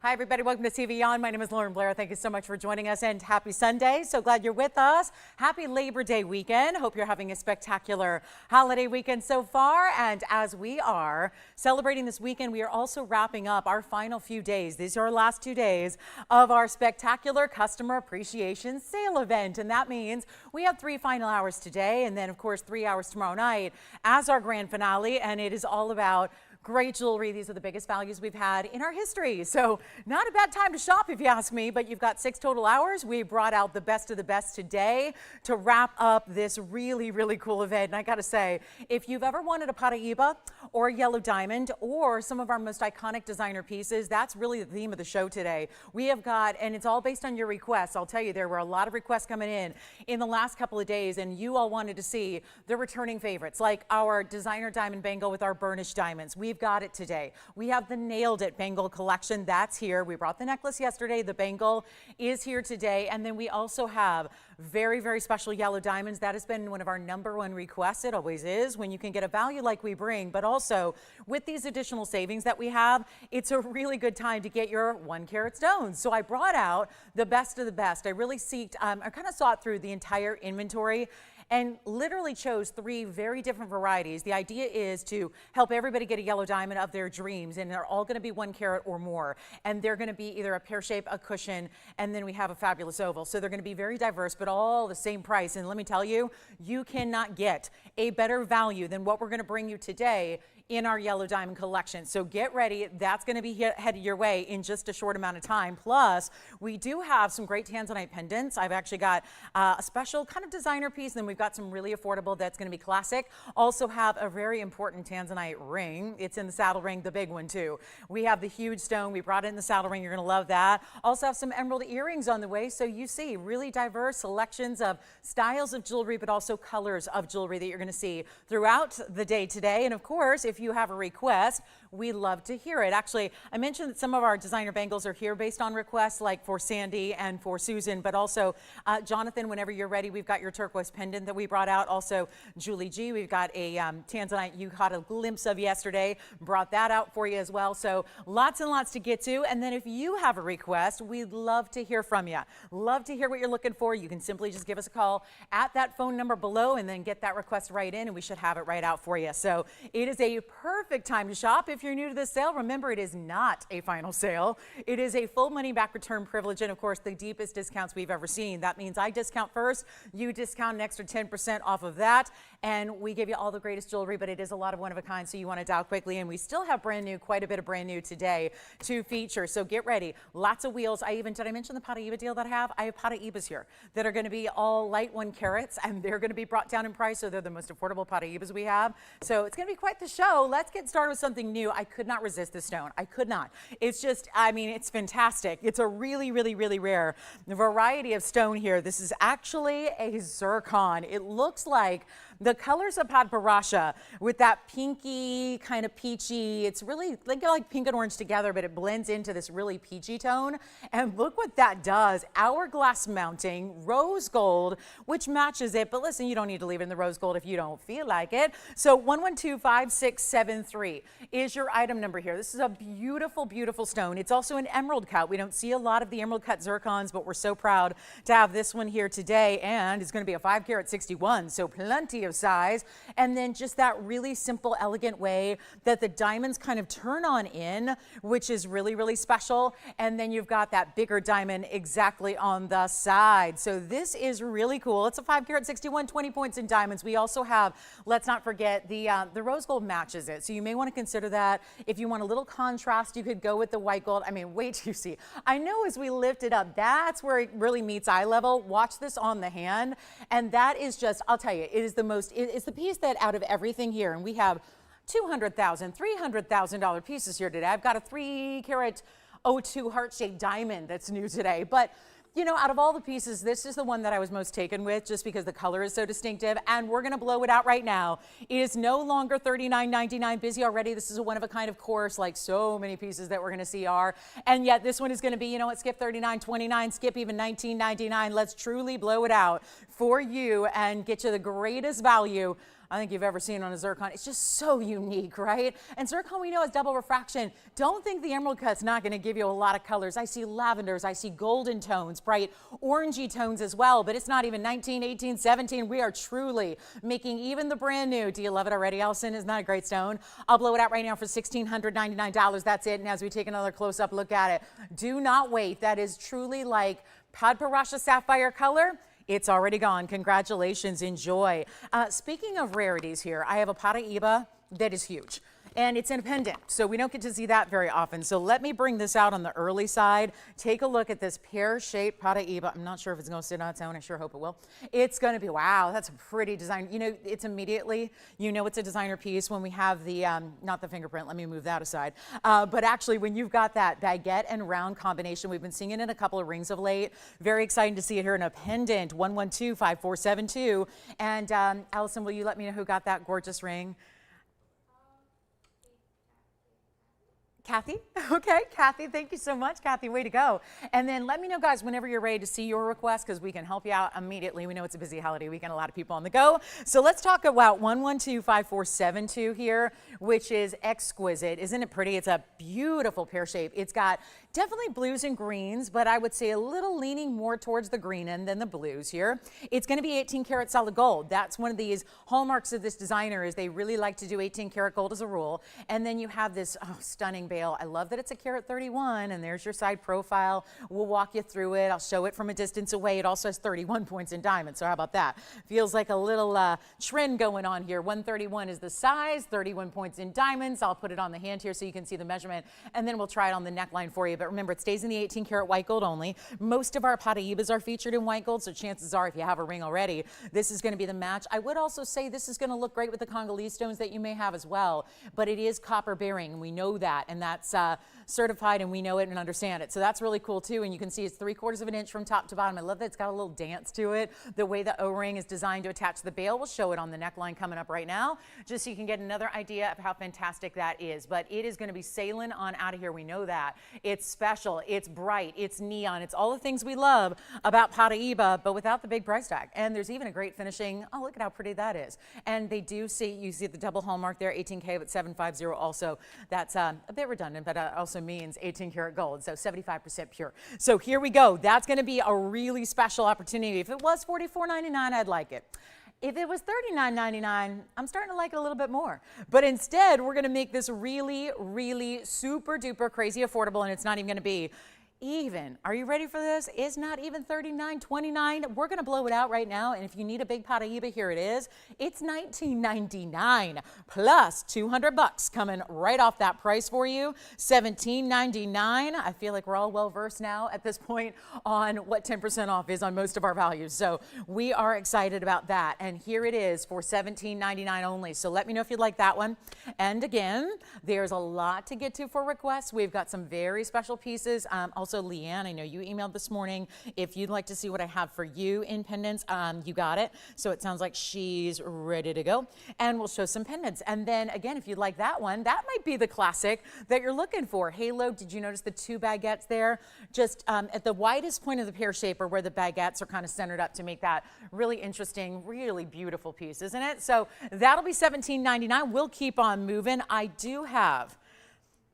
Hi, everybody. Welcome to TVON. My name is Blair. Thank you so much for joining us, and happy Sunday. So glad you're with us. Happy Labor Day weekend. Hope you're having a spectacular holiday weekend so far. And as we are celebrating this weekend, we are also wrapping up our final few days. These are our last 2 days of our spectacular customer appreciation sale event. And that means we have 3 final hours today, and then, of course, 3 hours tomorrow night as our grand finale. And it is all about great jewelry. These are the biggest values we've had in our history. So not a bad time to shop if you ask me, but you've got 6 total hours. We brought out the best of the best today to wrap up this really, really cool event. And I got to say, if you've ever wanted a Paraiba or a yellow diamond or some of our most iconic designer pieces, that's really the theme of the show today. We have got, and it's all based on your requests. I'll tell you, there were a lot of requests coming in the last couple of days, and you all wanted to see the returning favorites, like our designer diamond bangle with our burnished diamonds. We've got it today. We have the Nailed It Bangle collection. That's here. We brought the necklace yesterday. The bangle is here today. And then we also have very, very special yellow diamonds. That has been one of our #1 requests. It always is when you can get a value like we bring, but also with these additional savings that we have, it's a really good time to get your 1-carat stones. So I brought out the best of the best. I really I kind of sought through the entire inventory and literally chose 3 very different varieties. The idea is to help everybody get a yellow diamond of their dreams, and they're all going to be 1 carat or more, and they're going to be either a pear shape, a cushion, and then we have a fabulous oval. So they're going to be very diverse, but all the same price. And let me tell you, you cannot get a better value than what we're going to bring you today in our yellow diamond collection. So get ready. That's going to be headed your way in just a short amount of time. Plus, we do have some great Tanzanite pendants. I've actually got a special kind of designer piece, and then we've got some really affordable that's going to be classic. Also have a very important Tanzanite ring. It's in the saddle ring, the big one too. We have the huge stone. We brought it in the saddle ring. You're going to love that. Also have some emerald earrings on the way. So you see really diverse selections of styles of jewelry, but also colors of jewelry that you're going to see throughout the day today. And of course, if you have a request, we love to hear it. Actually, I mentioned that some of our designer bangles are here based on requests, like for Sandy and for Susan, but also Jonathan, whenever you're ready, we've got your turquoise pendant that we brought out. Also, Julie G, we've got a Tanzanite you caught a glimpse of yesterday, brought that out for you as well. So lots and lots to get to. And then if you have a request, we'd love to hear from you. Love to hear what you're looking for. You can simply just give us a call at that phone number below and then get that request right in, and we should have it right out for you. So it is a perfect time to shop. If you're new to this sale, remember, it is not a final sale. It is a full money back return privilege, and of course, the deepest discounts we've ever seen. That means I discount first, you discount an extra 10% off of that, and we give you all the greatest jewelry, but it is a lot of one of a kind, so you want to dial quickly. And we still have brand new, quite a bit of brand new today to feature. So get ready. Lots of wheels. Did I mention the Paraiba deal that I have? I have Paraibas here that are going to be all light 1 carats, and they're going to be brought down in price, so they're the most affordable Paraibas we have. So it's going to be quite the show. Let's get started with something new. I could not resist this stone. I could not. It's just, I mean, it's fantastic. It's a really, really, really rare variety of stone here. This is actually a zircon. It looks like the colors of Padparasha with that pinky, kind of peachy. It's really like pink and orange together, but it blends into this really peachy tone. And look what that does. Hourglass mounting, rose gold, which matches it. But listen, you don't need to leave it in the rose gold if you don't feel like it. So 1125673 is your item number here. This is a beautiful, beautiful stone. It's also an emerald cut. We don't see a lot of the emerald cut zircons, but we're so proud to have this one here today. And it's going to be a 5-carat 61, so plenty of size. And then just that really simple, elegant way that the diamonds kind of turn on in, which is really, really special. And then you've got that bigger diamond exactly on the side. So this is really cool. It's a 5-carat 61, 20 points in diamonds. We also have, let's not forget, the rose gold matches it. So you may want to consider that. If you want a little contrast, you could go with the white gold. I mean, wait till you see. I know as we lift it up, that's where it really meets eye level. Watch this on the hand. And that is just, I'll tell you, it is the most, it's the piece that out of everything here, and we have $200,000, $300,000 pieces here today. I've got a 3-carat 02 heart-shaped diamond that's new today. But you know, out of all the pieces, this is the one that I was most taken with just because the color is so distinctive, and we're going to blow it out right now. It is no longer $39.99 busy already. This is a one-of-a-kind, of course, like so many pieces that we're going to see are. And yet this one is going to be, you know what, skip $39.29, skip even $19.99. Let's truly blow it out for you and get you the greatest value I think you've ever seen on a zircon. It's just so unique, right? And zircon we know is double refraction. Don't think the emerald cut's not going to give you a lot of colors. I see lavenders, I see golden tones, bright orangey tones as well, but it's not even 19, 18, 17. We are truly making even the brand new. Do you love it already, Allison? Isn't that a great stone? I'll blow it out right now for $1,699. That's it. And as we take another close-up look at it, do not wait. That is truly like Padparasha sapphire color. It's already gone. Congratulations. Enjoy. Speaking of rarities here, I have a Paraiba that is huge. And it's independent, so we don't get to see that very often. So let me bring this out on the early side. Take a look at this pear-shaped Paraiba. I'm not sure if it's going to sit on its own. I sure hope it will. It's going to be, wow, that's a pretty design. You know, it's immediately, you know it's a designer piece when we have the, not the fingerprint, let me move that aside. But actually, when you've got that baguette and round combination, we've been seeing it in a couple of rings of late. Very exciting to see it here in a pendant, 1125472. And Allison, will you let me know who got that gorgeous ring? Kathy? Okay, Kathy, thank you so much. Kathy, way to go. And then let me know, guys, whenever you're ready to see your request, because we can help you out immediately. We know it's a busy holiday weekend, a lot of people on the go. So let's talk about 1125472 here, which is exquisite. Isn't it pretty? It's a beautiful pear shape. It's got definitely blues and greens, but I would say a little leaning more towards the green end than the blues here. It's going to be 18 karat solid gold. That's one of these hallmarks of this designer is they really like to do 18 karat gold as a rule. And then you have this stunning bail. I love that it's a carat 31, and there's your side profile. We'll walk you through it. I'll show it from a distance away. It also has 31 points in diamonds, so how about that? Feels like a little trend going on here. 131 is the size, 31 points in diamonds. I'll put it on the hand here so you can see the measurement, and then we'll try it on the neckline for you. But remember, it stays in the 18 karat white gold only. Most of our Paraibas are featured in white gold, so chances are if you have a ring already, this is going to be the match. I would also say this is going to look great with the Congolese stones that you may have as well, but it is copper bearing, and we know that, and that's certified, and we know it and understand it. So that's really cool too. And you can see it's 3/4 of an inch from top to bottom. I love that it's got a little dance to it. The way the O-ring is designed to attach to the bail, we'll show it on the neckline coming up right now, just so you can get another idea of how fantastic that is. But it is going to be sailing on out of here. We know that. It's special. It's bright. It's neon. It's all the things we love about Paraiba, but without the big price tag. And there's even a great finishing. Oh, look at how pretty that is. And they do see, you see the double hallmark there, 18K with 750 also. That's a bit redundant, but also means 18 karat gold, so 75% pure. So here we go. That's going to be a really special opportunity. If it was $44.99, I'd like it. If it was $39.99, I'm starting to like it a little bit more. But instead, we're going to make this really, really super duper crazy affordable, and it's not even going to be even. Are you ready for this? It's not even $39.29. We're going to blow it out right now, and if you need a big Paraiba, here it is. It's $19.99 plus $200 coming right off that price for you. $17.99. I feel like we're all well versed now at this point on what 10% off is on most of our values. So we are excited about that, and here it is for $17.99 only. So let me know if you'd like that one. And again, there's a lot to get to for requests. We've got some very special pieces. Also, Leanne, I know you emailed this morning. If you'd like to see what I have for you in pendants, you got it. So it sounds like she's ready to go. And we'll show some pendants. And then again, if you'd like that one, that might be the classic that you're looking for. Halo, did you notice the two baguettes there? Just at the widest point of the pear shape are where the baguettes are kind of centered up to make that really interesting, really beautiful piece, isn't it? So that'll be $17.99. We'll keep on moving. I do have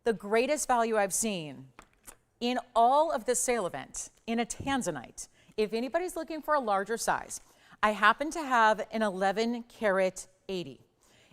the greatest value I've seen in all of this sale event in a Tanzanite. If anybody's looking for a larger size, I happen to have an 11 karat 80.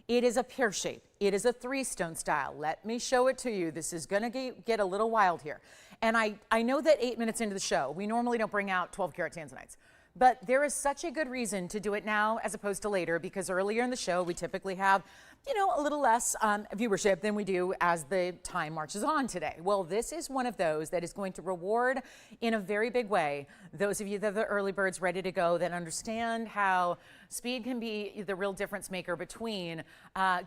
It is a pear shape. It is a 3-stone style. Let me show it to you. This is gonna get a little wild here. And I know that 8 minutes into the show, we normally don't bring out 12 karat Tanzanites. But there is such a good reason to do it now as opposed to later, because earlier in the show, we typically have, you know, a little less viewership than we do as the time marches on today. Well, this is one of those that is going to reward in a very big way those of you that are the early birds ready to go, that understand how speed can be the real difference maker between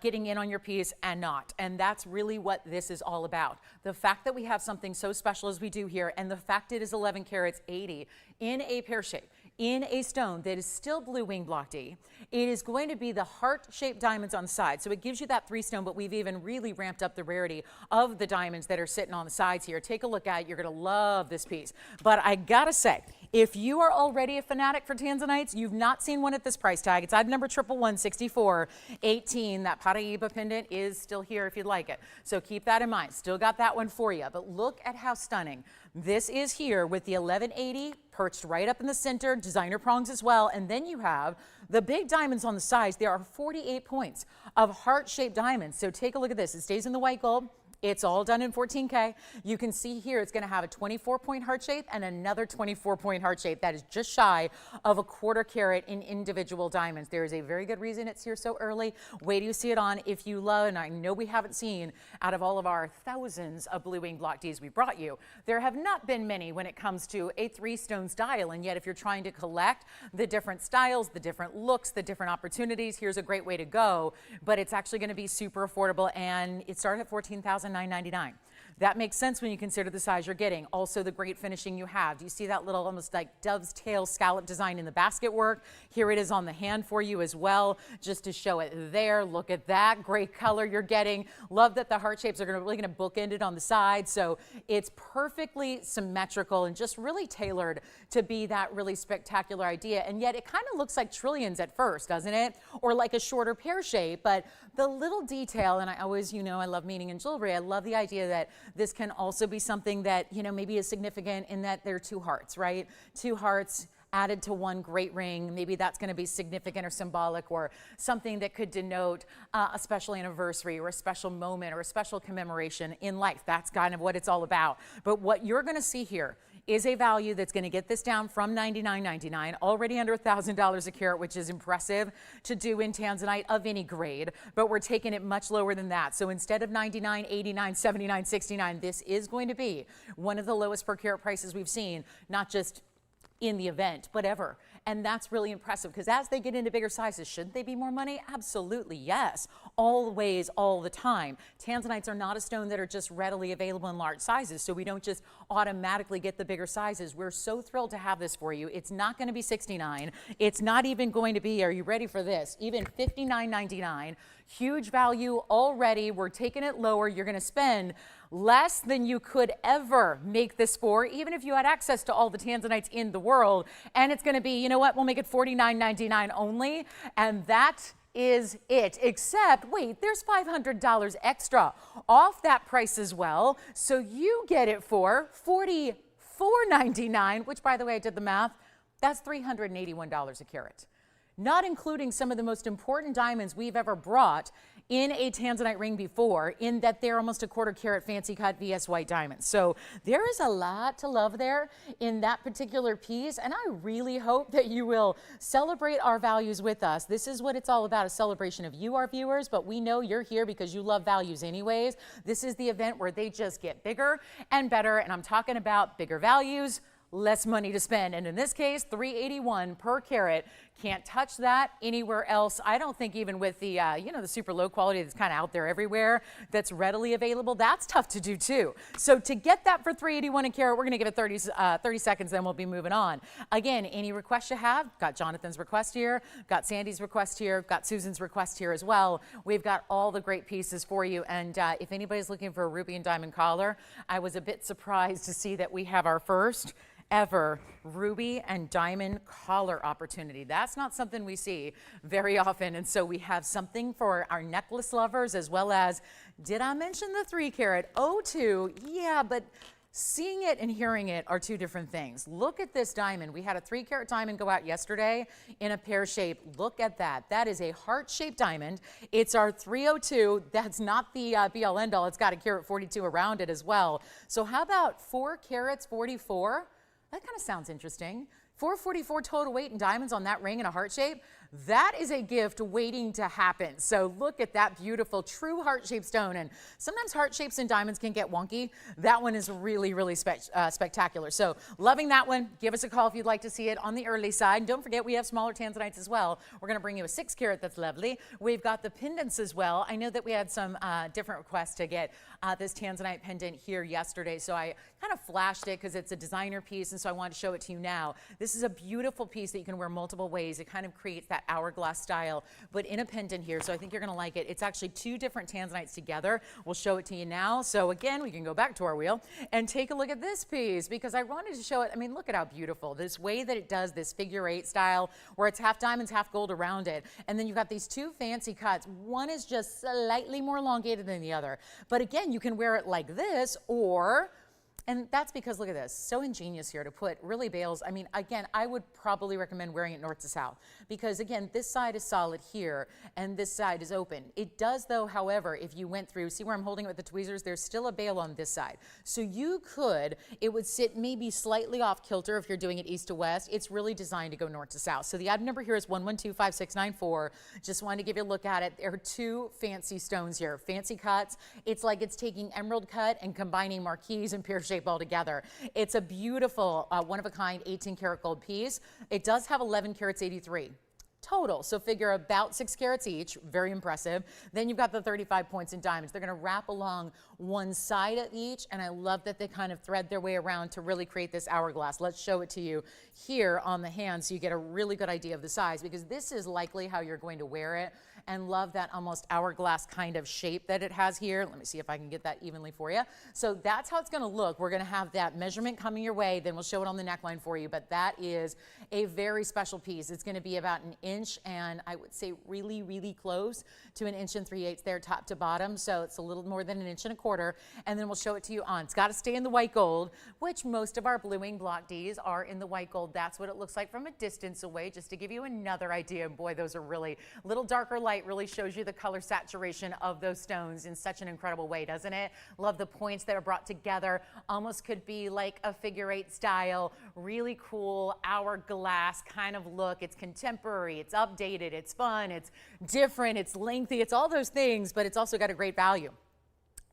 getting in on your piece and not. And that's really what this is all about. The fact that we have something so special as we do here, and the fact it is 11 karats 80 in a pear shape, in a stone that is still blue wing block D. It is going to be the heart-shaped diamonds on the side. So it gives you that 3 stone, but we've even really ramped up the rarity of the diamonds that are sitting on the sides here. Take a look at it. You're going to love this piece. But I gotta say, if you are already a fanatic for Tanzanites, you've not seen one at this price tag. It's item number 1116418. That Paraíba pendant is still here if you'd like it. So keep that in mind. Still got that one for you. But look at how stunning this is here with the 1180 perched right up in the center, designer prongs as well. And then you have the big diamonds on the sides. There are 48 points of heart-shaped diamonds. So take a look at this. It stays in the white gold. It's all done in 14K. You can see here it's going to have a 24-point heart shape and another 24-point heart shape. That is just shy of a 1/4 carat in individual diamonds. There is a very good reason it's here so early. Wait till you see it on. If you love, and I know we haven't seen out of all of our thousands of blue wing block Ds we brought you, there have not been many when it comes to a 3-stone style. And yet if you're trying to collect the different styles, the different looks, the different opportunities, here's a great way to go. But it's actually going to be super affordable, and it started at $14,999. That makes sense when you consider the size you're getting. Also the great finishing you have. Do you see that little almost like dove's tail scallop design in the basket work? Here it is on the hand for you as well, just to show it there. Look at that great color you're getting. Love that the heart shapes are really going to bookend it on the side. So it's perfectly symmetrical and just really tailored to be that really spectacular idea. And yet it kind of looks like trillions at first, doesn't it? Or like a shorter pear shape, but the little detail, and I always, I love meaning in jewelry. I love the idea that this can also be something that, maybe is significant in that there are 2 hearts, right? 2 hearts added to one great ring. Maybe that's going to be significant or symbolic, or something that could denote a special anniversary or a special moment or a special commemoration in life. That's kind of what it's all about. But what you're going to see here is a value that's going to get this down from $99.99, already under $1,000 a carat, which is impressive to do in Tanzanite of any grade, but we're taking it much lower than that. So instead of $99, $89, $79, $69, this is going to be one of the lowest per carat prices we've seen, not just in the event, but ever. And that's really impressive, because as they get into bigger sizes, shouldn't they be more money? Absolutely, yes. Always, all the time. Tanzanites are not a stone that are just readily available in large sizes, so we don't just automatically get the bigger sizes. We're so thrilled to have this for you. It's not going to be $69. It's not even going to be, are you ready for this, even $59.99. Huge value already. We're taking it lower. You're going to spend less than you could ever make this for, even if you had access to all the Tanzanites in the world. And it's going to be, you know what, we'll make it $49.99 only. And that is it. Except, wait, there's $500 extra off that price as well. So you get it for $44.99, which, by the way, I did the math. That's $381 a carat. Not including some of the most important diamonds we've ever brought in a Tanzanite ring before, in that they're almost a 1/4 carat fancy cut VS white diamonds. So there is a lot to love there in that particular piece, and I really hope that you will celebrate our values with us. This is what it's all about, a celebration of you, our viewers, but we know you're here because you love values anyways. This is the event where they just get bigger and better, and I'm talking about bigger values, less money to spend. And in this case, $381 per carat. Can't touch that anywhere else. I don't think even with the, the super low quality that's kind of out there everywhere that's readily available, that's tough to do too. So to get that for $381 a carat, we're going to give it 30 seconds, then we'll be moving on. Again, any requests you have, got Jonathan's request here, got Sandy's request here, got Susan's request here as well. We've got all the great pieces for you. And if anybody's looking for a ruby and diamond collar, I was a bit surprised to see that we have our first ever ruby and diamond collar opportunity. That's not something we see very often, and so we have something for our necklace lovers, as well as, did I mention the 3 carat? Oh, 2, yeah, but seeing it and hearing it are 2 different things. Look at this diamond. We had a 3 carat diamond go out yesterday in a pear shape. Look at that. That is a heart-shaped diamond. It's our 302. That's not the be-all end-all. It's got a carat 42 around it as well. So how about 4 carats 44? That kind of sounds interesting. 444 total weight in diamonds on that ring in a heart shape. that is a gift waiting to happen. So look at that beautiful true heart-shaped stone. And sometimes heart shapes in diamonds can get wonky. That one is really, really spectacular. So loving that one. Give us a call if you'd like to see it on the early side. Don't forget, we have smaller Tanzanites as well. We're going to bring you a 6 carat that's lovely. We've got the pendants as well. I know that we had some different requests to get this Tanzanite pendant here yesterday. So I kind of flashed it because it's a designer piece, and so I wanted to show it to you now. This is a beautiful piece that you can wear multiple ways. It kind of creates that hourglass style, but in a pendant here, so I think you're going to like it. It's actually 2 different Tanzanites together. We'll show it to you now. So again, we can go back to our wheel and take a look at this piece because I wanted to show it. I mean, look at how beautiful. This way that it does this figure 8 style where it's half diamonds, half gold around it. And then you've got these 2 fancy cuts. One is just slightly more elongated than the other. But again, you can wear it like this, or and that's because, look at this, so ingenious here to put really bales. I mean, again, I would probably recommend wearing it north to south because, again, this side is solid here and this side is open. It does, though, however, if you went through, see where I'm holding it with the tweezers? There's still a bale on this side. So you could, it would sit maybe slightly off kilter if you're doing it east to west. It's really designed to go north to south. So the item number here is 11256994. Just wanted to give you a look at it. There are 2 fancy stones here, fancy cuts. It's like it's taking emerald cut and combining marquise and pear shape all together. It's a beautiful one-of-a-kind 18 karat gold piece. It does have 11 carats 83 total, so figure about 6 carats each. Very impressive. Then you've got the 35 points in diamonds. They're going to wrap along one side of each, and I love that they kind of thread their way around to really create this hourglass. Let's show it to you here on the hand so you get a really good idea of the size, because this is likely how you're going to wear it. And love that almost hourglass kind of shape that it has here. Let me see if I can get that evenly for you. So that's how it's going to look. We're going to have that measurement coming your way. Then we'll show it on the neckline for you. But that is a very special piece. It's going to be about 1 inch, and I would say really, really close to 1 3/8 inches there, top to bottom. So it's a little more than 1 1/4 inches. And then we'll show it to you on. It's got to stay in the white gold, which most of our Blue Wing Block Ds are in the white gold. That's what it looks like from a distance away, just to give you another idea. Boy, those are really a little darker light. Really shows you the color saturation of those stones in such an incredible way, doesn't it? Love the points that are brought together. Almost could be like a figure 8 style, really cool hourglass kind of look. It's contemporary, it's updated, it's fun, it's different, it's lengthy, it's all those things, but it's also got a great value,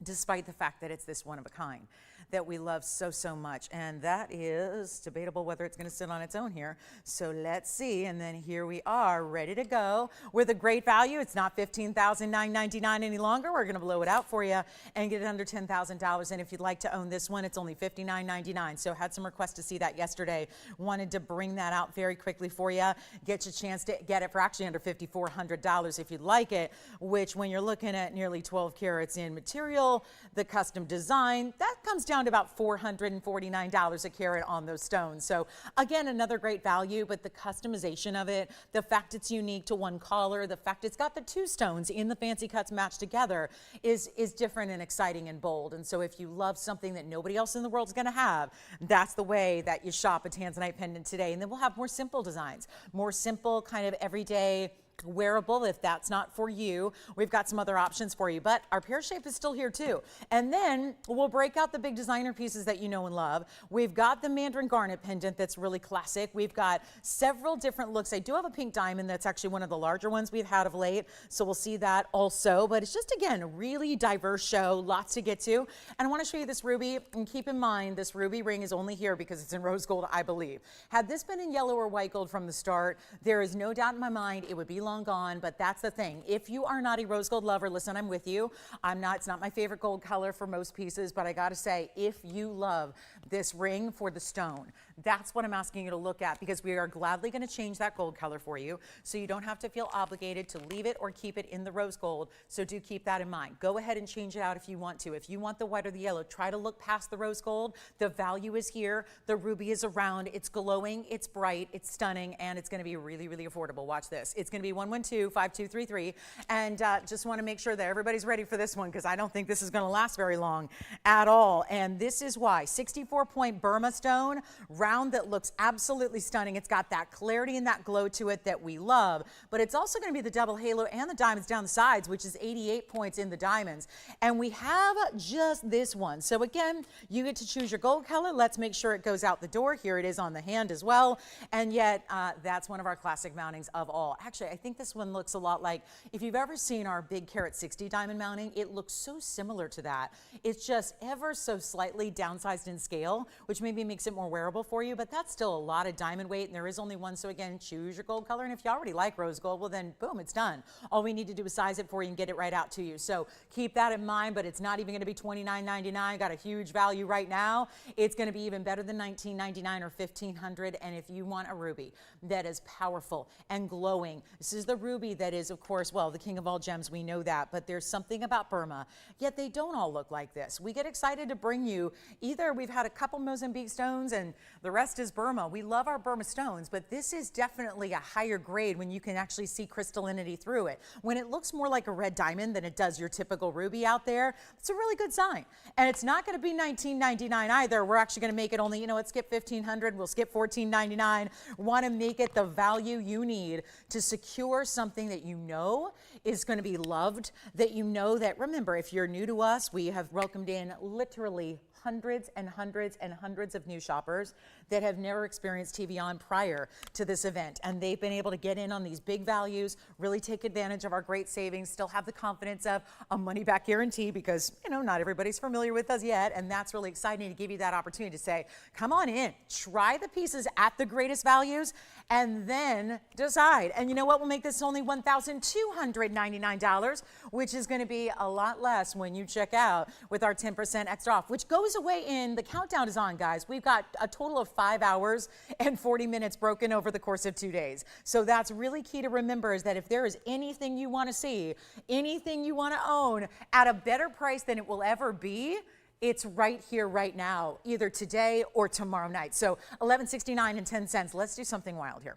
despite the fact that it's this one of a kind that we love so, so much. And that is debatable whether it's going to sit on its own here. So let's see. And then here we are, ready to go with a great value. It's not $15,999 any longer. We're going to blow it out for you and get it under $10,000. And if you'd like to own this one, it's only $59.99. So had some requests to see that yesterday. Wanted to bring that out very quickly for you. Get you a chance to get it for actually under $5,400 if you'd like it, which when you're looking at nearly 12 carats in material, the custom design, that comes down to about $449 a carat on those stones. So again, another great value, but the customization of it, the fact it's unique to one collar, the fact it's got the 2 stones in the fancy cuts matched together is different and exciting and bold. And so if you love something that nobody else in the world is going to have, that's the way that you shop a Tanzanite pendant today. And then we'll have more simple designs, more simple kind of everyday wearable. If that's not for you, we've got some other options for you, but our pear shape is still here too. And then we'll break out the big designer pieces that you know and love. We've got the Mandarin garnet pendant that's really classic. We've got several different looks. I do have a pink diamond that's actually one of the larger ones we've had of late, so we'll see that also. But it's just, again, a really diverse show, lots to get to. And I want to show you this ruby, and keep in mind this ruby ring is only here because it's in rose gold, I believe. Had this been in yellow or white gold from the start, there is no doubt in my mind it would be long gone. But that's the thing, if you are not a rose gold lover, listen, I'm with you. It's not my favorite gold color for most pieces, but I gotta say, if you love this ring for the stone, that's what I'm asking you to look at, because we are gladly going to change that gold color for you, so you don't have to feel obligated to leave it or keep it in the rose gold. So do keep that in mind. Go ahead and change it out if you want to. If you want the white or the yellow, try to look past the rose gold. The value is here. The ruby is around. It's glowing. It's bright. It's stunning, and it's going to be really, really affordable. Watch this. It's going to be 112-5233. And just want to make sure that everybody's ready for this one because I don't think this is going to last very long at all. And this is why. 64-point Burma stone, round that looks absolutely stunning. It's got that clarity and that glow to it that we love. But it's also going to be the double halo and the diamonds down the sides, which is 88 points in the diamonds. And we have just this one. So again, you get to choose your gold color. Let's make sure it goes out the door. Here it is on the hand as well. And yet that's one of our classic mountings of all. Actually, I think this one looks a lot like, if you've ever seen our big carat 60 diamond mounting, it looks so similar to that. It's just ever so slightly downsized in scale, which maybe makes it more wearable for you, but that's still a lot of diamond weight and there is only one. So again, choose your gold color. And if you already like rose gold, well then boom, it's done. All we need to do is size it for you and get it right out to you. So keep that in mind, but it's not even going to be $29.99. Got a huge value right now. It's going to be even better than $19.99 or $1,500. And if you want a ruby that is powerful and glowing, this is the ruby that is, of course, well, the king of all gems, we know that, but there's something about Burma, yet they don't all look like this. We get excited to bring you either we've had a couple Mozambique stones and the rest is Burma. We love our Burma stones, but this is definitely a higher grade when you can actually see crystallinity through it. When it looks more like a red diamond than it does your typical ruby out there, it's a really good sign. And it's not going to be $19.99 either. We're actually going to make it only, let's skip $1,500. We'll skip $14.99. Want to make it the value you need to secure something that you know is going to be loved, that you know that, remember, if you're new to us, we have welcomed in literally hundreds and hundreds and hundreds of new shoppers that have never experienced TVON prior to this event. And they've been able to get in on these big values, really take advantage of our great savings, still have the confidence of a money back guarantee because, not everybody's familiar with us yet. And that's really exciting to give you that opportunity to say, come on in, try the pieces at the greatest values, and then decide. And you know what? We'll make this only $1,299, which is going to be a lot less when you check out with our 10% extra off, which goes away in the countdown is on, guys. We've got a total of 5 hours and 40 minutes broken over the course of 2 days. So that's really key to remember, is that if there is anything you want to see, anything you want to own at a better price than it will ever be, it's right here, right now, either today or tomorrow night. So $11.69 Let's do something wild here.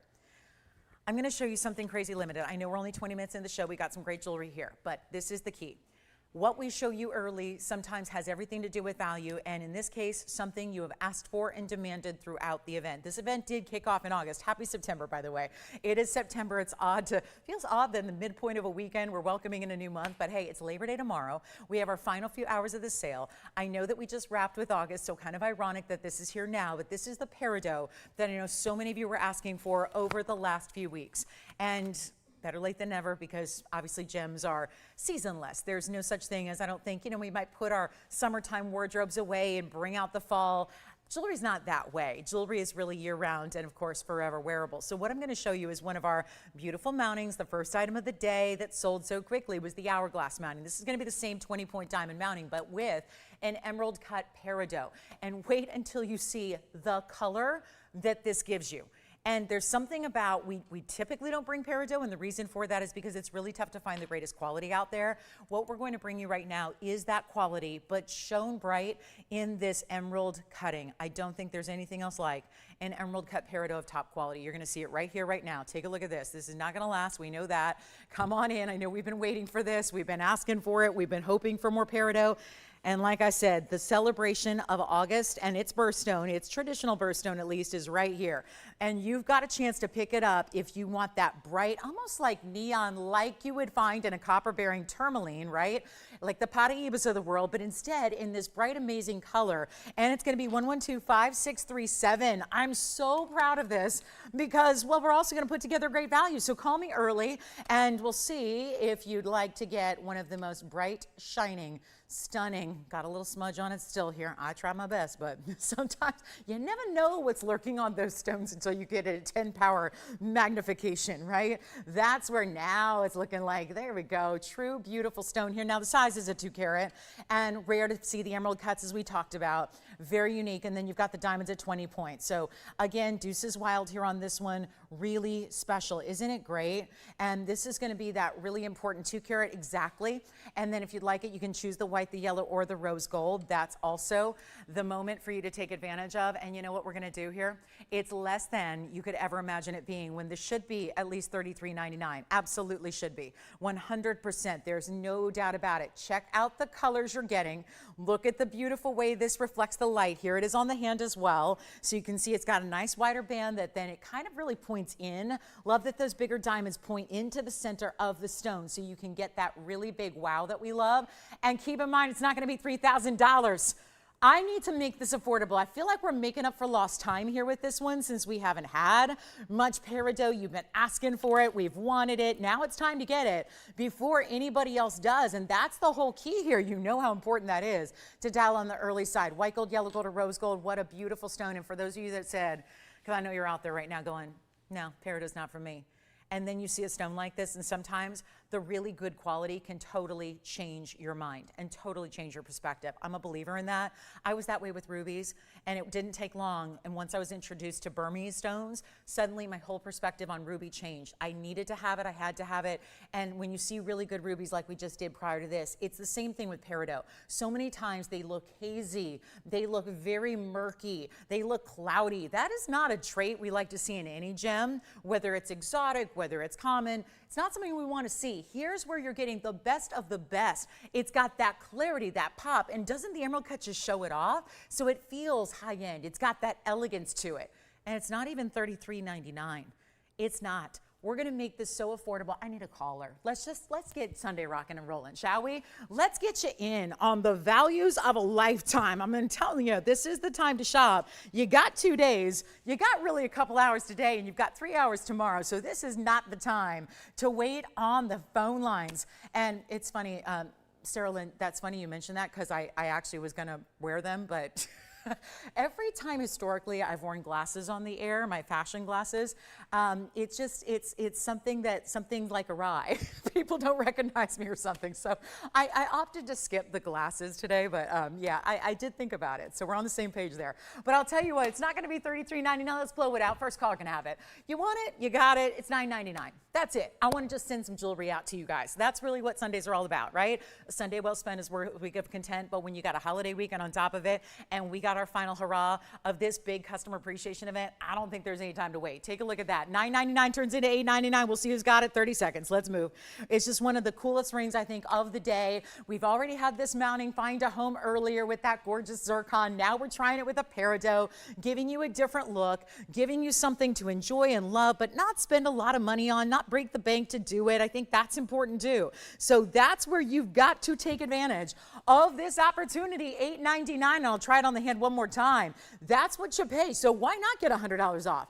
I'm going to show you something crazy limited. I know we're only 20 minutes in the show. We got some great jewelry here, but this is the key. What we show you early sometimes has everything to do with value, and in this case, something you have asked for and demanded throughout the event. This event did kick off in August. Happy September, by the way. It is September. It's feels odd that in the midpoint of a weekend, we're welcoming in a new month, but hey, it's Labor Day tomorrow. We have our final few hours of the sale. I know that we just wrapped with August, so kind of ironic that this is here now, but this is the Parado that I know so many of you were asking for over the last few weeks. And better late than never, because obviously gems are seasonless. There's no such thing as, I don't think, we might put our summertime wardrobes away and bring out the fall. Jewelry's not that way. Jewelry is really year-round and, of course, forever wearable. So what I'm going to show you is one of our beautiful mountings. The first item of the day that sold so quickly was the Hourglass mounting. This is going to be the same 20-point diamond mounting, but with an emerald cut peridot. And wait until you see the color that this gives you. And there's something about, we typically don't bring peridot, and the reason for that is because it's really tough to find the greatest quality out there. What we're going to bring you right now is that quality, but shown bright in this emerald cutting. I don't think there's anything else like an emerald cut peridot of top quality. You're going to see it right here, right now. Take a look at this. This is not going to last. We know that. Come on in. I know we've been waiting for this. We've been asking for it. We've been hoping for more peridot. And like I said, the celebration of August and its birthstone, its traditional birthstone at least, is right here. And you've got a chance to pick it up if you want that bright, almost like neon, like you would find in a copper-bearing tourmaline, right? Like the Paraibas of the world, but instead in this bright, amazing color. And it's going to be 112-5637. I'm so proud of this because, well, we're also going to put together great value. So call me early and we'll see if you'd like to get one of the most bright, shining, stunning, got a little smudge on it still here. I try my best, but sometimes you never know what's lurking on those stones until you get it at 10 power magnification, right? That's where now it's looking like, there we go, true beautiful stone here. Now the size is a 2 carat and rare to see the emerald cuts as we talked about, very unique. And then you've got the diamonds at 20 points. So again, deuces wild here on this one. really special. Isn't it great? And this is going to be that really important 2 carat exactly. And then if you'd like it, you can choose the white, the yellow, or the rose gold. That's also the moment for you to take advantage of. And you know what we're going to do here? It's less than you could ever imagine it being, when this should be at least $33.99. Absolutely should be. 100%. There's no doubt about it. Check out the colors you're getting. Look at the beautiful way this reflects the light. Here it is on the hand as well. So you can see it's got a nice wider band that then it kind of really points in. Love that those bigger diamonds point into the center of the stone so you can get that really big wow that we love. And keep in mind, it's not going to be $3,000. I need to make this affordable. I feel like we're making up for lost time here with this one since we haven't had much peridot. You've been asking for it. We've wanted it. Now it's time to get it before anybody else does. And that's the whole key here. You know how important that is to dial on the early side. White gold, yellow gold, or rose gold. What a beautiful stone. And for those of you that said, because I know you're out there right now going, no, peridot's not for me. And then you see a stone like this, and sometimes the really good quality can totally change your mind and totally change your perspective. I'm a believer in that. I was that way with rubies, and it didn't take long. And once I was introduced to Burmese stones, suddenly my whole perspective on ruby changed. I needed to have it. I had to have it. And when you see really good rubies like we just did prior to this, it's the same thing with peridot. So many times they look hazy. They look very murky. They look cloudy. That is not a trait we like to see in any gem, whether it's exotic, whether it's common. It's not something we want to see. Here's where you're getting the best of the best. It's got that clarity, that pop, and doesn't the emerald cut just show it off? So it feels high end. It's got that elegance to it. And it's not even $33.99. It's not. We're going to make this so affordable. I need a caller. Let's get Sunday rocking and rolling, shall we? Let's get you in on the values of a lifetime. I'm going to tell you, this is the time to shop. You got 2 days. You got really a couple hours today, and you've got 3 hours tomorrow. So this is not the time to wait on the phone lines. And it's funny, Sarah Lynn, that's funny you mentioned that, because I actually was going to wear them, but every time historically I've worn glasses on the air, my fashion glasses, it's something like awry. People don't recognize me or something. So I opted to skip the glasses today, but yeah, I did think about it. So we're on the same page there. But I'll tell you what, it's not going to be $33.99. Let's blow it out. First caller can have it. You want it? You got it. It's $9.99. That's it. I want to just send some jewelry out to you guys. That's really what Sundays are all about, right? A Sunday well spent is a week of content, but when you got a holiday weekend on top of it, and we got our final hurrah of this big customer appreciation event, I don't think there's any time to wait. Take a look at that. $9.99 turns into $8.99. We'll see who's got it. 30 seconds. Let's move. It's just one of the coolest rings, I think, of the day. We've already had this mounting find a home earlier with that gorgeous zircon. Now we're trying it with a peridot, giving you a different look, giving you something to enjoy and love, but not spend a lot of money on, not break the bank to do it. I think that's important too. So that's where you've got to take advantage of this opportunity. $8.99. And I'll try it on the hand one more time. That's what you pay. So why not get $100 off?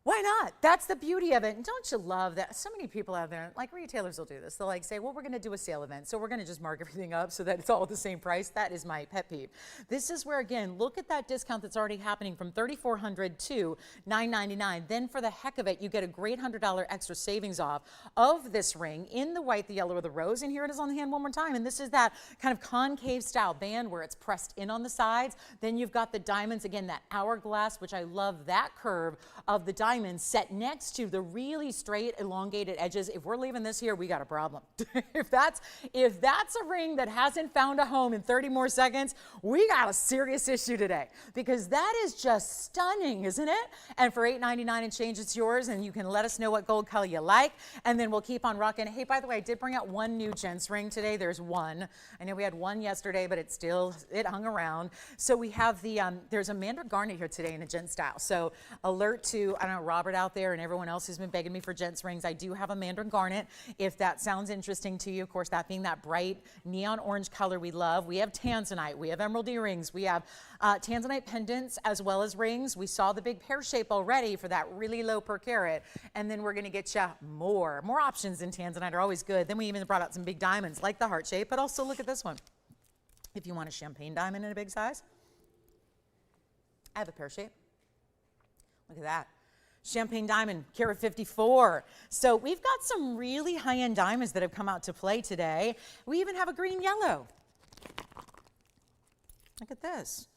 Why not? That's the beauty of it. And don't you love that? So many people out there, like retailers will do this. They'll like say, well, we're going to do a sale event, so we're going to just mark everything up so that it's all the same price. That is my pet peeve. This is where, again, look at that discount that's already happening from $3,400 to $999. Then for the heck of it, you get a great $100 extra savings off of this ring in the white, the yellow, or the rose. And here it is on the hand one more time. And this is that kind of concave style band where it's pressed in on the sides. Then you've got the diamonds, again, that hourglass, which I love that curve of the diamond set next to the really straight elongated edges. If we're leaving this here, we got a problem. if that's a ring that hasn't found a home in 30 more seconds, we got a serious issue today, because that is just stunning, isn't it? And for $8.99 and change, it's yours, and you can let us know what gold color you like, and then we'll keep on rocking. Hey, by the way, I did bring out one new gents ring today. There's one. I know we had one yesterday, but it hung around. So we have there's a mandarin garnet here today in a gent style. So alert to, I don't know, Robert out there and everyone else who's been begging me for gents rings. I do have a mandarin garnet, if that sounds interesting to you. Of course, that being that bright neon orange color we love. We have Tanzanite, we have emerald earrings, we have Tanzanite pendants as well as rings. We saw the big pear shape already for that really low per carat, and then we're going to get you more options in Tanzanite are always good. Then we even brought out some big diamonds like the heart shape, but also look at this one. If you want a champagne diamond in a big size, I have a pear shape. Look at that. Champagne diamond, carat 54. So we've got some really high-end diamonds that have come out to play today. We even have a green yellow. Look at this.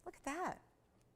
Look at that.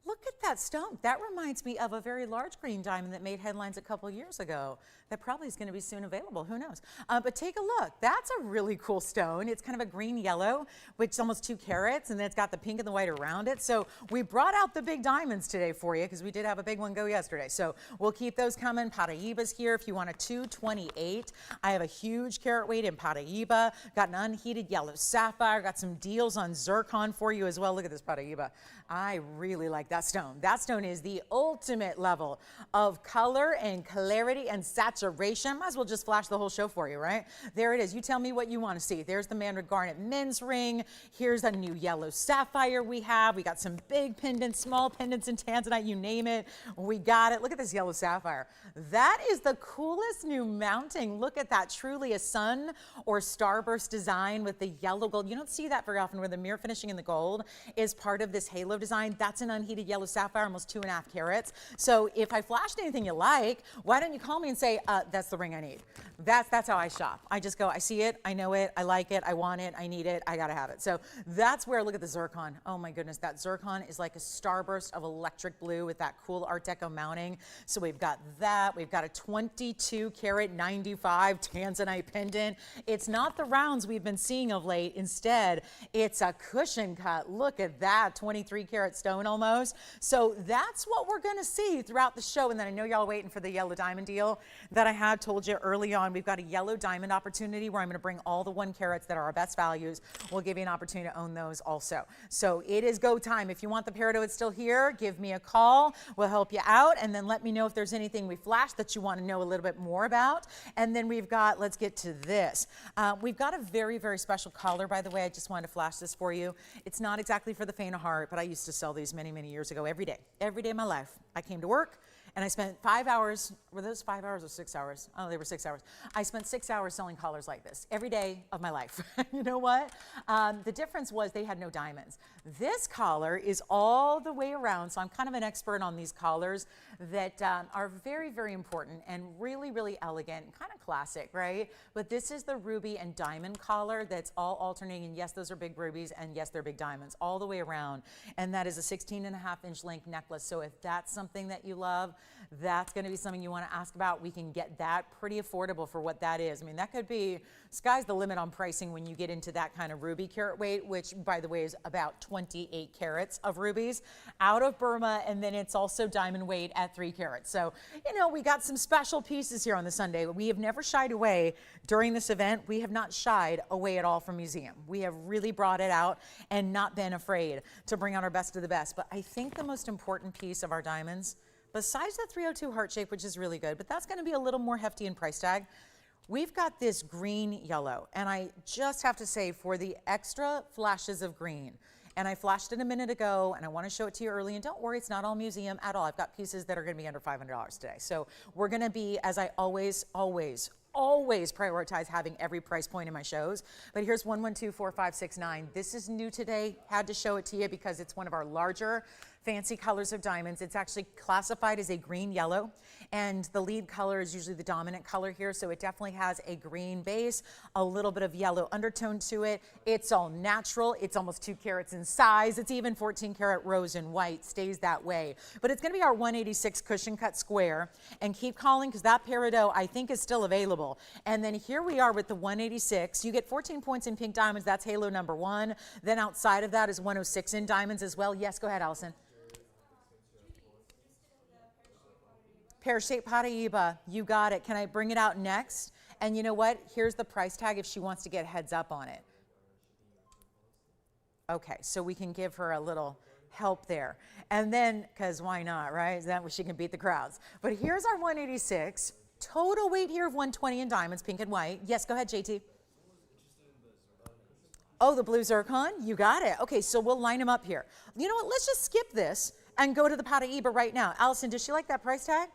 Look at that stone. That reminds me of a very large green diamond that made headlines a couple years ago. That probably is going to be soon available. Who knows? But take a look. That's a really cool stone. It's kind of a green yellow, which is almost 2 carats, and then it's got the pink and the white around it. So we brought out the big diamonds today for you because we did have a big one go yesterday. So we'll keep those coming. Paraíba's here. If you want a 228, I have a huge carat weight in Paraíba. Got an unheated yellow sapphire. Got some deals on Zircon for you as well. Look at this Paraíba. I really like that stone. That stone is the ultimate level of color and clarity and saturation. Might as well just flash the whole show for you, right? There it is. You tell me what you want to see. There's the Mandarin Garnet men's ring. Here's a new yellow sapphire we have. We got some big pendants, small pendants in Tanzanite, you name it. We got it. Look at this yellow sapphire. That is the coolest new mounting. Look at that. Truly a sun or starburst design with the yellow gold. You don't see that very often where the mirror finishing in the gold is part of this halo design. That's an unheated yellow sapphire, almost 2.5 carats. So if I flashed anything you like, why don't you call me and say, that's the ring I need. That's how I shop. I just go, I see it, I know it, I like it, I want it, I need it, I gotta have it. So that's where, look at the Zircon. Oh my goodness, that Zircon is like a starburst of electric blue with that cool Art Deco mounting. So we've got that. We've got a 22 carat 95 Tanzanite pendant. It's not the rounds we've been seeing of late. Instead, it's a cushion cut. Look at that, 23 carat stone almost. So that's what we're gonna see throughout the show. And then I know y'all waiting for the yellow diamond deal that I had told you early on. We've got a yellow diamond opportunity where I'm gonna bring all the 1 carats that are our best values. We'll give you an opportunity to own those also. So it is go time. If you want the Parado, it's still here, give me a call. We'll help you out. And then let me know if there's anything we flashed that you want to know a little bit more about. And then we've got, let's get to this. We've got a very, very special collar, by the way. I just wanted to flash this for you. It's not exactly for the faint of heart, but I used to sell these many, many years ago every day of my life. I came to work and I spent 5 hours. Were those 5 hours or 6 hours? Oh, they were 6 hours. I spent 6 hours selling collars like this every day of my life. You know what? The difference was they had no diamonds. This collar is all the way around, so I'm kind of an expert on these collars that are very, very important and really, really elegant, kind of classic, right? But this is the ruby and diamond collar that's all alternating, and yes, those are big rubies, and yes, they're big diamonds all the way around. And that is a 16.5-inch length necklace. So if that's something that you love, that's going to be something you want to ask about. We can get that pretty affordable for what that is. I mean, that could be, sky's the limit on pricing when you get into that kind of ruby carat weight, which, by the way, is about 28 carats of rubies out of Burma, and then it's also diamond weight at 3 carats. So, you know, we got some special pieces here on the Sunday. We have never shied away during this event. We have not shied away at all from museum. We have really brought it out and not been afraid to bring out our best of the best. But I think the most important piece of our diamonds, besides the 302 heart shape, which is really good, but that's going to be a little more hefty in price tag, we've got this green yellow. And I just have to say, for the extra flashes of green, and I flashed it a minute ago, and I want to show it to you early, and don't worry, it's not all museum at all. I've got pieces that are going to be under $500 today. So we're going to be, as I always prioritize having every price point in my shows. But here's 1124,569. This is new today. Had to show it to you because it's one of our larger fancy colors of diamonds. It's actually classified as a green yellow, and the lead color is usually the dominant color here, so it definitely has a green base, a little bit of yellow undertone to it. It's all natural. It's almost 2 carats in size. It's even 14 karat rose and white, stays that way. But it's going to be our 186 cushion cut square, and keep calling because that Parado I think is still available. And then here we are with the 186. You get 14 points in pink diamonds. That's halo number 1. Then outside of that is 106 in diamonds as well. Yes, go ahead, Allison. Pear-shaped Paraíba, you got it. Can I bring it out next? And you know what? Here's the price tag if she wants to get heads up on it. Okay, so we can give her a little help there. And then, because why not, right? Is that where she can beat the crowds? But here's our 186. Total weight here of 120 in diamonds, pink and white. Yes, go ahead, JT. Oh, the blue Zircon? You got it. Okay, so we'll line them up here. You know what? Let's just skip this and go to the Paraíba right now. Allison, does she like that price tag?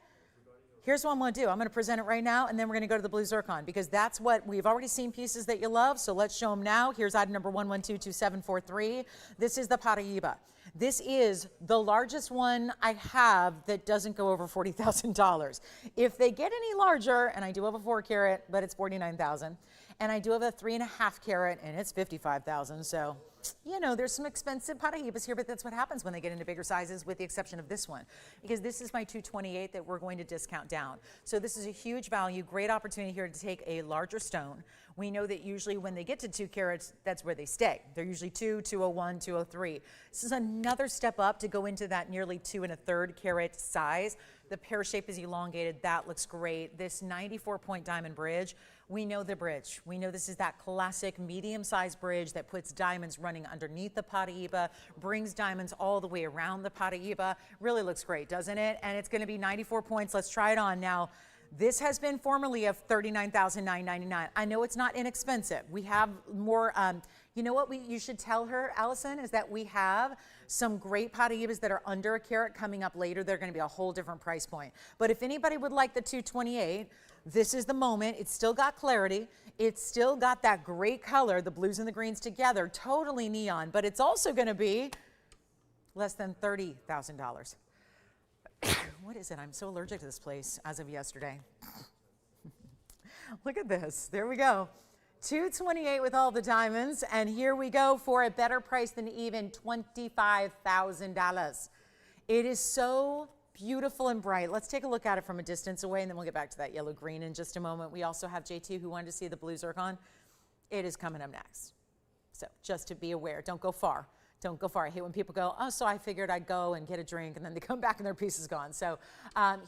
Here's what I'm going to do. I'm going to present it right now, and then we're going to go to the blue Zircon because that's what we've already seen pieces that you love. So let's show them now. Here's item number 11222743. This is the Paraíba. This is the largest one I have that doesn't go over $40,000. If they get any larger, and I do have a 4 carat, but it's $49,000. And I do have a 3.5 carat, and it's 55,000. So, you know, there's some expensive Paraiibas here, but that's what happens when they get into bigger sizes, with the exception of this one, because this is my 228 that we're going to discount down. So this is a huge value, great opportunity here to take a larger stone. We know that usually when they get to 2 carats, that's where they stay. They're usually 2, 201, 203. This is another step up to go into that nearly 2 1/3 carat size. The pear shape is elongated. That looks great. This 94-point diamond bridge, we know the bridge. We know this is that classic medium-sized bridge that puts diamonds running underneath the Paraiba, brings diamonds all the way around the Paraiba. Really looks great, doesn't it? And it's going to be 94 points. Let's try it on now. This has been formerly of $39,999. I know it's not inexpensive. We have more, you know what you should tell her, Allison, is that we have some great Paraibas that are under a carat coming up later. They're going to be a whole different price point. But if anybody would like the 228, this is the moment. It's still got clarity. It's still got that great color, the blues and the greens together, totally neon. But it's also going to be less than $30,000. What is it? I'm so allergic to this place as of yesterday. Look at this. There we go. 228 with all the diamonds. And here we go for a better price than even $25,000. It is so beautiful and bright. Let's take a look at it from a distance away, and then we'll get back to that yellow green in just a moment. We also have JT who wanted to see the blue zircon. It is coming up next. So just to be aware, don't go far. Don't go far. I hate when people go, oh, so I figured I'd go and get a drink, and then they come back and their piece is gone. So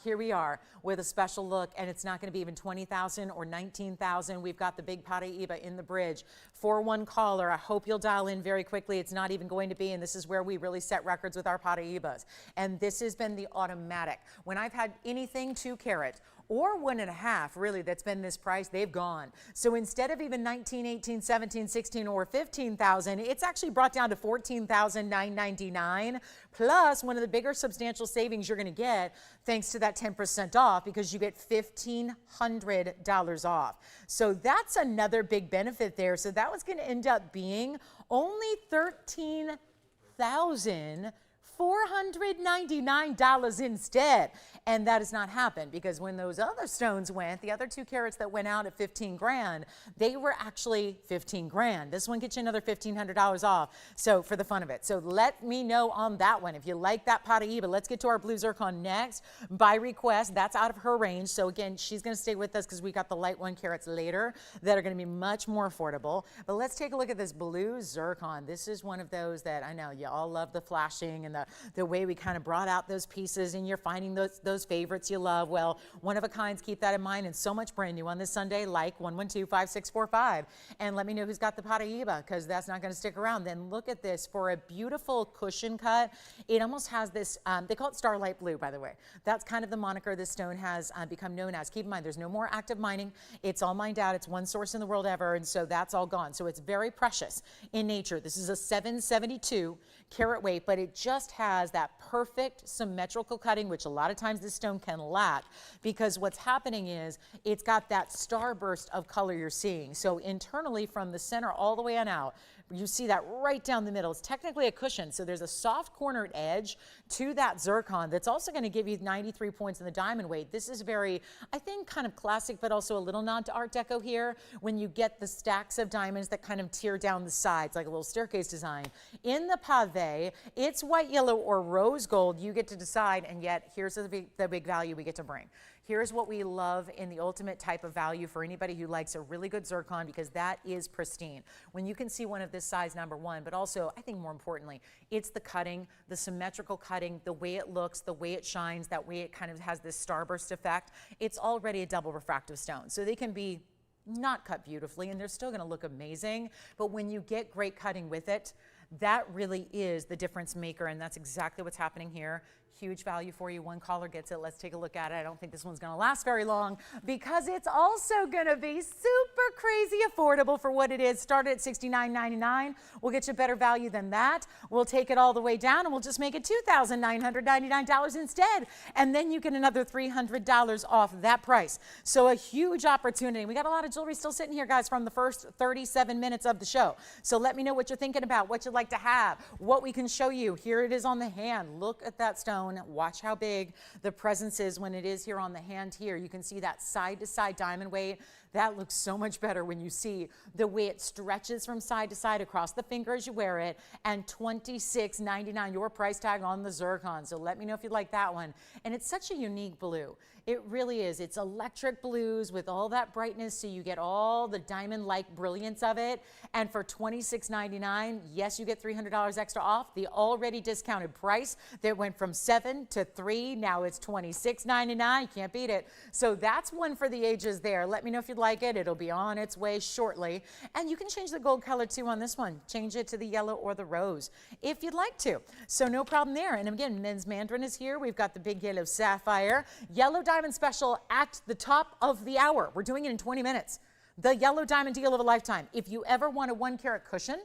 here we are with a special look, and it's not going to be even 20,000 or 19,000. We've got the big Paraiba in the bridge. 4-1 caller. I hope you'll dial in very quickly. It's not even going to be, and this is where we really set records with our Paraibas. And this has been the automatic. When I've had anything 2 carat or 1.5, really, that's been this price, they've gone. So instead of even 19, 18, 17, 16, or 15,000, it's actually brought down to 14,999, plus one of the bigger substantial savings you're gonna get thanks to that 10% off, because you get $1,500 off. So that's another big benefit there. So that was gonna end up being only $13,499 instead. And that has not happened, because when those other stones went, the other 2 carats that went out at 15 grand, they were actually 15 grand. This one gets you another $1,500 off. So for the fun of it. So let me know on that one if you like that Paraiba. Let's get to our blue zircon next. By request, that's out of her range. So again, she's going to stay with us because we got the light 1 carats later that are going to be much more affordable. But let's take a look at this blue zircon. This is one of those that I know you all love, the flashing and the way we kind of brought out those pieces, and you're finding those favorites you love. Well, one of a kinds, keep that in mind, and so much brand new on this Sunday, like 112-5645. And let me know who's got the Paraiba, because that's not going to stick around. Then look at this for a beautiful cushion cut. It almost has this, they call it starlight blue, by the way. That's kind of the moniker this stone has become known as. Keep in mind, there's no more active mining. It's all mined out. It's one source in the world ever, and so that's all gone. So it's very precious in nature. This is a 772 carat weight, but it just has that perfect symmetrical cutting, which a lot of times this stone can lack, because what's happening is it's got that starburst of color you're seeing. So internally from the center all the way on out, you see that right down the middle. It's technically a cushion, so there's a soft cornered edge to that zircon that's also going to give you 93 points in the diamond weight. This is very, I think, kind of classic, but also a little nod to Art Deco here, when you get the stacks of diamonds that kind of tear down the sides like a little staircase design. In the pave, it's white, yellow, or rose gold. You get to decide, and yet here's the big value we get to bring. Here's what we love in the ultimate type of value for anybody who likes a really good zircon, because that is pristine. When you can see one of this size, number one, but also, I think more importantly, it's the cutting, the symmetrical cutting, the way it looks, the way it shines, that way it kind of has this starburst effect. It's already a double refractive stone, so they can be not cut beautifully and they're still going to look amazing. But when you get great cutting with it, that really is the difference maker, and that's exactly what's happening here. Huge value for you. One caller gets it. Let's take a look at it. I don't think this one's going to last very long, because it's also going to be super crazy affordable for what it is. Started at $69.99. We'll get you better value than that. We'll take it all the way down, and we'll just make it $2,999 instead. And then you get another $300 off that price. So a huge opportunity. We got a lot of jewelry still sitting here, guys, from the first 37 minutes of the show. So let me know what you're thinking about, what you'd like to have, what we can show you. Here it is on the hand. Look at that stone. Watch how big the presence is when it is here on the hand here. You can see that side-to-side diamond weight. That looks so much better when you see the way it stretches from side to side across the finger as you wear it. And $26.99, your price tag on the Zircon. So let me know if you like that one. And it's such a unique blue. It really is. It's electric blues with all that brightness, so you get all the diamond-like brilliance of it. And for $26.99, yes, you get $300 extra off. The already discounted price that went from $7 to $3, now it's $26.99. You can't beat it. So that's one for the ages there. Let me know if you'd like it. It'll be on its way shortly. And you can change the gold color too on this one. Change it to the yellow or the rose if you'd like to. So no problem there. And again, men's mandarin is here. We've got the big yellow sapphire. Yellow diamond special at the top of the hour. We're doing it in 20 minutes. The yellow diamond deal of a lifetime. If you ever want a 1 carat cushion,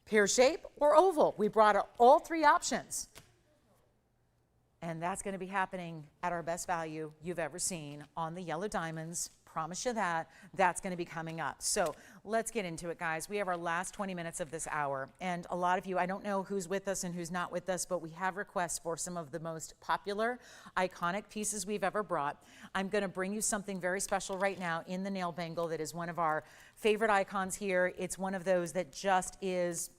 pear shape or oval, we brought all 3 options. And that's going to be happening at our best value you've ever seen on the yellow diamonds. Promise you that. That's going to be coming up. So let's get into it, guys. We have our last 20 minutes of this hour. And a lot of you, I don't know who's with us and who's not with us, but we have requests for some of the most popular, iconic pieces we've ever brought. I'm going to bring you something very special right now in the nail bangle that is one of our favorite icons here. It's one of those that just is,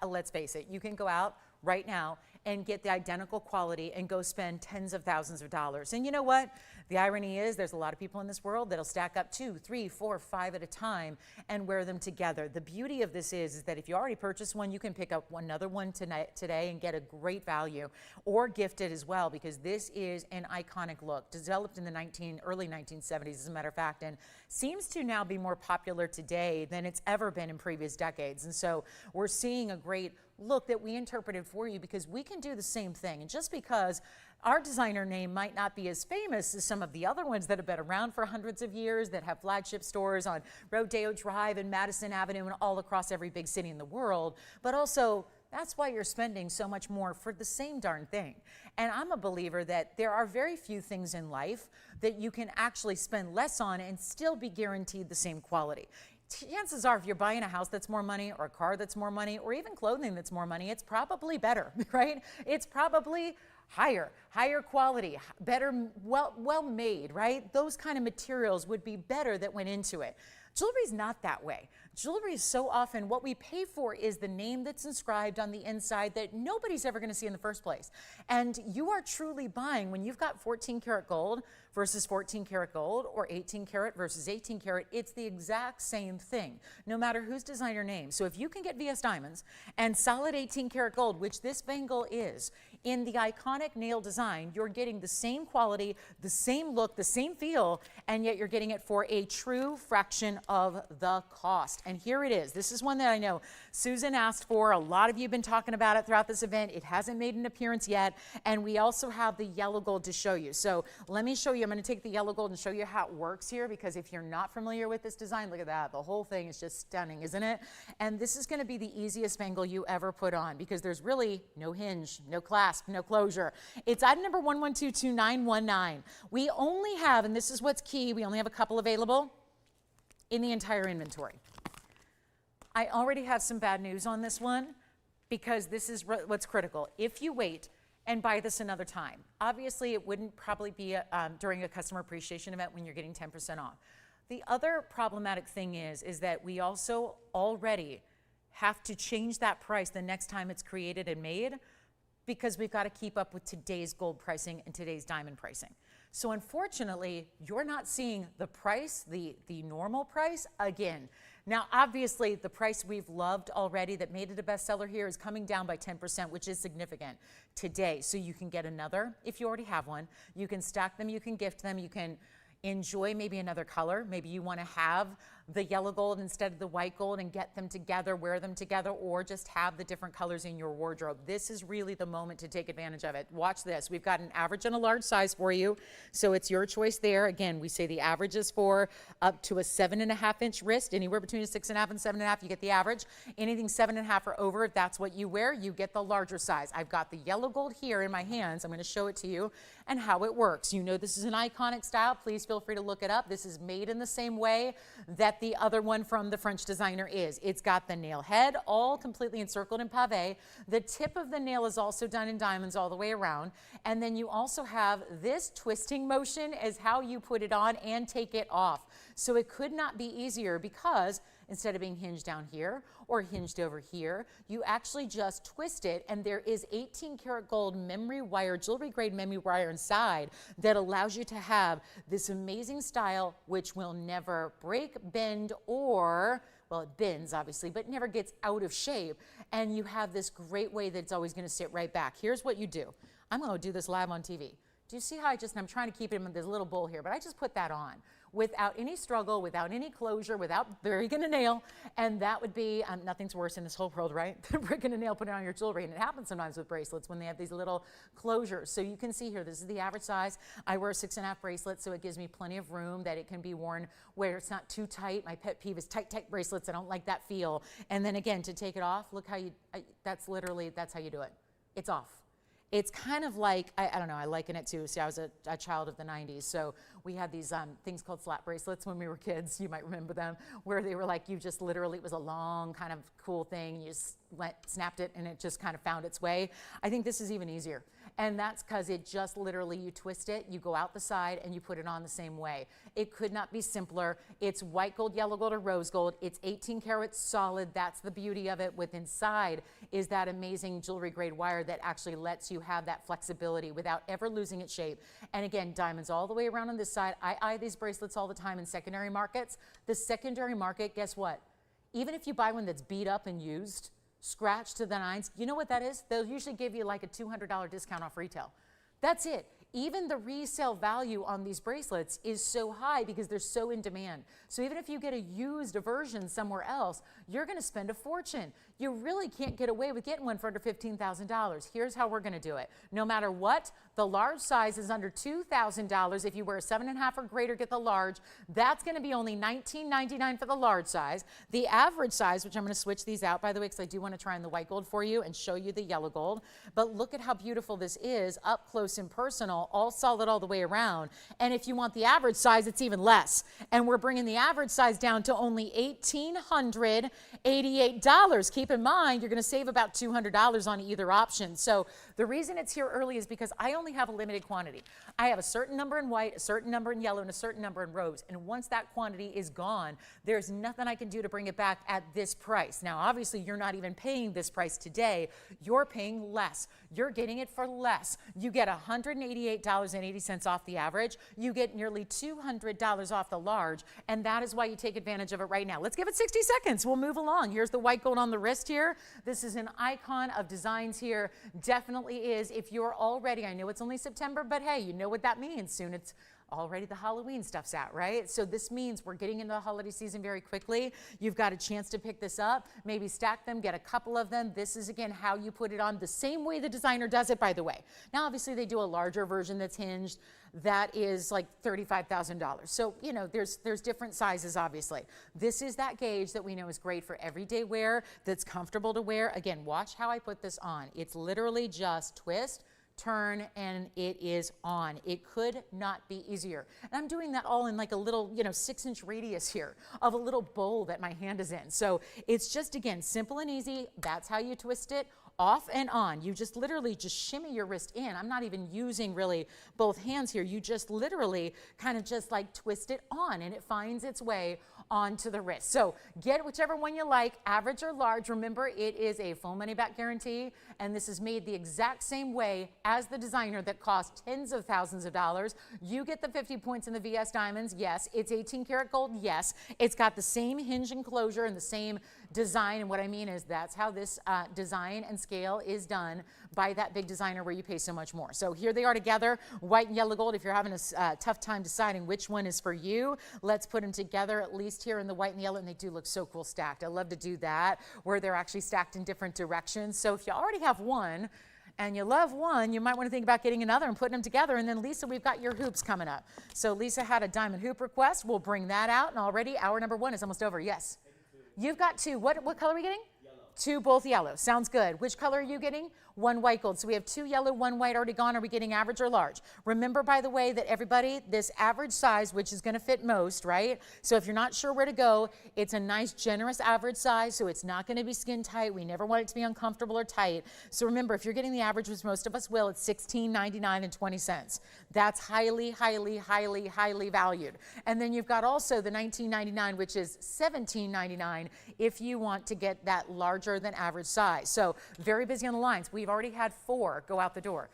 let's face it, you can go out right now and get the identical quality and go spend tens of thousands of dollars. And you know what? The irony is there's a lot of people in this world that'll stack up 2, 3, 4, 5 at a time and wear them together. The beauty of this is that if you already purchased one, you can pick up another one today and get a great value, or gift it as well, because this is an iconic look developed in the early 1970s, as a matter of fact, and seems to now be more popular today than it's ever been in previous decades. And so we're seeing a great look that we interpreted for you, because we can do the same thing. And just because our designer name might not be as famous as some of the other ones that have been around for hundreds of years, that have flagship stores on Rodeo Drive and Madison Avenue and all across every big city in the world, but also that's why you're spending so much more for the same darn thing. And I'm a believer that there are very few things in life that you can actually spend less on and still be guaranteed the same quality. Chances are, if you're buying a house that's more money, or a car that's more money, or even clothing that's more money, it's probably better, right? It's probably higher quality, better, well made, right? Those kind of materials would be better that went into it. Jewelry's not that way. Jewelry is so often what we pay for is the name that's inscribed on the inside that nobody's ever going to see in the first place. And you are truly buying, when you've got 14 karat gold versus 14 karat gold, or 18 karat versus 18 karat, it's the exact same thing, no matter whose designer name. So if you can get VS Diamonds and solid 18 karat gold, which this bangle is, in the iconic nail design, you're getting the same quality, the same look, the same feel, and yet you're getting it for a true fraction of the cost. And here it is. This is one that I know Susan asked for. A lot of you have been talking about it throughout this event. It hasn't made an appearance yet. And we also have the yellow gold to show you. So let me show you. I'm going to take the yellow gold and show you how it works here, because if you're not familiar with this design, look at that. The whole thing is just stunning, isn't it? And this is going to be the easiest bangle you ever put on, because there's really no hinge, no clasp, no closure. It's item number 11222919. We only have, and this is what's key, we only have a couple available in the entire inventory. I already have some bad news on this one, because this is what's critical. If you wait and buy this another time, obviously it wouldn't probably be during a customer appreciation event when you're getting 10% off. The other problematic thing is that we also already have to change that price the next time it's created and made, because we've got to keep up with today's gold pricing and today's diamond pricing. So unfortunately, you're not seeing the price, the normal price again. Now, obviously, the price we've loved already that made it a bestseller here is coming down by 10%, which is significant today. So you can get another if you already have one. You can stack them, you can gift them, you can enjoy maybe another color. Maybe you want to have the yellow gold instead of the white gold and get them together, wear them together, or just have the different colors in your wardrobe. This is really the moment to take advantage of it. Watch this. We've got an average and a large size for you, so it's your choice there. Again, we say the average is for up to a 7.5-inch wrist, anywhere between a 6.5 and 7.5, you get the average. Anything 7.5 or over, if that's what you wear, you get the larger size. I've got the yellow gold here in my hands. I'm going to show it to you and how it works. You know this is an iconic style. Please feel free to look it up. This is made in the same way that that the other one from the French designer is. It's got the nail head all completely encircled in pave. The tip of the nail is also done in diamonds all the way around. And then you also have this twisting motion as how you put it on and take it off. So it could not be easier, because instead of being hinged down here or hinged over here, you actually just twist it, and there is 18 karat gold memory wire, jewelry grade memory wire inside that allows you to have this amazing style, which will never break, bend, or, well, it bends obviously, but never gets out of shape. And you have this great way that it's always going to sit right back. Here's what you do. I'm going to do this live on TV. Do you see how I'm trying to keep it in this little bowl here, but I just put that on without any struggle, without any closure, without breaking a nail. And that would be, nothing's worse in this whole world, right? Than breaking a nail, putting it on your jewelry. And it happens sometimes with bracelets when they have these little closures. So you can see here, this is the average size. I wear a 6.5 bracelet, so it gives me plenty of room that it can be worn where it's not too tight. My pet peeve is tight bracelets. I don't like that feel. And then again, to take it off, look how that's how you do it. It's off. It's kind of like, I don't know, I liken it to, see, I was a child of the 90s, so we had these things called slap bracelets when we were kids, you might remember them, where they were like, you just literally, it was a long kind of cool thing, you just snapped it and it just kind of found its way. I think this is even easier. And that's because it just literally, you twist it, you go out the side, and you put it on the same way. It could not be simpler. It's white gold, yellow gold, or rose gold. It's 18 karat solid. That's the beauty of it. With inside is that amazing jewelry grade wire that actually lets you have that flexibility without ever losing its shape. And again, diamonds all the way around on this side. I eye these bracelets all the time in secondary markets. The secondary market, guess what? Even if you buy one that's beat up and used, scratched to the nines, you know what that is? They'll usually give you like a $200 discount off retail. That's it. Even the resale value on these bracelets is so high because they're so in demand. So even if you get a used version somewhere else, you're going to spend a fortune. You really can't get away with getting one for under $15,000. Here's how we're going to do it. No matter what, the large size is under $2,000. If you wear a 7.5 or greater, get the large. That's going to be only $19.99 for the large size. The average size, which I'm going to switch these out, by the way, because I do want to try on the white gold for you and show you the yellow gold. But look at how beautiful this is up close and personal, all solid all the way around. And if you want the average size, it's even less. And we're bringing the average size down to only $1,888. Keep in mind, you're going to save about $200 on either option. So the reason it's here early is because I only have a limited quantity. I have a certain number in white, a certain number in yellow, and a certain number in rose. And once that quantity is gone, there's nothing I can do to bring it back at this price. Now, obviously, you're not even paying this price today. You're paying less. You're getting it for less. You get $188.80 off the average. You get nearly $200 off the large. And that is why you take advantage of it right now. Let's give it 60 seconds. We'll move along. Here's the white gold on the wrist here. This is an icon of designs here. Definitely is. If you're already, I know it's only September, but hey, you know what that means. Soon it's already the Halloween stuff's out, right? So this means we're getting into the holiday season very quickly. You've got a chance to pick this up, maybe stack them, get a couple of them. This is, again, how you put it on the same way the designer does it, by the way. Now, obviously, they do a larger version that's hinged. That is like $35,000. So, you know, there's different sizes, obviously. This is that gauge that we know is great for everyday wear, that's comfortable to wear. Again, watch how I put this on. It's literally just twist, turn, and it is on. It could not be easier. And I'm doing that all in like a little, 6-inch radius here of a little bowl that my hand is in. So it's just, again, simple and easy. That's how you twist it. Off and on. You just literally just shimmy your wrist in. I'm not even using really both hands here. You just literally kind of just like twist it on, and it finds its way onto the wrist. So get whichever one you like, average or large. Remember, it is a full money back guarantee, and this is made the exact same way as the designer that cost tens of thousands of dollars. You get the 50 points in the VS diamonds. Yes. It's 18 karat gold. Yes. It's got the same hinge enclosure and the same design. And what I mean is that's how this design and scale is done by that big designer where you pay so much more. So here they are together, white and yellow gold. If you're having a tough time deciding which one is for you, let's put them together, at least here in the white and yellow, and they do look so cool stacked. I love to do that, where they're actually stacked in different directions. So if you already have one and you love one, you might want to think about getting another and putting them together. And then Lisa, we've got your hoops coming up. So Lisa had a diamond hoop request. We'll bring that out, and already hour number 1 is almost over. Yes. You've got 2. What color are we getting? 2 both yellow. Sounds good. Which color are you getting? 1 white gold. So we have 2 yellow, 1 white already gone. Are we getting average or large? Remember, by the way, that everybody, this average size, which is going to fit most, right? So if you're not sure where to go, it's a nice, generous average size, so it's not going to be skin tight. We never want it to be uncomfortable or tight. So remember, if you're getting the average, which most of us will, it's $16.99 and 20 cents. That's highly, highly, highly, highly valued. And then you've got also the $19.99, which is $17.99 if you want to get that larger than average size. So very busy on the lines. We've already had 4 go out the door.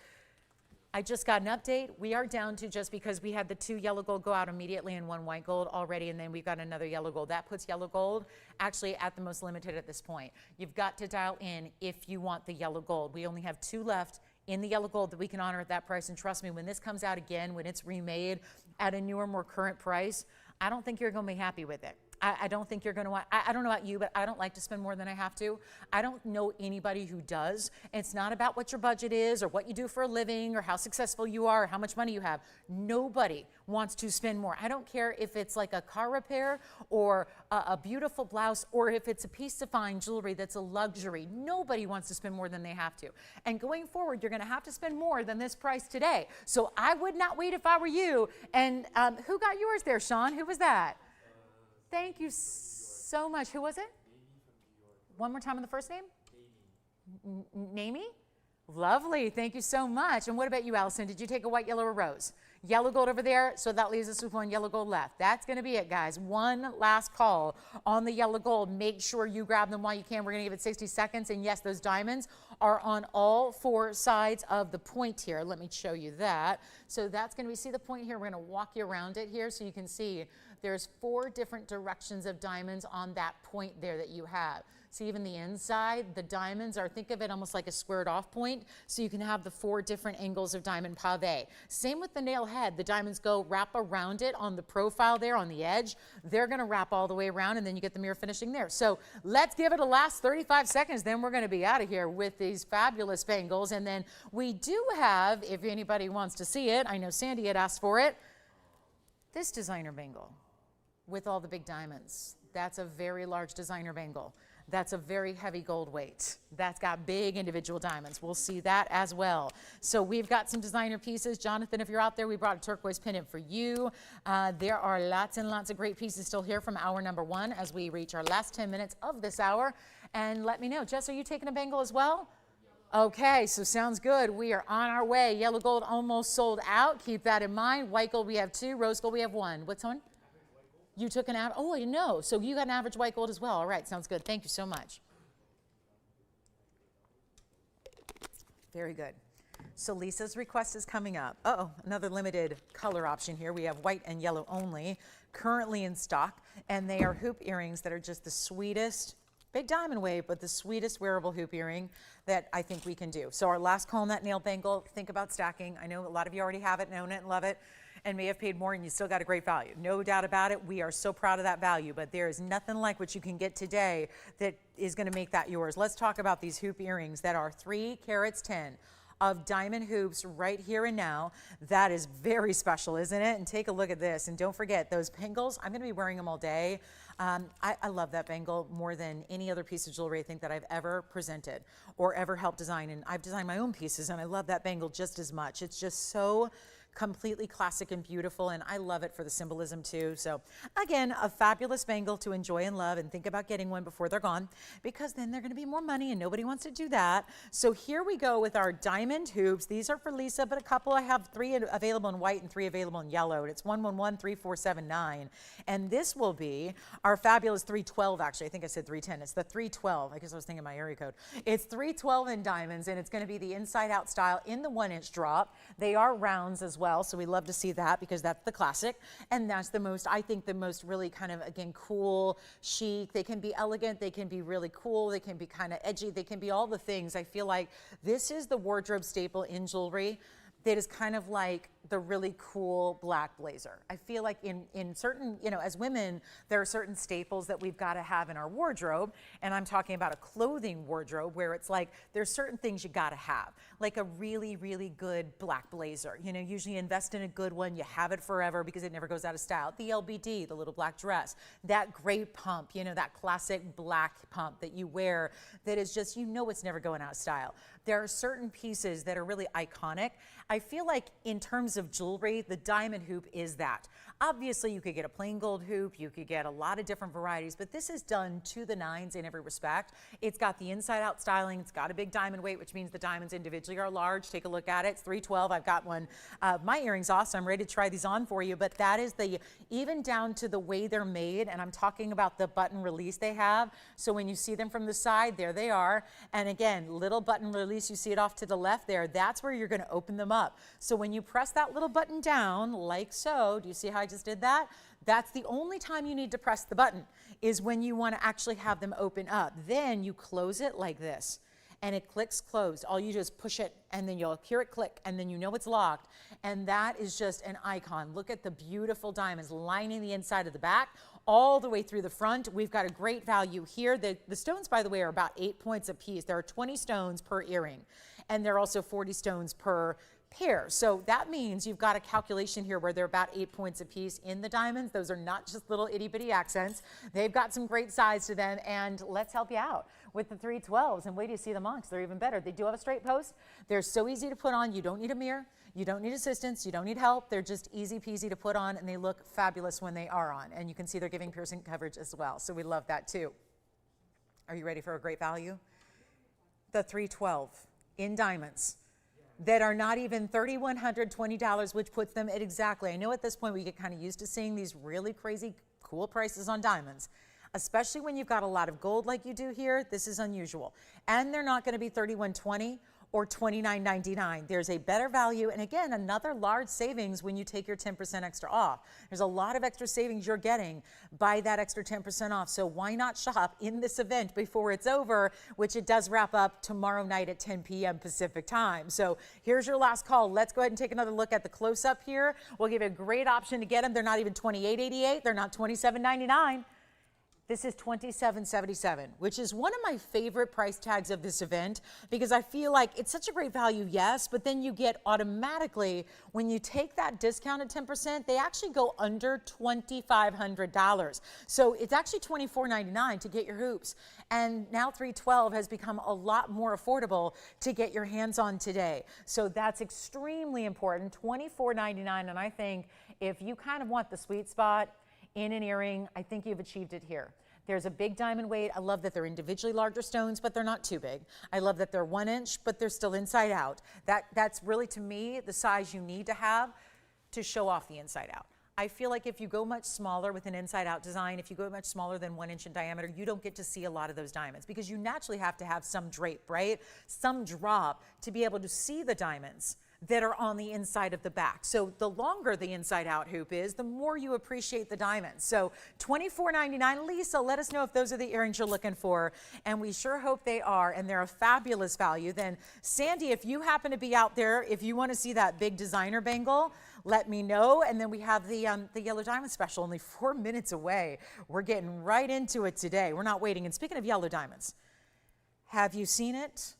I just got an update. We are down to, just because we had the 2 yellow gold go out immediately and 1 white gold already, and then we've got another yellow gold. That puts yellow gold actually at the most limited at this point. You've got to dial in if you want the yellow gold. We only have 2 left in the yellow gold that we can honor at that price. And trust me, when this comes out again, when it's remade at a newer, more current price, I don't think you're going to be happy with it. I don't think you're going to want, I don't know about you, but I don't like to spend more than I have to. I don't know anybody who does. It's not about what your budget is or what you do for a living or how successful you are or how much money you have. Nobody wants to spend more. I don't care if it's like a car repair or a beautiful blouse or if it's a piece of fine jewelry that's a luxury. Nobody wants to spend more than they have to. And going forward, you're going to have to spend more than this price today. So I would not wait if I were you. And who got yours there, Sean? Who was that? Thank you so much. Who was it? One more time on the first name? Namie? Lovely. Thank you so much. And what about you, Allison? Did you take a white, yellow, or rose? Yellow gold over there, so that leaves us with 1 yellow gold left. That's going to be it, guys. 1 last call on the yellow gold. Make sure you grab them while you can. We're going to give it 60 seconds. And yes, those diamonds are on all 4 sides of the point here. Let me show you that. So that's going to be, see the point here? We're going to walk you around it here so you can see there's 4 different directions of diamonds on that point there that you have. See, even the inside, the diamonds are, think of it almost like a squared off point, so you can have the 4 different angles of diamond pave. Same with the nail head. The diamonds go wrap around it on the profile there, on the edge. They're going to wrap all the way around, and then you get the mirror finishing there. So let's give it a last 35 seconds, then we're going to be out of here with these fabulous bangles. And then we do have, if anybody wants to see it, I know Sandy had asked for it, this designer bangle with all the big diamonds. That's a very large designer bangle. That's a very heavy gold weight. That's got big individual diamonds. We'll see that as well. So we've got some designer pieces. Jonathan, if you're out there, we brought a turquoise pendant for you. There are lots and lots of great pieces still here from hour number 1 as we reach our last 10 minutes of this hour. And let me know, Jess, are you taking a bangle as well? Okay, so sounds good. We are on our way. Yellow gold almost sold out. Keep that in mind. White gold we have 2. Rose gold we have 1. What's on? You took an average, oh, I know. So you got an average white gold as well. All right, sounds good. Thank you so much. Very good. So Lisa's request is coming up. Uh-oh, another limited color option here. We have white and yellow only, currently in stock, and they are hoop earrings that are just the sweetest, big diamond weight, but the sweetest wearable hoop earring that I think we can do. So our last call on that nail bangle, think about stacking. I know a lot of you already have it, known it, and love it, and may have paid more, and you still got a great value. No doubt about it. We are so proud of that value, but there is nothing like what you can get today that is going to make that yours. Let's talk about these hoop earrings that are 3 carats 10 of diamond hoops right here and now. That is very special, isn't it? And take a look at this. And don't forget those bangles. I'm going to be wearing them all day. I love that bangle more than any other piece of jewelry I think that I've ever presented or ever helped design. And I've designed my own pieces, and I love that bangle just as much. It's just so completely classic and beautiful, and I love it for the symbolism too. So again, a fabulous bangle to enjoy and love, and think about getting one before they're gone, because then they're going to be more money and nobody wants to do that. So here we go with our diamond hoops. These are for Lisa, but a couple, I have 3 available in white and 3 available in yellow. It's 1113479, and this will be our fabulous 312. Actually, I think I said 310. It's the 312. I guess I was thinking my area code. It's 312 in diamonds, and it's going to be the inside out style in the 1-inch drop. They are rounds as well, so we love to see that because that's the classic, and that's the most, I think, the most really kind of, again, cool, chic. They can be elegant, they can be really cool, they can be kind of edgy, they can be all the things. I feel like this is the wardrobe staple in jewelry that is kind of like the really cool black blazer. I feel like in certain, as women, there are certain staples that we've got to have in our wardrobe. And I'm talking about a clothing wardrobe where it's like there's certain things you got to have, like a really, really good black blazer. Usually invest in a good one. You have it forever because it never goes out of style. The LBD, the little black dress, that great pump, that classic black pump that you wear that is just, it's never going out of style. There are certain pieces that are really iconic. I feel like in terms of jewelry, the diamond hoop is that. Obviously, you could get a plain gold hoop, you could get a lot of different varieties, but this is done to the nines in every respect. It's got the inside out styling, it's got a big diamond weight, which means the diamonds individually are large. Take a look at it, it's 312, I've got one. My earring's awesome, I'm ready to try these on for you, but that is even down to the way they're made, and I'm talking about the button release they have. So when you see them from the side, there they are. And again, little button release, you see it off to the left there, that's where you're gonna open them up. So when you press that little button down, like so, do you see how I just did that? That's the only time you need to press the button, is when you want to actually have them open up. Then you close it like this, and it clicks closed. All you do is push it, and then you'll hear it click, and then you know it's locked. And that is just an icon. Look at the beautiful diamonds lining the inside of the back, all the way through the front. We've got a great value here. The stones, by the way, are about 8 points a piece. There are 20 stones per earring, and there are also 40 stones per pair. So that means you've got a calculation here where they're about 8 points a piece in the diamonds. Those are not just little itty bitty accents. They've got some great size to them, and let's help you out with the 312s. And wait till you see them on, because they're even better. They do have a straight post. They're so easy to put on. You don't need a mirror. You don't need assistance. You don't need help. They're just easy peasy to put on, and they look fabulous when they are on. And you can see they're giving piercing coverage as well. So we love that too. Are you ready for a great value? The 312 in diamonds that are not even $3,120, which puts them at exactly, I know at this point we get kind of used to seeing these really crazy cool prices on diamonds, especially when you've got a lot of gold like you do here. This is unusual. And they're not going to be $3,120 or $29.99. There's a better value, and again, another large savings when you take your 10% extra off. There's a lot of extra savings you're getting by that extra 10% off, so why not shop in this event before it's over, which it does wrap up tomorrow night at 10 p.m. Pacific time. So here's your last call. Let's go ahead and take another look at the close-up here. We'll give you a great option to get them. They're not even $28.88. They're not $27.99. This is $27.77, which is one of my favorite price tags of this event, because I feel like it's such a great value, yes, but then you get automatically, when you take that discount at 10%, they actually go under $2,500. So it's actually $24.99 to get your hoops. And now 312 has become a lot more affordable to get your hands on today. So that's extremely important, $24.99. And I think if you kind of want the sweet spot in an earring, I think you've achieved it here. There's a big diamond weight. I love that they're individually larger stones, but they're not too big. I love that they're 1 inch, but they're still inside out. That's really, to me, the size you need to have to show off the inside out. I feel like if you go much smaller with an inside out design, if you go much smaller than 1 inch in diameter, you don't get to see a lot of those diamonds, because you naturally have to have some drape, right? Some drop to be able to see the diamonds that are on the inside of the back. So the longer the inside out hoop is, the more you appreciate the diamonds. So $24.99. Lisa, let us know if those are the earrings you're looking for, and we sure hope they are, and they're a fabulous value. Then Sandy, if you happen to be out there, if you want to see that big designer bangle, let me know. And then we have the yellow diamond special, only 4 minutes away. We're getting right into it today. We're not waiting. And speaking of yellow diamonds, have you seen it?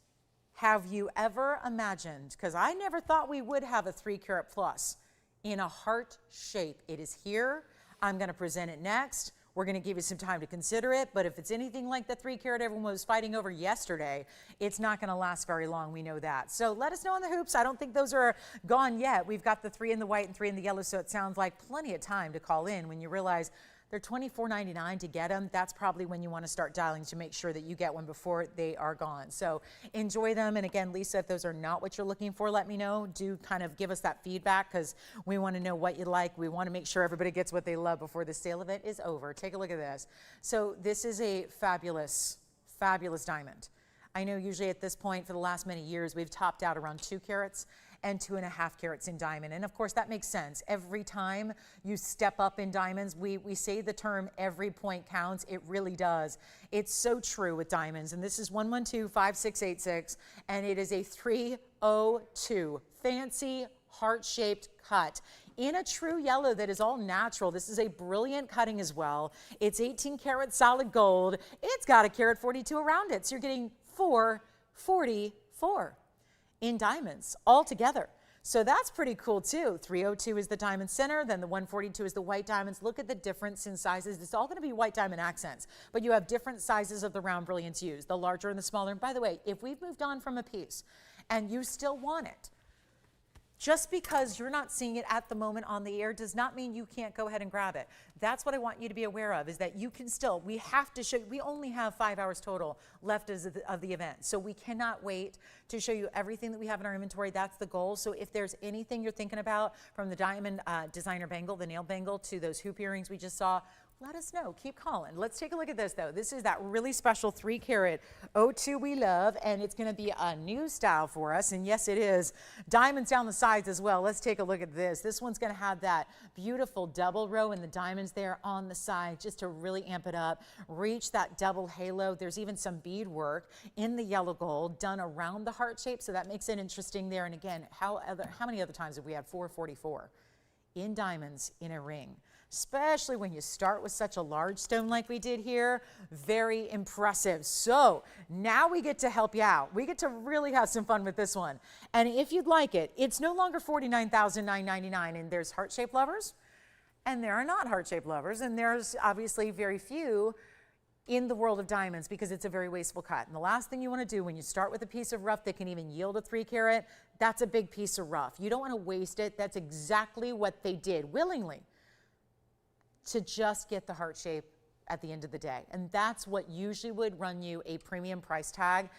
Have you ever imagined, because I never thought we would have a 3 carat plus in a heart shape. It is here. I'm going to present it next. We're going to give you some time to consider it, but if it's anything like the 3 carat everyone was fighting over yesterday, it's not going to last very long. We know that. So let us know on the hoops. I don't think those are gone yet. We've got the 3 in the white and 3 in the yellow, so it sounds like plenty of time to call in. When you realize they're $24.99 to get them, that's probably when you want to start dialing to make sure that you get one before they are gone. So enjoy them. And again, Lisa, if those are not what you're looking for, let me know. Do kind of give us that feedback, because we want to know what you like. We want to make sure everybody gets what they love before the sale event is over. Take a look at this. So this is a fabulous, fabulous diamond. I know usually at this point for the last many years, we've topped out around 2 carats and 2.5 carats in diamond. And of course that makes sense. Every time you step up in diamonds, we say the term every point counts. It really does. It's so true with diamonds. And this is 112-5686, and it is a 302. Fancy heart-shaped cut in a true yellow that is all natural. This is a brilliant cutting as well. It's 18 karat solid gold. It's got a carat 42 around it. So you're getting 444 in diamonds all together. So that's pretty cool too. 302 is the diamond center, then the 142 is the white diamonds. Look at the difference in sizes. It's all going to be white diamond accents, but you have different sizes of the round brilliance used, the larger and the smaller. And by the way, if we've moved on from a piece and you still want it, just because you're not seeing it at the moment on the air does not mean you can't go ahead and grab it. That's what I want you to be aware of, is that you can still, we have to show, we only have 5 hours total left of the event. So we cannot wait to show you everything that we have in our inventory. That's the goal. So if there's anything you're thinking about, from the diamond designer bangle, the nail bangle, to those hoop earrings we just saw, let us know. Keep calling. Let's take a look at this though. This is that really special 3 karat 02 we love, and it's going to be a new style for us. And yes, it is. Diamonds down the sides as well. Let's take a look at this. This one's going to have that beautiful double row and the diamonds there on the side just to really amp it up. Reach that double halo. There's even some bead work in the yellow gold done around the heart shape, so that makes it interesting there. And again, how many other times have we had 444 in diamonds in a ring? Especially when you start with such a large stone like we did here. Very impressive. So now we get to help you out. We get to really have some fun with this one. And if you'd like it, it's no longer $49,999, and there's heart-shaped lovers and there are not heart-shaped lovers, and there's obviously very few in the world of diamonds because it's a very wasteful cut. And the last thing you want to do when you start with a piece of rough that can even yield a 3 karat, that's a big piece of rough. You don't want to waste it. That's exactly what they did willingly, to just get the heart shape at the end of the day. And that's what usually would run you a premium price tag.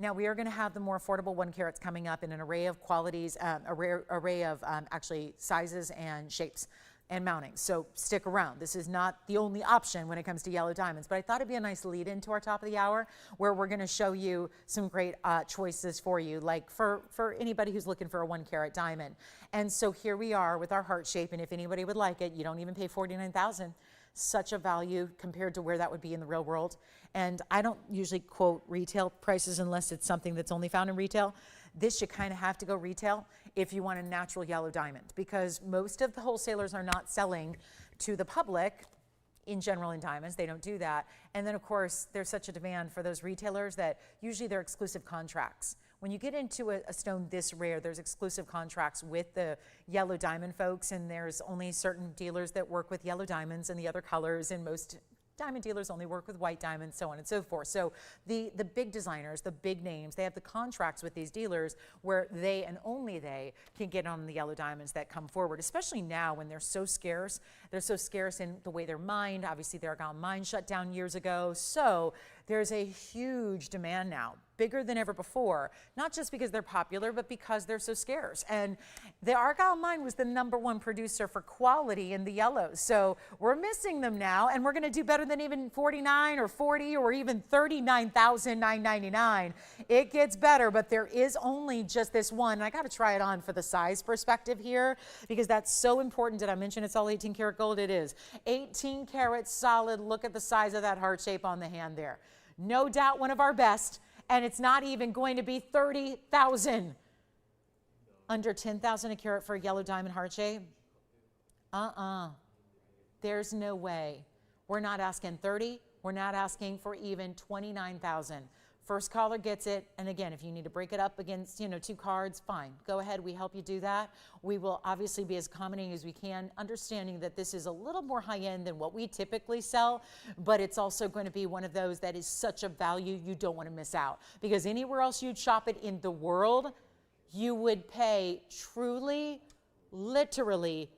Now we are going to have the more affordable 1 carats coming up in an array of qualities, array of actually sizes and shapes and mountings. So stick around. This is not the only option when it comes to yellow diamonds, but I thought it'd be a nice lead into our top of the hour where we're going to show you some great choices for you, like for anybody who's looking for a 1 carat diamond. And so here we are with our heart shape, and if anybody would like it, you don't even pay $49,000. Such a value compared to where that would be in the real world. And I don't usually quote retail prices unless it's something that's only found in retail. This you kind of have to go retail if you want a natural yellow diamond, because most of the wholesalers are not selling to the public in general in diamonds. They don't do that. And then of course there's such a demand for those retailers that usually they're exclusive contracts. When you get into a stone this rare, there's exclusive contracts with the yellow diamond folks, and there's only certain dealers that work with yellow diamonds and the other colors, and most diamond dealers only work with white diamonds, so on and so forth. So the big designers, the big names, they have the contracts with these dealers where they and only they can get on the yellow diamonds that come forward, especially now when they're so scarce. They're so scarce in the way they're mined. Obviously, the Argyle mine shut down years ago. So there's a huge demand now, bigger than ever before, not just because they're popular, but because they're so scarce. And the Argyle mine was the #1 producer for quality in the yellows. So we're missing them now, and we're going to do better than even 49 or 40 or even 39,999. It gets better, but there is only just this one. And I got to try it on for the size perspective here, because that's so important. Did I mention it's all 18 karat gold? It is 18 karat solid. Look at the size of that heart shape on the hand there. No doubt one of our best. And it's not even going to be 30,000. Under 10,000 a carat for a yellow diamond heart shape? There's no way. We're not asking 30. We're not asking for even 29,000. First caller gets it. And again, if you need to break it up against, 2 cards, fine. Go ahead. We help you do that. We will obviously be as accommodating as we can, understanding that this is a little more high end than what we typically sell, but it's also going to be one of those that is such a value you don't want to miss out, because anywhere else you'd shop it in the world, you would pay truly, literally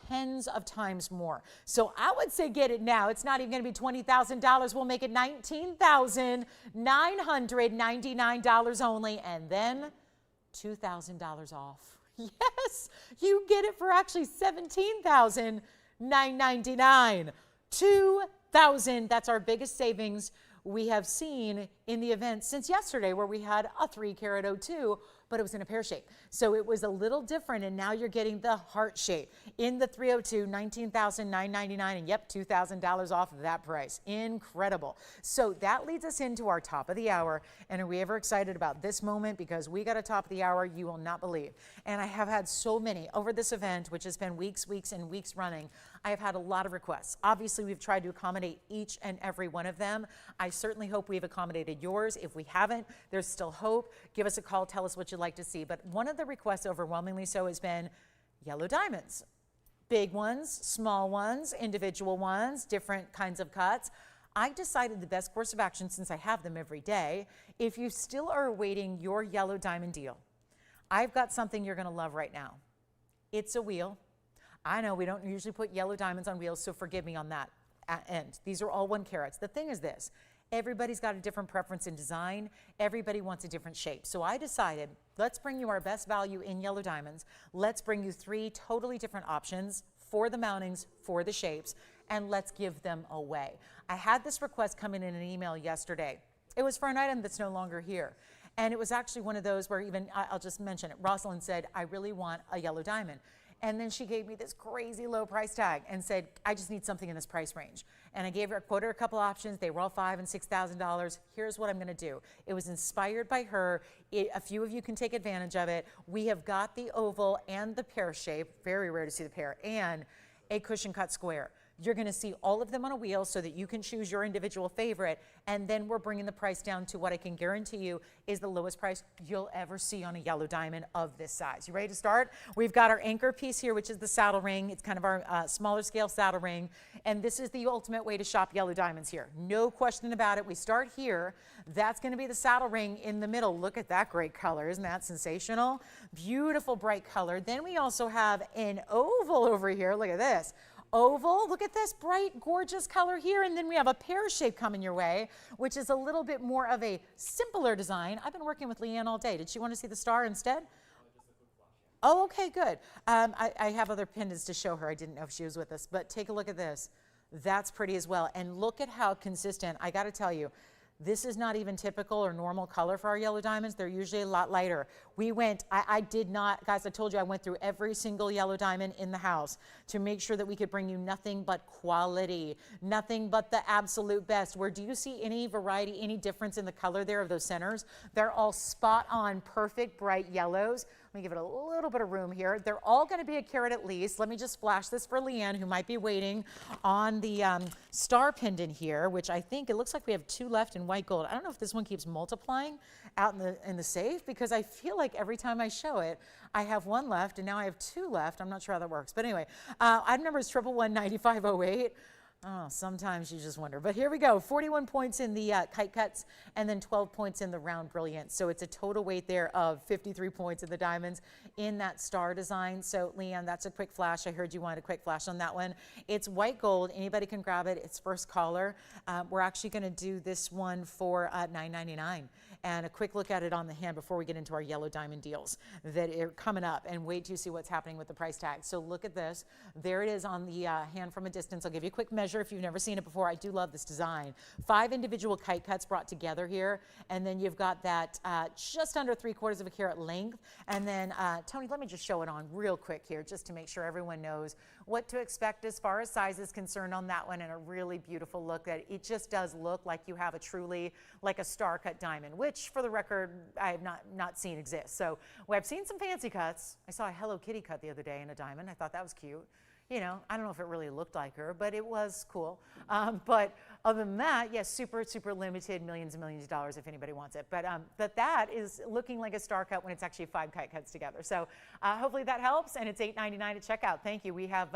tens of times more. So I would say get it now. It's not even going to be $20,000. We'll make it $19,999 only, and then $2,000 off. Yes, you get it for actually $17,999. $2,000. That's our biggest savings we have seen in the event since yesterday, where we had a 3-carat 02, but it was in a pear shape. So it was a little different, and now you're getting the heart shape. In the 302, $19,999, and yep, $2,000 off of that price. Incredible. So that leads us into our top of the hour, and are we ever excited about this moment? Because we got a top of the hour you will not believe. And I have had so many over this event, which has been weeks and weeks running. I have had a lot of requests. Obviously, we've tried to accommodate each and every one of them. I certainly hope we've accommodated yours. If we haven't, there's still hope. Give us a call, tell us what you'd like to see. But one of the requests, overwhelmingly so, has been yellow diamonds. Big ones, small ones, individual ones, different kinds of cuts. I decided the best course of action, since I have them every day, if you still are awaiting your yellow diamond deal, I've got something you're going to love right now. It's a wheel. I know we don't usually put yellow diamonds on wheels, so forgive me on that end. These are all 1 carats. The thing is this, everybody's got a different preference in design. Everybody wants a different shape. So I decided, let's bring you our best value in yellow diamonds. Let's bring you 3 totally different options for the mountings, for the shapes, and let's give them away. I had this request come in an email yesterday. It was for an item that's no longer here. And it was actually one of those where even, I'll just mention it, Rosalind said, I really want a yellow diamond. And then she gave me this crazy low price tag and said, I just need something in this price range. And I quoted her a couple options. They were all $5,000 and $6,000. Here's what I'm going to do. It was inspired by her. A few of you can take advantage of it. We have got the oval and the pear shape, very rare to see the pear, and a cushion cut square. You're going to see all of them on a wheel so that you can choose your individual favorite, and then we're bringing the price down to what I can guarantee you is the lowest price you'll ever see on a yellow diamond of this size. You ready to start? We've got our anchor piece here, which is the saddle ring. It's kind of our smaller scale saddle ring, and this is the ultimate way to shop yellow diamonds here. No question about it. We start here. That's going to be the saddle ring in the middle. Look at that great color. Isn't that sensational? Beautiful bright color. Then we also have an oval over here. Look at this. Oval, look at this bright, gorgeous color here. And then we have a pear shape coming your way, which is a little bit more of a simpler design. I've been working with Leanne all day. Did she want to see the star instead? Oh, okay, good. I have other pendants to show her. I didn't know if she was with us, but take a look at this. That's pretty as well. And look at how consistent. I got to tell you, this is not even typical or normal color for our yellow diamonds. They're usually a lot lighter. I did not, guys, I told you I went through every single yellow diamond in the house to make sure that we could bring you nothing but quality, nothing but the absolute best. Where do you see any variety, any difference in the color there of those centers? They're all spot on, perfect, bright yellows. Let me give it a little bit of room here. They're all going to be a carat at least. Let me just flash this for Leanne, who might be waiting on the star pendant here, which I think it looks like we have 2 left in white gold. I don't know if this one keeps multiplying out in the safe, because I feel like every time I show it, I have 1 left, and now I have 2 left. I'm not sure how that works. But anyway, item number is 1119508. Oh, sometimes you just wonder. But here we go. 41 points in the kite cuts, and then 12 points in the round brilliance. So it's a total weight there of 53 points in the diamonds in that star design. So Leanne, that's a quick flash. I heard you wanted a quick flash on that one. It's white gold. Anybody can grab it. It's first caller. We're actually going to do this one for $9.99. And a quick look at it on the hand before we get into our yellow diamond deals that are coming up, and wait to see what's happening with the price tag. So look at this. There it is on the hand from a distance. I'll give you a quick measure if you've never seen it before. I do love this design. 5 individual kite cuts brought together here, and then you've got that just under 3/4 of a carat length. And then Tony, let me just show it on real quick here, just to make sure everyone knows what to expect as far as size is concerned on that one, and a really beautiful look that it just does look like you have a truly like a star cut diamond, which for the record I have not seen exist. So I've seen some fancy cuts. I saw a Hello Kitty cut the other day in a diamond. I thought that was cute. You know, I don't know if it really looked like her, but it was cool. But other than that, yes, super, super limited, millions and millions of dollars if anybody wants it. But that is looking like a star cut when it's actually 5 kite cuts together. So hopefully that helps, and it's $8.99 at checkout. Thank you. We have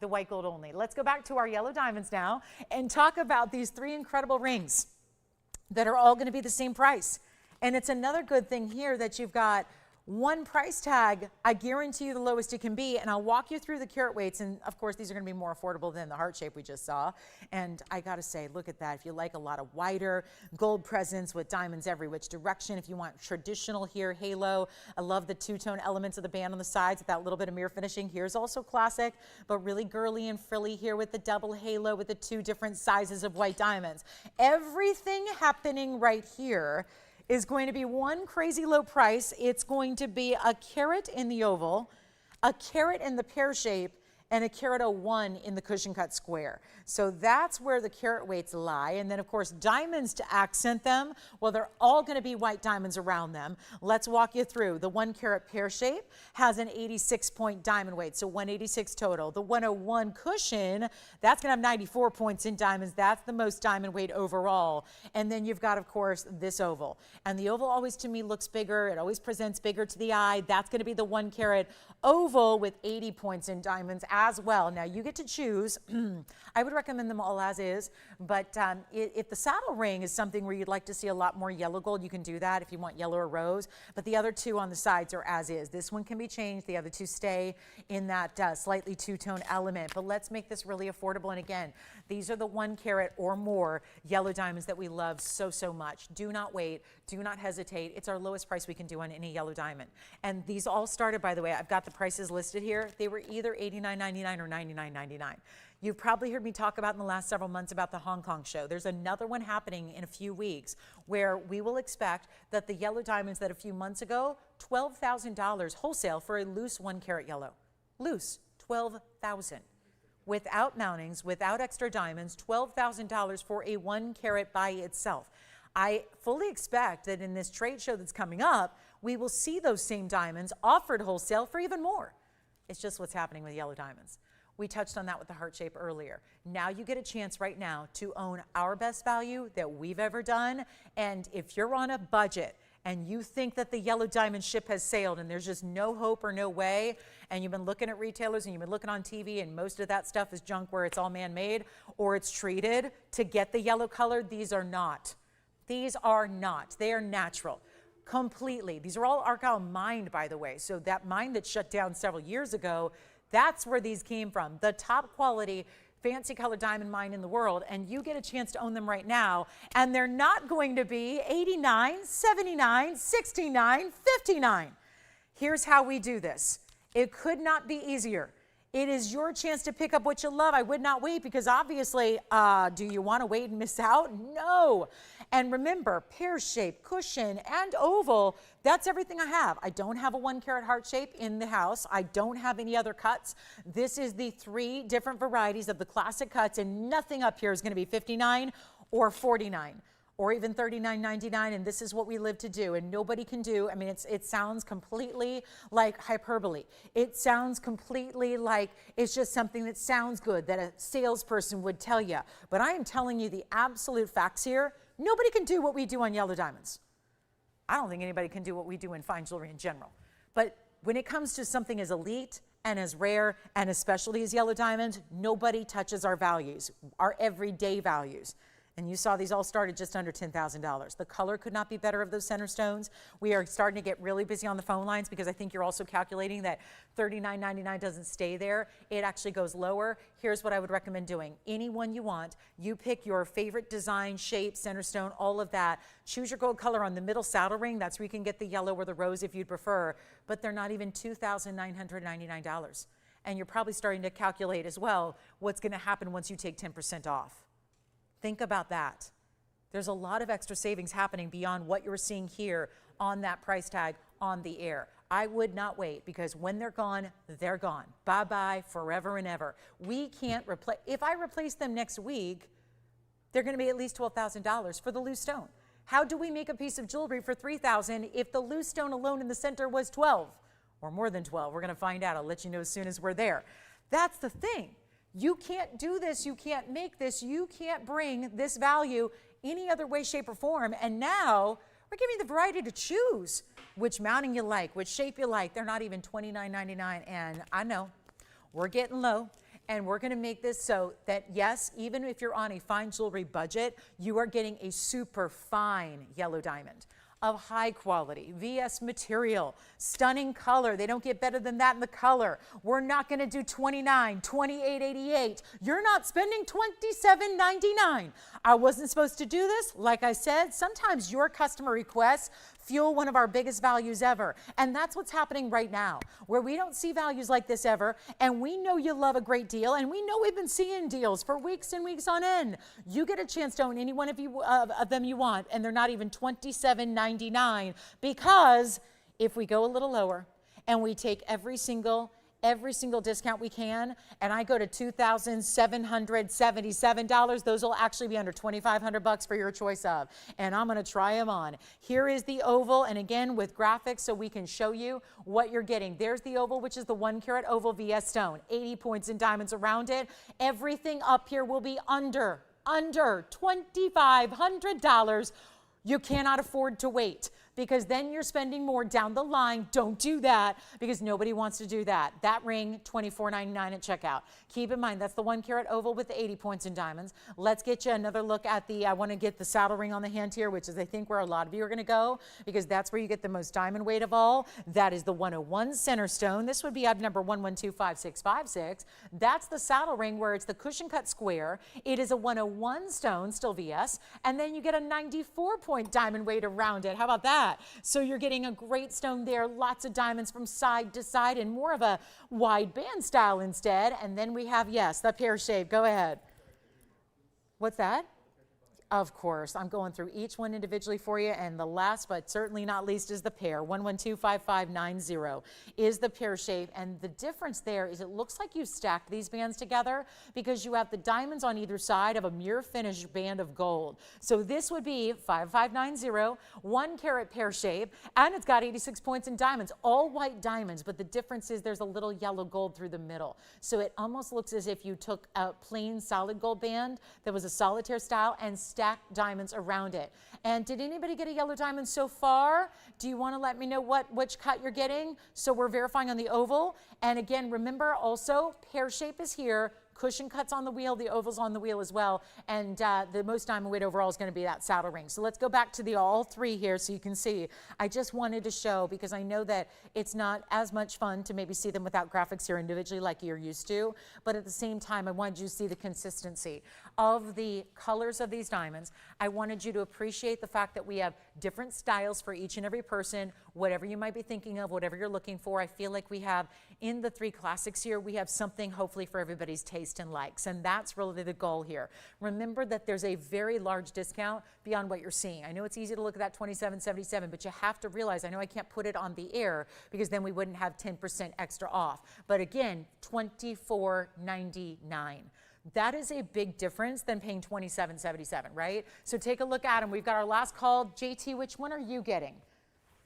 the white gold only. Let's go back to our yellow diamonds now and talk about these 3 incredible rings that are all going to be the same price. And it's another good thing here that you've got One price tag, I guarantee you the lowest it can be, and I'll walk you through the carat weights, and of course these are going to be more affordable than the heart shape we just saw. And I gotta say, look at that. If you like a lot of wider gold presence with diamonds every which direction, if you want traditional here, halo, I love the two-tone elements of the band on the sides with that little bit of mirror finishing. Here's also classic, but really girly and frilly here with the double halo with the two different sizes of white diamonds. Everything happening right here is going to be one crazy low price. It's going to be a carat in the oval, a carat in the pear shape, and a carat 01 in the cushion cut square. So that's where the carat weights lie. And then of course diamonds to accent them. Well, they're all going to be white diamonds around them. Let's walk you through. The 1 carat pear shape has an 86 point diamond weight, so 186 total. The 101 cushion, that's going to have 94 points in diamonds. That's the most diamond weight overall. And then you've got, of course, this oval. And the oval always to me looks bigger. It always presents bigger to the eye. That's going to be the 1 carat oval with 80 points in diamonds as well. Now you get to choose. I would recommend them all as is, but if the saddle ring is something where you'd like to see a lot more yellow gold, you can do that if you want yellow or rose, but the other two on the sides are as is. This one can be changed. The other two stay in that slightly two-tone element, but let's make this really affordable. And again, these are the 1 carat or more yellow diamonds that we love so, so much. Do not wait. Do not hesitate. It's our lowest price we can do on any yellow diamond. And these all started, by the way, I've got the prices listed here. They were either $89.99 or $99.99. You've probably heard me talk about in the last several months about the Hong Kong show. There's another one happening in a few weeks where we will expect that the yellow diamonds that a few months ago, $12,000 wholesale for a loose 1 carat yellow. Loose, $12,000. Without mountings, without extra diamonds, $12,000 for a 1 carat by itself. I fully expect that in this trade show that's coming up, we will see those same diamonds offered wholesale for even more. It's just what's happening with yellow diamonds. We touched on that with the heart shape earlier. Now you get a chance right now to own our best value that we've ever done. And if you're on a budget and you think that the yellow diamond ship has sailed and there's just no hope or no way, and you've been looking at retailers and you've been looking on TV and most of that stuff is junk where it's all man-made or it's treated to get the yellow color, these are not. These are not. They are natural. Completely. These are all Argyle mined, by the way. So that mine that shut down several years ago, that's where these came from. The top quality, fancy colored diamond mine in the world, and you get a chance to own them right now, and they're not going to be $89, $79, $69, $59. Here's how we do this. It could not be easier. It is your chance to pick up what you love. I would not wait because obviously, do you want to wait and miss out? No. And remember, pear shape, cushion, and oval, that's everything I have. I don't have a 1 carat heart shape in the house. I don't have any other cuts. This is the 3 different varieties of the classic cuts, and nothing up here is going to be $59 or $49. Or even $39.99, and this is what we live to do, and nobody can do. I mean, it sounds completely like hyperbole. It sounds completely like it's just something that sounds good that a salesperson would tell you. But I am telling you the absolute facts here. Nobody can do what we do on yellow diamonds. I don't think anybody can do what we do in fine jewelry in general. But when it comes to something as elite and as rare and as specialty as yellow diamonds, nobody touches our values, our everyday values. And you saw these all started just under $10,000. The color could not be better of those center stones. We are starting to get really busy on the phone lines because I think you're also calculating that $39.99 doesn't stay there. It actually goes lower. Here's what I would recommend doing. Any one you want, you pick your favorite design, shape, center stone, all of that. Choose your gold color on the middle saddle ring. That's where you can get the yellow or the rose if you'd prefer. But they're not even $2,999. And you're probably starting to calculate as well what's going to happen once you take 10% off. Think about that. There's a lot of extra savings happening beyond what you're seeing here on that price tag on the air. I would not wait because when they're gone, they're gone. Bye-bye forever and ever. We can't replace, if I replace them next week, they're going to be at least $12,000 for the loose stone. How do we make a piece of jewelry for $3,000 if the loose stone alone in the center was 12 or more than 12? We're going to find out. I'll let you know as soon as we're there. That's the thing. You can't do this, you can't make this, you can't bring this value any other way, shape, or form. And now we're giving you the variety to choose which mounting you like, which shape you like. They're not even $29.99. And I know we're getting low, and we're going to make this so that, yes, even if you're on a fine jewelry budget, you are getting a super fine yellow diamond. of high quality VS material, stunning color. They don't get better than that in the color. We're not going to do $29, $28.88. You're not spending $27.99. I wasn't supposed to do this. Like I said, sometimes your customer requests fuel one of our biggest values ever. And that's what's happening right now, where we don't see values like this ever. And we know you love a great deal. And we know we've been seeing deals for weeks and weeks on end. You get a chance to own any one of them you want. And they're not even $27.99, because if we go a little lower and we take every single discount we can, and I go to $2,777, those will actually be under $2,500 for your choice of, and I'm going to try them on. Here is the oval, and again with graphics so we can show you what you're getting. There's the oval, which is the 1 carat oval VS stone, 80 points in diamonds around it. Everything up here will be under $2,500. You cannot afford to wait, because then you're spending more down the line. Don't do that, because nobody wants to do that. That ring, $24.99 at checkout. Keep in mind, that's the 1 carat oval with the 80 points in diamonds. Let's get you another look at I want to get the saddle ring on the hand here, which is I think where a lot of you are going to go, because that's where you get the most diamond weight of all. That is the 101 center stone. This would be item number 11255656. That's the saddle ring where it's the cushion cut square. It is a 101 stone, still VS, and then you get a 94-point diamond weight around it. How about that? So you're getting a great stone there, lots of diamonds from side to side, and more of a wide band style instead. And then we have, yes, the pear shape. Go ahead. What's that? Of course, I'm going through each one individually for you, and the last but certainly not least is the pear. 1125590 is the pear shape, and the difference there is it looks like you stacked these bands together because you have the diamonds on either side of a mirror finish band of gold. So this would be 5590, 1 carat pear shape, and it's got 86 points in diamonds, all white diamonds, but the difference is there's a little yellow gold through the middle. So it almost looks as if you took a plain solid gold band that was a solitaire style and stacked diamonds around it. And did anybody get a yellow diamond so far? Do you want to let me know which cut you're getting? So we're verifying on the oval. And again, remember also, pear shape is here. Cushion cuts on the wheel, the oval's on the wheel as well, and the most diamond weight overall is going to be that saddle ring. So let's go back to all three here so you can see. I just wanted to show, because I know that it's not as much fun to maybe see them without graphics here individually like you're used to, but at the same time I wanted you to see the consistency of the colors of these diamonds. I wanted you to appreciate the fact that we have different styles for each and every person, whatever you might be thinking of, whatever you're looking for. I feel like we have, in the 3 classics here, we have something hopefully for everybody's taste and likes, and that's really the goal here. Remember that there's a very large discount beyond what you're seeing. I know it's easy to look at that $27.77, but you have to realize, I know I can't put it on the air because then we wouldn't have 10% extra off. But again, $24.99. That is a big difference than paying $27.77, right? So take a look at them. We've got our last call. JT, which one are you getting?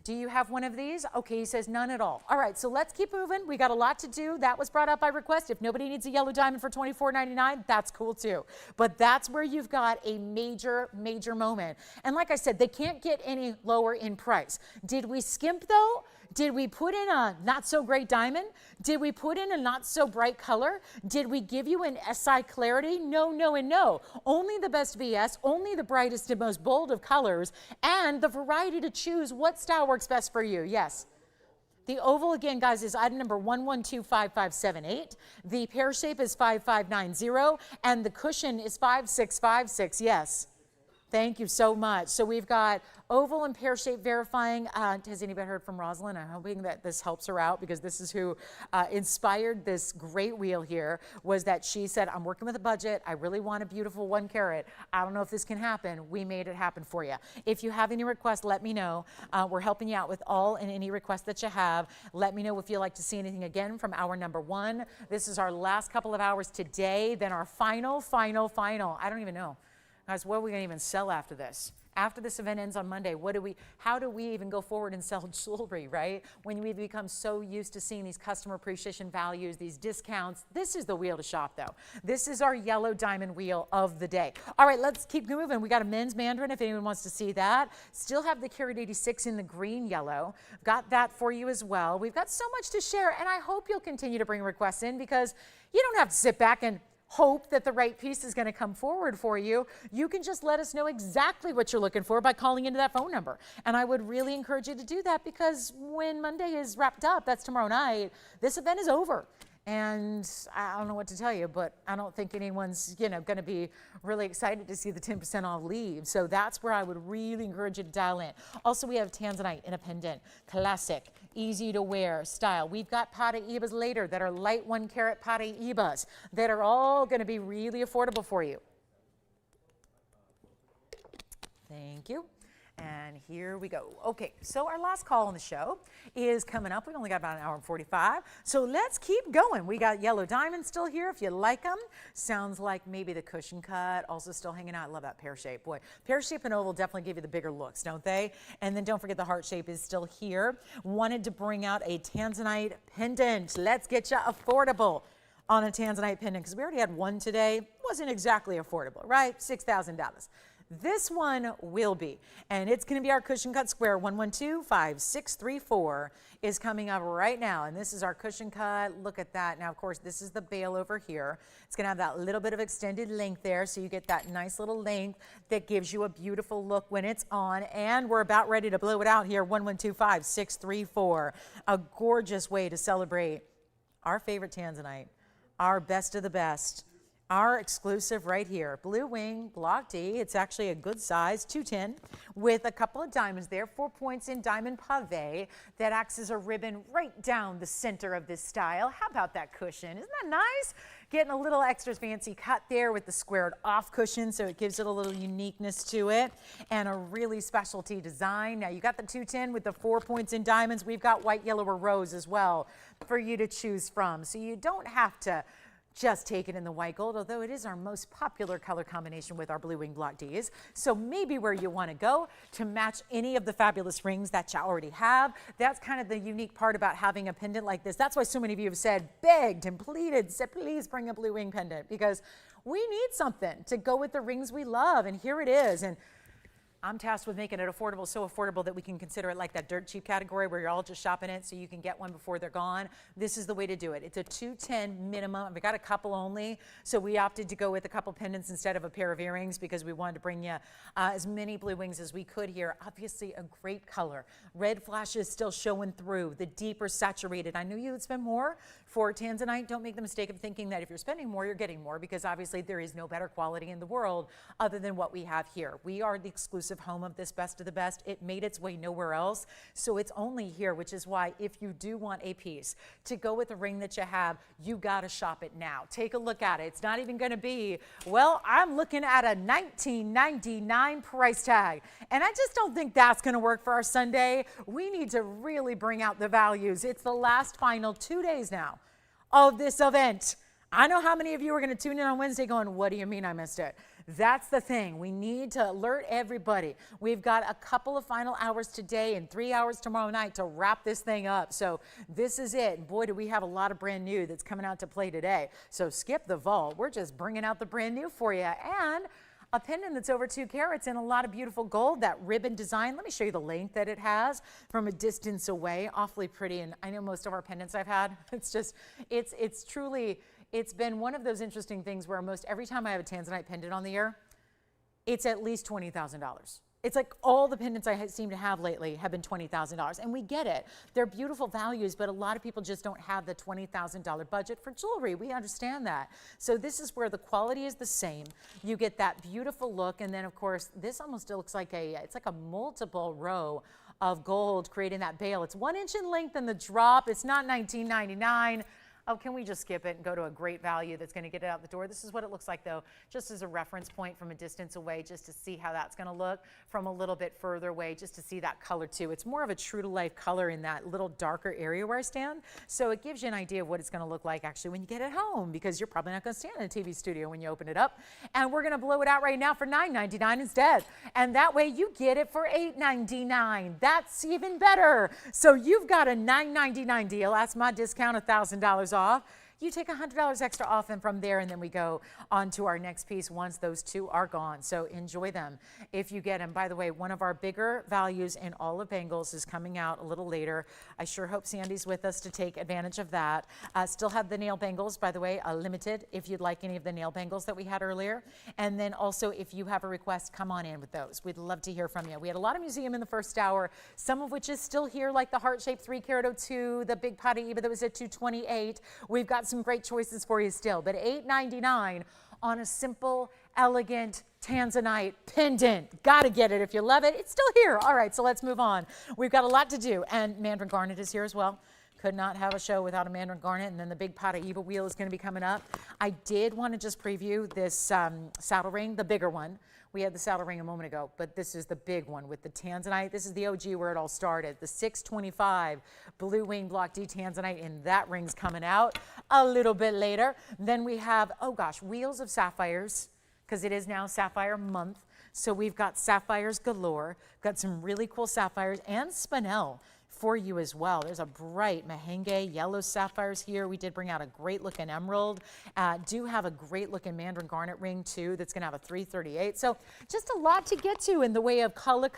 Do you have one of these? Okay, he says none at all. All right, so let's keep moving. We got a lot to do. That was brought up by request. If nobody needs a yellow diamond for $24.99, that's cool too. But that's where you've got a major, major moment. And like I said, they can't get any lower in price. Did we skimp though? Did we put in a not so great diamond? Did we put in a not so bright color? Did we give you an SI clarity? No, no, and no. Only the best VS, only the brightest and most bold of colors, and the variety to choose what style works best for you. Yes. The oval, again, guys, is item number 1125578. The pear shape is 5590, and the cushion is 5656. Yes. Thank you so much. So we've got oval and pear shape verifying. Has anybody heard from Rosalind? I'm hoping that this helps her out, because this is who inspired this great wheel here, was that she said, I'm working with a budget. I really want a beautiful 1 carat. I don't know if this can happen. We made it happen for you. If you have any requests, let me know. We're helping you out with all and any requests that you have. Let me know if you'd like to see anything again from hour number 1. This is our last couple of hours today. Then our final. I don't even know. Guys, what are we going to even sell after this? After this event ends on Monday, how do we even go forward and sell jewelry, right? When we become so used to seeing these customer appreciation values, these discounts. This is the wheel to shop, though. This is our yellow diamond wheel of the day. All right, let's keep moving. We got a men's mandarin if anyone wants to see that. Still have the carat 86 in the green yellow. Got that for you as well. We've got so much to share, and I hope you'll continue to bring requests in, because you don't have to sit back and hope that the right piece is going to come forward for you, you can just let us know exactly what you're looking for by calling into that phone number. And I would really encourage you to do that, because when Monday is wrapped up, that's tomorrow night, this event is over. And I don't know what to tell you, but I don't think anyone's, going to be really excited to see the 10% off leave. So that's where I would really encourage you to dial in. Also, we have Tanzanite in a pendant, classic, easy to wear style. We've got Paraibas later that are light 1 carat Paraibas that are all going to be really affordable for you. Thank you. And here we go. Okay, so our last call on the show is coming up. We've only got about an hour and 45. So let's keep going. We got yellow diamonds still here if you like them. Sounds like maybe the cushion cut also still hanging out. I love that pear shape. Boy, pear shape and oval definitely give you the bigger looks, don't they? And then don't forget the heart shape is still here. Wanted to bring out a Tanzanite pendant. Let's get you affordable on a Tanzanite pendant, because we already had one today. Wasn't exactly affordable, right? $6,000. This one will be, and it's going to be our cushion cut square. 112-5634 is coming up right now, and this is our cushion cut. Look at that. Now, of course, this is the bail over here. It's going to have that little bit of extended length there, so you get that nice little length that gives you a beautiful look when it's on, and we're about ready to blow it out here. 112-5634, a gorgeous way to celebrate our favorite Tanzanite, our best of the best. Our exclusive right here, Blue Wing Block D. It's actually a good size, 210, with a couple of diamonds there, 4 points in diamond pave that acts as a ribbon right down the center of this style. How about that cushion? Isn't that nice? Getting a little extra fancy cut there with the squared off cushion, so it gives it a little uniqueness to it, and a really specialty design. Now you got the 210 with the 4 points in diamonds. We've got white, yellow, or rose as well for you to choose from, so you don't have to just take it in the white gold, although it is our most popular color combination with our Blue Wing Block Ds. So maybe where you want to go to match any of the fabulous rings that you already have. That's kind of the unique part about having a pendant like this. That's why so many of you have said, begged and pleaded, said, please bring a Blue Wing pendant, because we need something to go with the rings we love, and here it is. And I'm tasked with making it affordable, so affordable that we can consider it like that dirt cheap category where you're all just shopping it so you can get one before they're gone. This is the way to do it. It's a 210 minimum. We got a couple only, so we opted to go with a couple pendants instead of a pair of earrings because we wanted to bring you as many Blue Wings as we could here. Obviously a great color. Red flashes still showing through, the deeper saturated. I knew you would spend more for Tanzanite. Don't make the mistake of thinking that if you're spending more, you're getting more, because obviously there is no better quality in the world other than what we have here. We are the exclusive home of this best of the best. It made its way nowhere else, so it's only here, which is why if you do want a piece to go with the ring that you have, you got to shop it now. Take a look at it. It's not even going to be, well, I'm looking at a $19.99 price tag, and I just don't think that's going to work for our Sunday. We need to really bring out the values. It's the last final 2 days now of this event. I know how many of you are going to tune in on Wednesday going, what do you mean I missed it? That's the thing. We need to alert everybody. We've got a couple of final hours today and 3 hours tomorrow night to wrap this thing up. So this is it. Boy, do we have a lot of brand new that's coming out to play today. So skip the vault. We're just bringing out the brand new for you. And a pendant that's over 2 carats and a lot of beautiful gold, that ribbon design. Let me show you the length that it has from a distance away. Awfully pretty. And I know most of our pendants I've had, it's just, it's truly, it's been one of those interesting things where most every time I have a Tanzanite pendant on the air, it's at least $20,000. It's like all the pendants I seem to have lately have been $20,000, and we get it. They're beautiful values, but a lot of people just don't have the $20,000 budget for jewelry. We understand that. So this is where the quality is the same. You get that beautiful look, and then of course, this almost looks like it's like a multiple row of gold creating that bail. It's 1 inch in length in the drop. It's not $19.99. Oh, can we just skip it and go to a great value that's going to get it out the door? This is what it looks like, though, just as a reference point from a distance away, just to see how that's going to look from a little bit further away, just to see that color, too. It's more of a true-to-life color in that little darker area where I stand, so it gives you an idea of what it's going to look like, actually, when you get it home, because you're probably not going to stand in a TV studio when you open it up. And we're going to blow it out right now for $9.99 instead, and that way you get it for $8.99. That's even better. So you've got a $9.99 deal. That's my discount, $1,000 off. you take $100 extra off, and from there, and then we go on to our next piece once those two are gone. So enjoy them if you get them. By the way, one of our bigger values in all of Bangles is coming out a little later. I sure hope Sandy's with us to take advantage of that. Still have the nail bangles, by the way, limited if you'd like any of the nail bangles that we had earlier. And then also, if you have a request, come on in with those. We'd love to hear from you. We had a lot of museum in the first hour, some of which is still here, like the heart-shaped 3-carat 02, the big Paraiba that was at $228. We've got some great choices for you still, but $8.99 on a simple, elegant Tanzanite pendant. Gotta get it if you love it. It's still here. All right, so let's move on. We've got a lot to do, and Mandarin Garnet is here as well. Could not have a show without a Mandarin Garnet, and then the big Paraiba wheel is going to be coming up. I did want to just preview this saddle ring, the bigger one. We had the saddle ring a moment ago, but this is the big one with the Tanzanite. This is the OG where it all started. The 625 Blue Wing Block D Tanzanite, and that ring's coming out a little bit later. Then we have, oh gosh, wheels of sapphires, because it is now Sapphire Month. So we've got sapphires galore, got some really cool sapphires, and spinel for you as well. There's a bright Mahenge yellow sapphires here. We did bring out a great looking emerald. Do have a great looking Mandarin Garnet ring too that's gonna have a 338. So just a lot to get to in the way of color.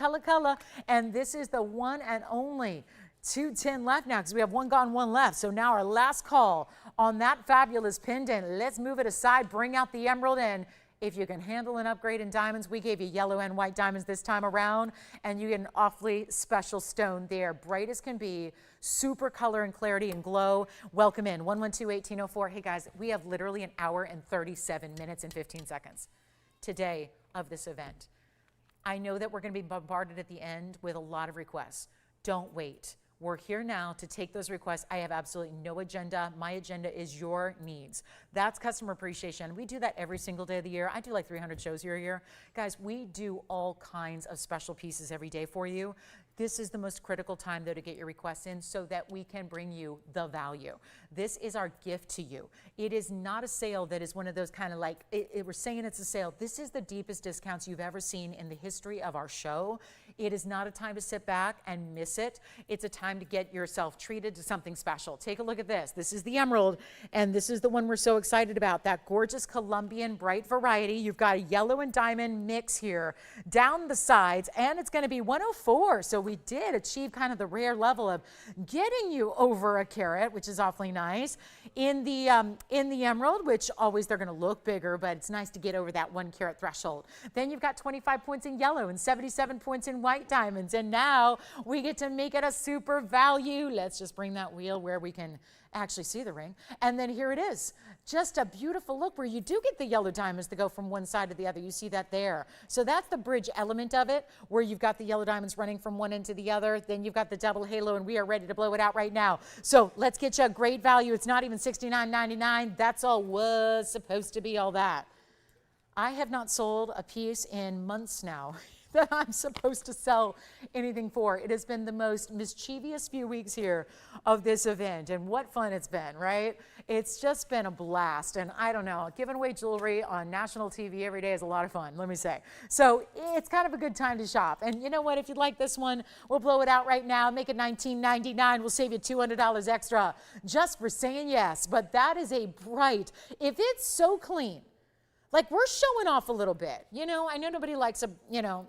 And this is the one and only 210 left now, because we have one gone, one left. So now our last call on that fabulous pendant. Let's move it aside, bring out the emerald, and if you can handle an upgrade in diamonds, we gave you yellow and white diamonds this time around, and you get an awfully special stone there. Bright as can be, super color and clarity and glow. Welcome in, 112-1804. Hey guys, we have literally an hour and 37 minutes and 15 seconds today of this event. I know that we're gonna be bombarded at the end with a lot of requests. Don't wait. We're here now to take those requests. I have absolutely no agenda. My agenda is your needs. That's customer appreciation. We do that every single day of the year. I do like 300 shows here a year. Guys, we do all kinds of special pieces every day for you. This is the most critical time, though, to get your requests in so that we can bring you the value. This is our gift to you. It is not a sale that is one of those kind of like, we're saying it's a sale. This is the deepest discounts you've ever seen in the history of our show. It is not a time to sit back and miss it. It's a time to get yourself treated to something special. Take a look at this. This is the emerald, and this is the one we're so excited about, that gorgeous Colombian bright variety. You've got a yellow and diamond mix here down the sides, and it's going to be 104. So we did achieve kind of the rare level of getting you over a carat, which is awfully nice. In the emerald, which always they're going to look bigger, but it's nice to get over that 1 carat threshold. Then you've got 25 points in yellow and 77 points in white diamonds, and now we get to make it a super value. Let's just bring that wheel where we can actually see the ring, and then here it is. Just a beautiful look where you do get the yellow diamonds that go from one side to the other. You see that there. So that's the bridge element of it, where you've got the yellow diamonds running from one end to the other. Then you've got the double halo, and we are ready to blow it out right now. So let's get you a great value. It's not even $69.99. That's all was supposed to be all that. I have not sold a piece in months now that I'm supposed to sell anything for. It has been the most mischievous few weeks here of this event, and what fun it's been, right? It's just been a blast, and I don't know, giving away jewelry on national TV every day is a lot of fun, let me say. So it's kind of a good time to shop, and you know what, if you'd like this one, we'll blow it out right now, make it $19.99, we'll save you $200 extra just for saying yes. But that is a bright, if it's so clean, like we're showing off a little bit. You know, I know nobody likes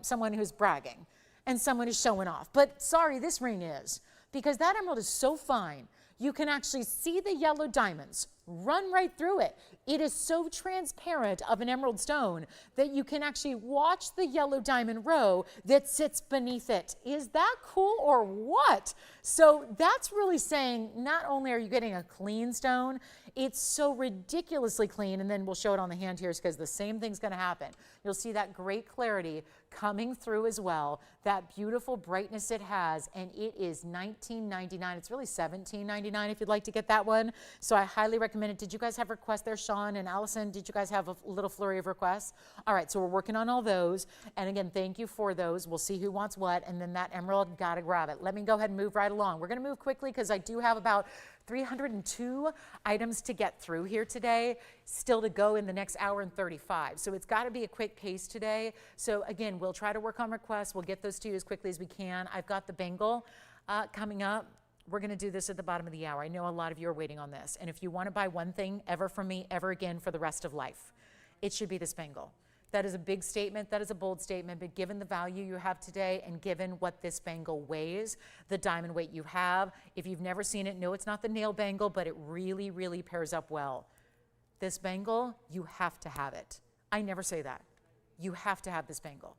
someone who's bragging and someone who's showing off, but sorry, this ring is, because that emerald is so fine. You can actually see the yellow diamonds run right through it. It is so transparent of an emerald stone that you can actually watch the yellow diamond row that sits beneath it. Is that cool or what? So that's really saying not only are you getting a clean stone, it's so ridiculously clean, and then we'll show it on the hand here because the same thing's going to happen. You'll see that great clarity coming through as well, that beautiful brightness it has, and it is $19.99. It's really $17.99 if you'd like to get that one. So I highly recommend it. Did you guys have requests there, Sean and Allison? Did you guys have a little flurry of requests? All right, so we're working on all those. And again, thank you for those. We'll see who wants what, and then that emerald, gotta grab it. Let me go ahead and move right along. We're gonna move quickly because I do have about 302 items to get through here today, still to go in the next hour and 35. So it's got to be a quick pace today. So again, we'll try to work on requests. We'll get those to you as quickly as we can. I've got the Bangle coming up. we're going to do this at the bottom of the hour. I know a lot of you are waiting on this. And if you want to buy one thing ever from me, ever again for the rest of life, it should be this bangle. That is a big statement. That is a bold statement. But given the value you have today and given what this bangle weighs, the diamond weight you have, if you've never seen it, no, it's not the nail bangle, but it really, really pairs up well. This bangle, you have to have it. I never say that. You have to have this bangle.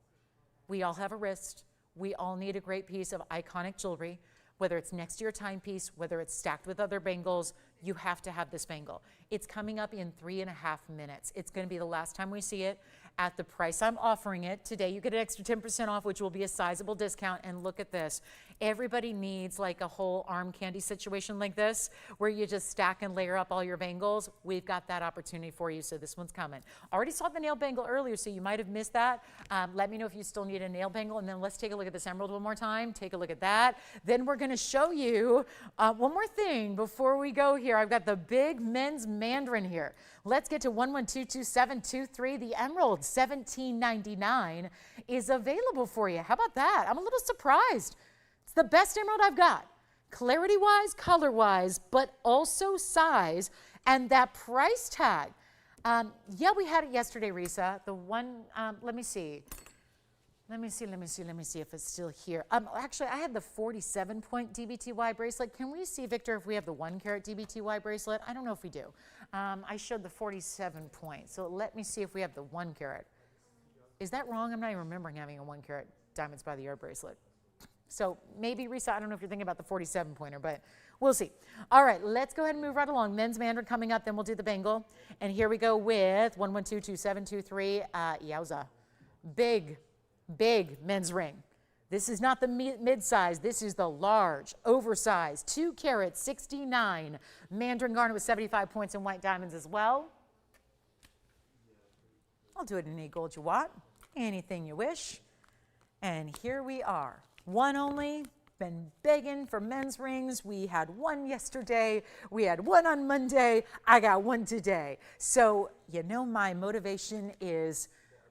We all have a wrist. We all need a great piece of iconic jewelry, whether it's next to your timepiece, whether it's stacked with other bangles, you have to have this bangle. It's coming up in 3.5 minutes. It's going to be the last time we see it at the price I'm offering it. Today you get an extra 10% off, which will be a sizable discount. And look at this. Everybody needs like a whole arm candy situation like this, where you just stack and layer up all your bangles. We've got that opportunity for you, so this one's coming. Already saw the nail bangle earlier, so you might have missed that. Let me know if you still need a nail bangle, and then let's take a look at this emerald one more time. Take a look at that. Then we're going to show you one more thing before we go here. I've got the big men's mandarin here. Let's get to 11222723. The emerald, $17.99, is available for you. How about that? I'm a little surprised. It's the best emerald I've got, clarity-wise, color-wise, but also size and that price tag. Yeah, we had it yesterday, Risa. The one, let me see. Let me see if it's still here. Actually, I had the 47-point DBTY bracelet. Can we see, Victor, if we have the 1-carat DBTY bracelet? I don't know if we do. I showed the 47 point, so let me see if we have the 1-carat. Is that wrong? I'm not even remembering having a 1-carat Diamonds by the Yard bracelet. So maybe, Risa, I don't know if you're thinking about the 47-pointer, but we'll see. All right, let's go ahead and move right along. Men's mandarin coming up, then we'll do the bangle. And here we go with 11222723. Yowza. Big men's ring. This is not the mid-size. This is the large, oversized, 2-carat, 69. Mandarin garnet with 75 points and white diamonds as well. I'll do it in any gold you want, anything you wish. And here we are. One only. Been begging for men's rings. We had one yesterday. We had one on Monday. I got one today. So, you know, my motivation is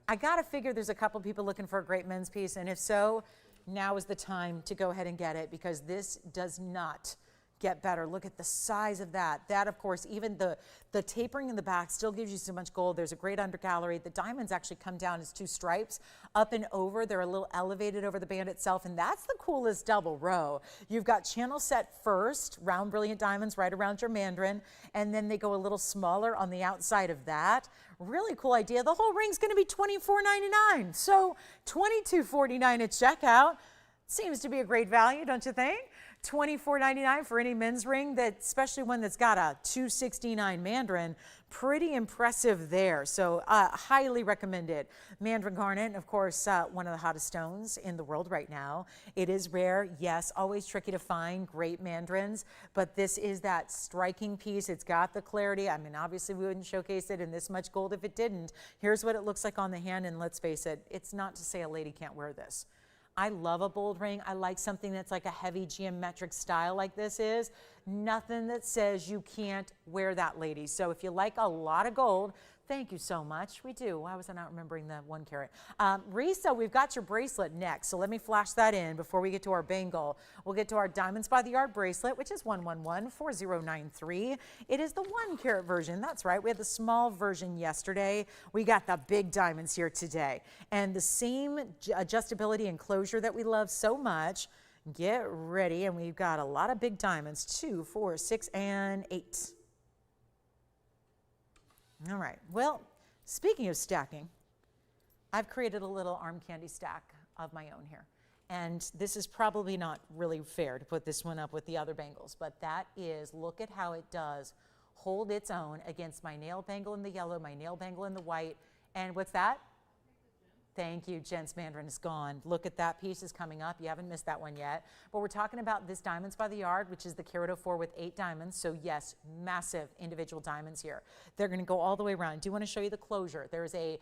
I got to figure there's a couple people looking for a great men's piece. And if so, now is the time to go ahead and get it, because this does not get better. Look at the size of that. That, of course, even the tapering in the back still gives you so much gold. There's a great undergallery. The diamonds actually come down as 2 stripes up and over. They're a little elevated over the band itself, and that's the coolest double row. You've got channel set first, round brilliant diamonds right around your mandarin, and then they go a little smaller on the outside of that. Really cool idea. The whole ring's going to be $24.99, so $22.49 at checkout. Seems to be a great value, don't you think? $24.99 for any men's ring, that, especially one that's got a 269 mandarin. Pretty impressive there. So highly recommended. Mandarin garnet, of course, one of the hottest stones in the world right now. It is rare, yes, always tricky to find great mandarins, but this is that striking piece. It's got the clarity. I mean, obviously we wouldn't showcase it in this much gold if it didn't. Here's what it looks like on the hand, and let's face it, it's not to say a lady can't wear this. I love a bold ring. I like something that's like a heavy geometric style like this is. Nothing that says you can't wear that, ladies. So if you like a lot of gold, thank you so much. We do. Why was I not remembering the 1-carat? Risa, we've got your bracelet next. So let me flash that in before we get to our bangle. We'll get to our Diamonds by the Yard bracelet, which is 1114093. It is the 1-carat version. That's right. We had the small version yesterday. We got the big diamonds here today. And the same adjustability and closure that we love so much. Get ready. And we've got a lot of big diamonds. 2, 4, 6, and 8. All right, well, speaking of stacking, I've created a little arm candy stack of my own here. And this is probably not really fair to put this one up with the other bangles, but that is, look at how it does hold its own against my nail bangle in the yellow, my nail bangle in the white, and what's that? Thank you, Gents Mandarin is gone. Look at that piece is coming up. You haven't missed that one yet. But we're talking about this Diamonds by the Yard, which is the carat 04 with 8 diamonds. So yes, massive individual diamonds here. They're going to go all the way around. I do want to show you the closure. There's a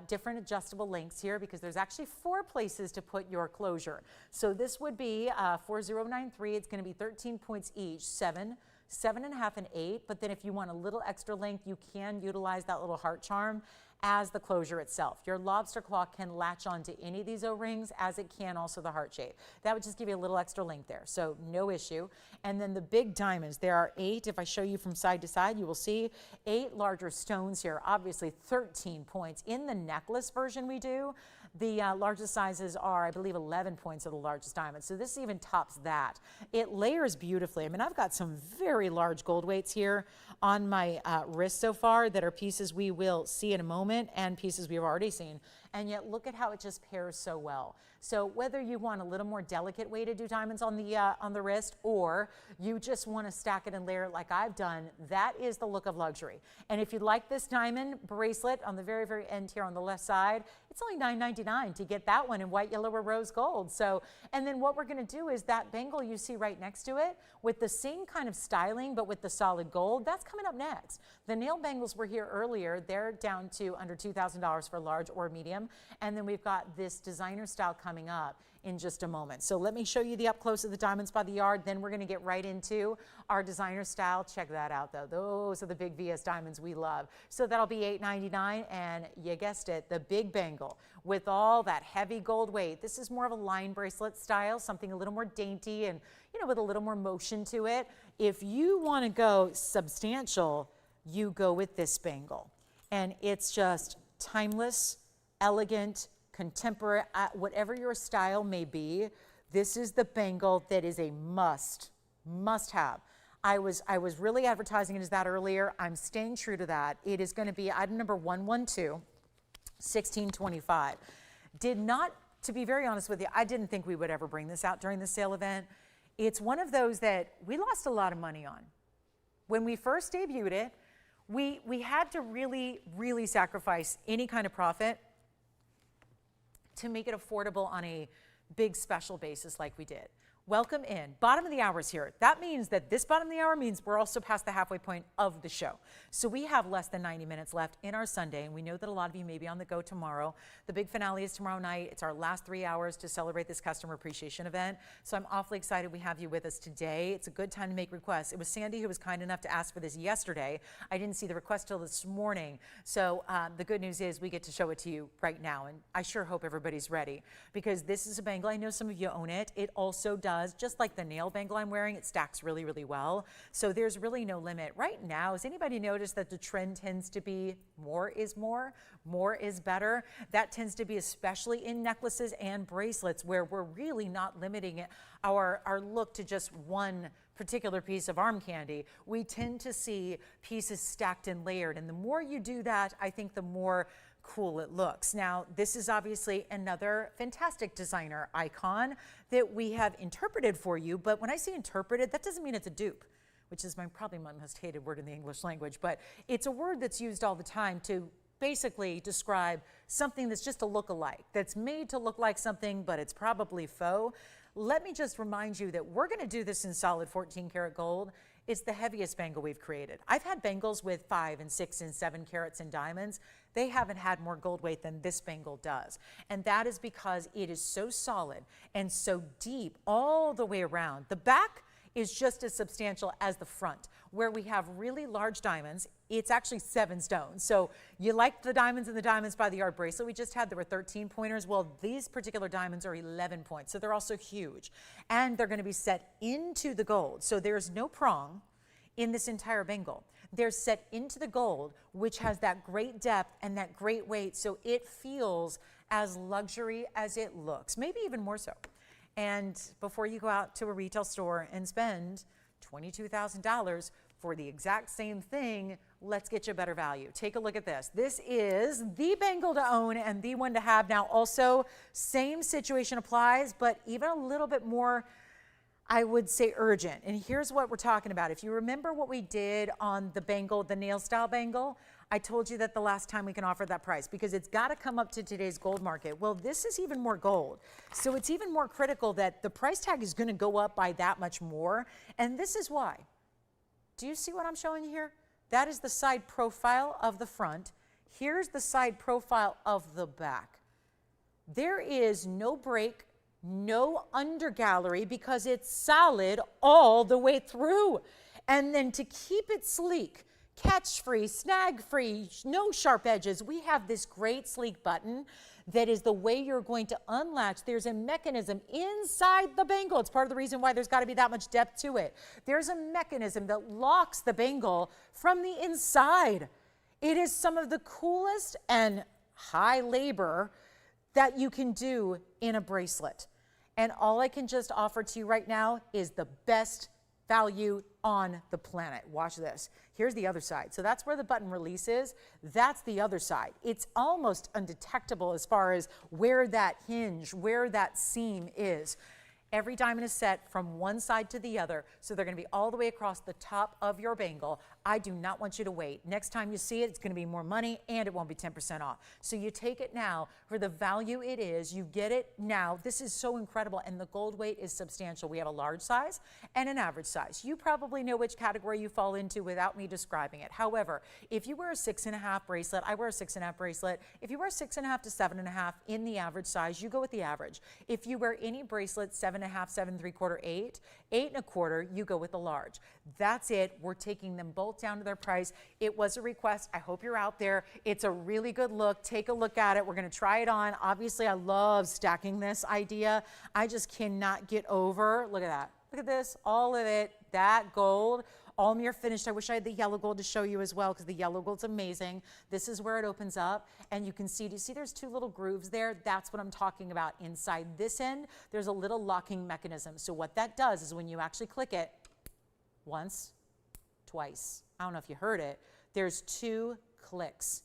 different adjustable links here because there's actually 4 places to put your closure. So this would be 4093. It's going to be 13 points each, 7, 7.5, and 8. But then if you want a little extra length, you can utilize that little heart charm. as the closure itself. Your lobster claw can latch onto any of these O-rings, as it can also the heart shape. That would just give you a little extra length there, so no issue. And then the big diamonds, there are 8. If I show you from side to side, you will see 8 larger stones here, obviously 13 points. In the necklace version we do, the largest sizes are, I believe, 11 points of the largest diamond. So this even tops that. It layers beautifully. I mean, I've got some very large gold weights here on my wrist so far that are pieces we will see in a moment and pieces we've already seen. And yet look at how it just pairs so well. So whether you want a little more delicate way to do diamonds on the wrist, or you just want to stack it and layer it like I've done, that is the look of luxury. And if you like this diamond bracelet on the very, very end here on the left side, it's only $9.99 to get that one in white, yellow, or rose gold. So, and then what we're going to do is that bangle you see right next to it with the same kind of styling, but with the solid gold, that's coming up next. The nail bangles were here earlier. They're down to under $2,000 for large or medium. And then we've got this designer style coming up in just a moment. So let me show you the up close of the diamonds by the yard. Then we're going to get right into our designer style. Check that out though. Those are the big VS diamonds we love. So that'll be $8.99, and you guessed it, the big bangle with all that heavy gold weight. This is more of a line bracelet style, something a little more dainty and, you know, with a little more motion to it. If you want to go substantial, you go with this bangle. And it's just timeless, elegant, contemporary, whatever your style may be, this is the bangle that is a must have. I was really advertising it as that earlier. I'm staying true to that. It is going to be item number 112, 1625. Did not, to be very honest with you, I didn't think we would ever bring this out during the sale event. It's one of those that we lost a lot of money on. When we first debuted it, we had to really, really sacrifice any kind of profit to make it affordable on a big special basis like we did. Welcome in. Bottom of the hour is here. That means that this bottom of the hour means we're also past the halfway point of the show. So we have less than 90 minutes left in our Sunday, and we know that a lot of you may be on the go tomorrow. The big finale is tomorrow night. It's our last 3 hours to celebrate this customer appreciation event. So I'm awfully excited we have you with us today. It's a good time to make requests. It was Sandy who was kind enough to ask for this yesterday. I didn't see the request till this morning. So the good news is we get to show it to you right now, and I sure hope everybody's ready, because this is a bangle. I know some of you own it. It also does, just like the nail bangle I'm wearing, it stacks really, really well. So there's really no limit. Right now, has anybody noticed that the trend tends to be more is better? That tends to be especially in necklaces and bracelets, where we're really not limiting our look to just one particular piece of arm candy. We tend to see pieces stacked and layered. And the more you do that, I think the more cool it looks. Now, this is obviously another fantastic designer icon that we have interpreted for you, but when I say interpreted, that doesn't mean it's a dupe, which is probably my most hated word in the English language, but it's a word that's used all the time to basically describe something that's just a look-alike, that's made to look like something, but it's probably faux. Let me just remind you that we're going to do this in solid 14 karat gold. It's the heaviest bangle we've created. I've had bangles with 5 and 6 and 7 carats in diamonds. They haven't had more gold weight than this bangle does. And that is because it is so solid and so deep all the way around. The back is just as substantial as the front, where we have really large diamonds. It's actually 7 stones. So you like the diamonds in the diamonds by the yard bracelet we just had, there were 13 pointers. Well, these particular diamonds are 11 points. So they're also huge. And they're going to be set into the gold. So there's no prong in this entire bangle. They're set into the gold, which has that great depth and that great weight. So it feels as luxury as it looks, maybe even more so. And before you go out to a retail store and spend $22,000 for the exact same thing, let's get you a better value. Take a look at this. This is the bangle to own and the one to have. Now also, same situation applies, but even a little bit more, I would say, urgent. And here's what we're talking about. If you remember what we did on the bangle, the nail style bangle, I told you that the last time we can offer that price because it's got to come up to today's gold market. Well, this is even more gold. So it's even more critical that the price tag is going to go up by that much more. And this is why. Do you see what I'm showing you here? That is the side profile of the front. Here's the side profile of the back. There is no break, no under gallery, because it's solid all the way through. And then to keep it sleek, catch-free, snag-free, no sharp edges. We have this great sleek button that is the way you're going to unlatch. There's a mechanism inside the bangle. It's part of the reason why there's got to be that much depth to it. There's a mechanism that locks the bangle from the inside. It is some of the coolest and high labor that you can do in a bracelet. And all I can just offer to you right now is the best value on the planet. Watch this. Here's the other side. So that's where the button release is. That's the other side. It's almost undetectable as far as where that hinge, where that seam is. Every diamond is set from one side to the other, so they're going to be all the way across the top of your bangle. I do not want you to wait. Next time you see it, it's going to be more money, and it won't be 10% off. So you take it now for the value it is. You get it now. This is so incredible, and the gold weight is substantial. We have a large size and an average size. You probably know which category you fall into without me describing it. However, if you wear a 6.5 bracelet, I wear a 6.5 bracelet. If you wear 6.5 to 7.5 in the average size, you go with the average. If you wear any bracelet 7.5, 7.75, 8, 8.25, you go with the large. That's it. We're taking them both down to their price. It was a request. I hope you're out there. It's a really good look. Take a look at it. We're going to try it on. Obviously, I love stacking this idea. I just cannot get over. Look at that. Look at this. All of it. That gold. All mirror finished. I wish I had the yellow gold to show you as well, because the yellow gold's amazing. This is where it opens up, and you can see, do you see there's two little grooves there? That's what I'm talking about. Inside this end, there's a little locking mechanism. So what that does is when you actually click it once, twice, I don't know if you heard it, there's 2 clicks.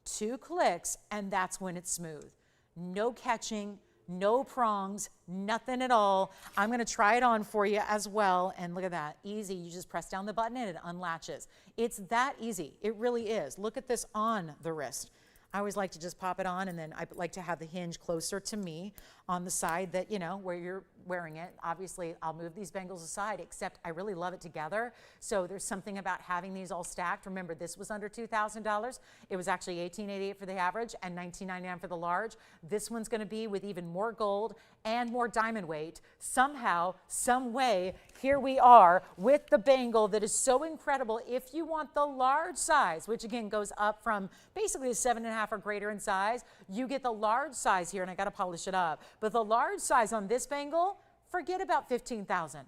2 clicks, and that's when it's smooth. No catching, no prongs, nothing at all. I'm going to try it on for you as well. And look at that. Easy. You just press down the button and it unlatches. It's that easy. It really is. Look at this on the wrist. I always like to just pop it on, and then I like to have the hinge closer to me on the side that, you know, where you're wearing it. Obviously, I'll move these bangles aside, except I really love it together. So there's something about having these all stacked. Remember, this was under $2,000. It was actually $1,888 for the average and $1,999 for the large. This one's going to be with even more gold and more diamond weight. Somehow, some way, here we are with the bangle that is so incredible. If you want the large size, which again goes up from basically a 7.5 or greater in size, you get the large size here, and I got to polish it up. But the large size on this bangle, forget about $15,000.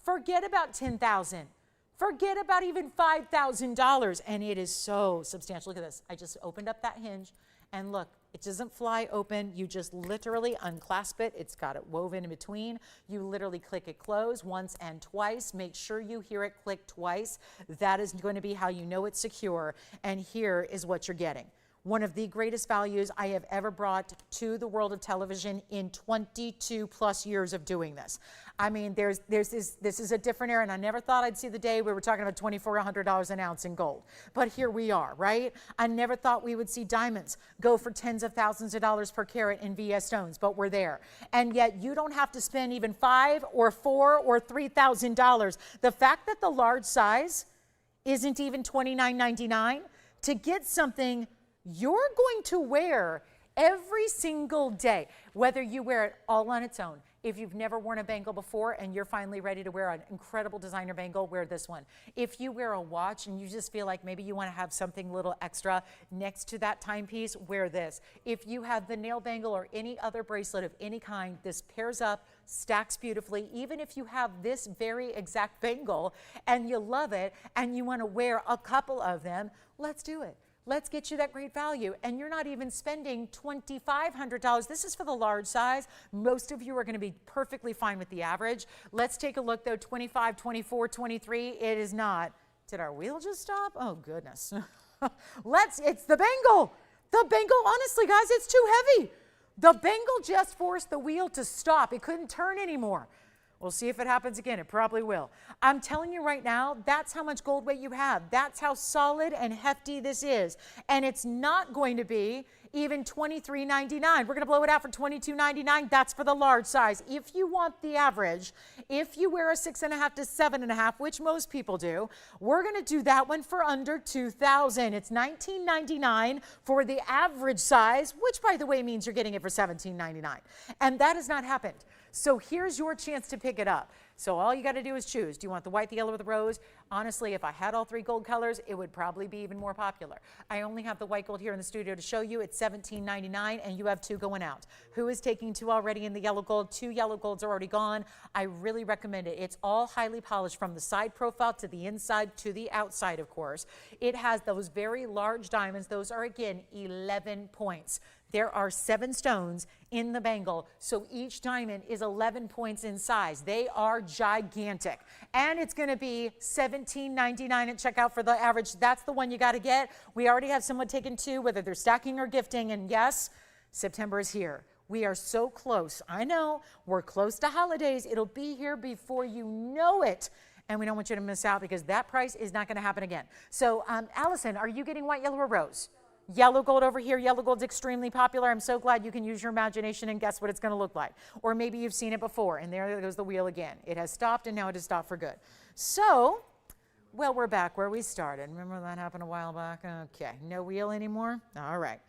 Forget about $10,000. Forget about even $5,000. And it is so substantial. Look at this. I just opened up that hinge, and look, it doesn't fly open. You just literally unclasp it. It's got it woven in between. You literally click it close once and twice. Make sure you hear it click twice. That is going to be how you know it's secure. And here is what you're getting. One of the greatest values I have ever brought to the world of television in 22 plus years of doing this. I mean, this is a different era, and I never thought I'd see the day we were talking about $2,400 an ounce in gold. But here we are, right? I never thought we would see diamonds go for tens of thousands of dollars per carat in VS stones, but we're there. And yet you don't have to spend even $5,000 or $4,000 or $3,000. The fact that the large size isn't even $29.99 to get something you're going to wear every single day, whether you wear it all on its own. If you've never worn a bangle before and you're finally ready to wear an incredible designer bangle, wear this one. If you wear a watch and you just feel like maybe you want to have something little extra next to that timepiece, wear this. If you have the nail bangle or any other bracelet of any kind, this pairs up, stacks beautifully. Even if you have this very exact bangle and you love it and you want to wear a couple of them, let's do it. Let's get you that great value. And you're not even spending $2,500. This is for the large size. Most of you are going to be perfectly fine with the average. Let's take a look though. 25, 24, 23. It is not. Did our wheel just stop? Oh goodness. It's the bangle. The bangle, honestly guys, it's too heavy. The bangle just forced the wheel to stop. It couldn't turn anymore. We'll see if it happens again. It probably will. I'm telling you right now, that's how much gold weight you have. That's how solid and hefty this is. And it's not going to be even $23.99. We're going to blow it out for $22.99. That's for the large size. If you want the average, if you wear a 6.5 to 7.5, which most people do, we're going to do that one for under $2,000. It's $19.99 for the average size, which by the way means you're getting it for $17.99. And that has not happened. So here's your chance to pick it up. So all you got to do is choose. Do you want the white, the yellow, or the rose? Honestly, if I had all 3 gold colors, it would probably be even more popular. I only have the white gold here in the studio to show you. It's $17.99, and you have 2 going out. Who is taking 2 already in the yellow gold? 2 yellow golds are already gone. I really recommend it. It's all highly polished from the side profile to the inside to the outside, of course. It has those very large diamonds. Those are, again, 11 points. There are 7 stones in the bangle, so each diamond is 11 points in size. They are gigantic. And it's going to be $17.99 at checkout for the average. That's the one you got to get. We already have someone taking 2, whether they're stacking or gifting. And yes, September is here. We are so close. I know we're close to holidays. It'll be here before you know it. And we don't want you to miss out because that price is not going to happen again. So, Allison, are you getting white, yellow, or rose? Yellow gold over here. Yellow gold's extremely popular. I'm so glad you can use your imagination and guess what it's going to look like. Or maybe you've seen it before, and there goes the wheel again. It has stopped, and now it has stopped for good. So, well, we're back where we started. Remember that happened a while back? Okay, no wheel anymore? All right.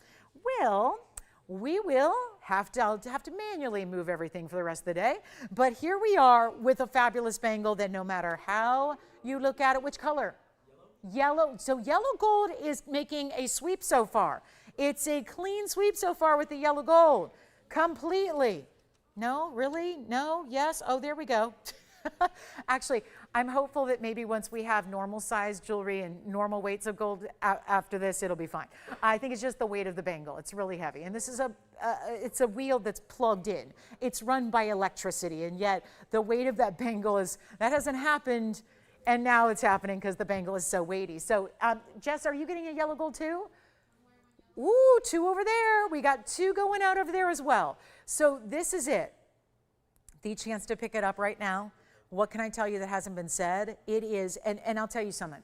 Well, we will have to manually move everything for the rest of the day. But here we are with a fabulous bangle that no matter how you look at it, which color? Yellow. So yellow gold is making a sweep so far. It's a clean sweep so far with the yellow gold. Completely. No, really? No? Yes? Oh, there we go. Actually, I'm hopeful that maybe once we have normal size jewelry and normal weights of gold after this, it'll be fine. I think it's just the weight of the bangle. It's really heavy. And this is it's a wheel that's plugged in. It's run by electricity. And yet the weight of that bangle that hasn't happened. And now it's happening because the bangle is so weighty. So, Jess, are you getting a yellow gold too? Ooh, 2 over there. We got 2 going out over there as well. So this is it. The chance to pick it up right now. What can I tell you that hasn't been said? It is, and I'll tell you something.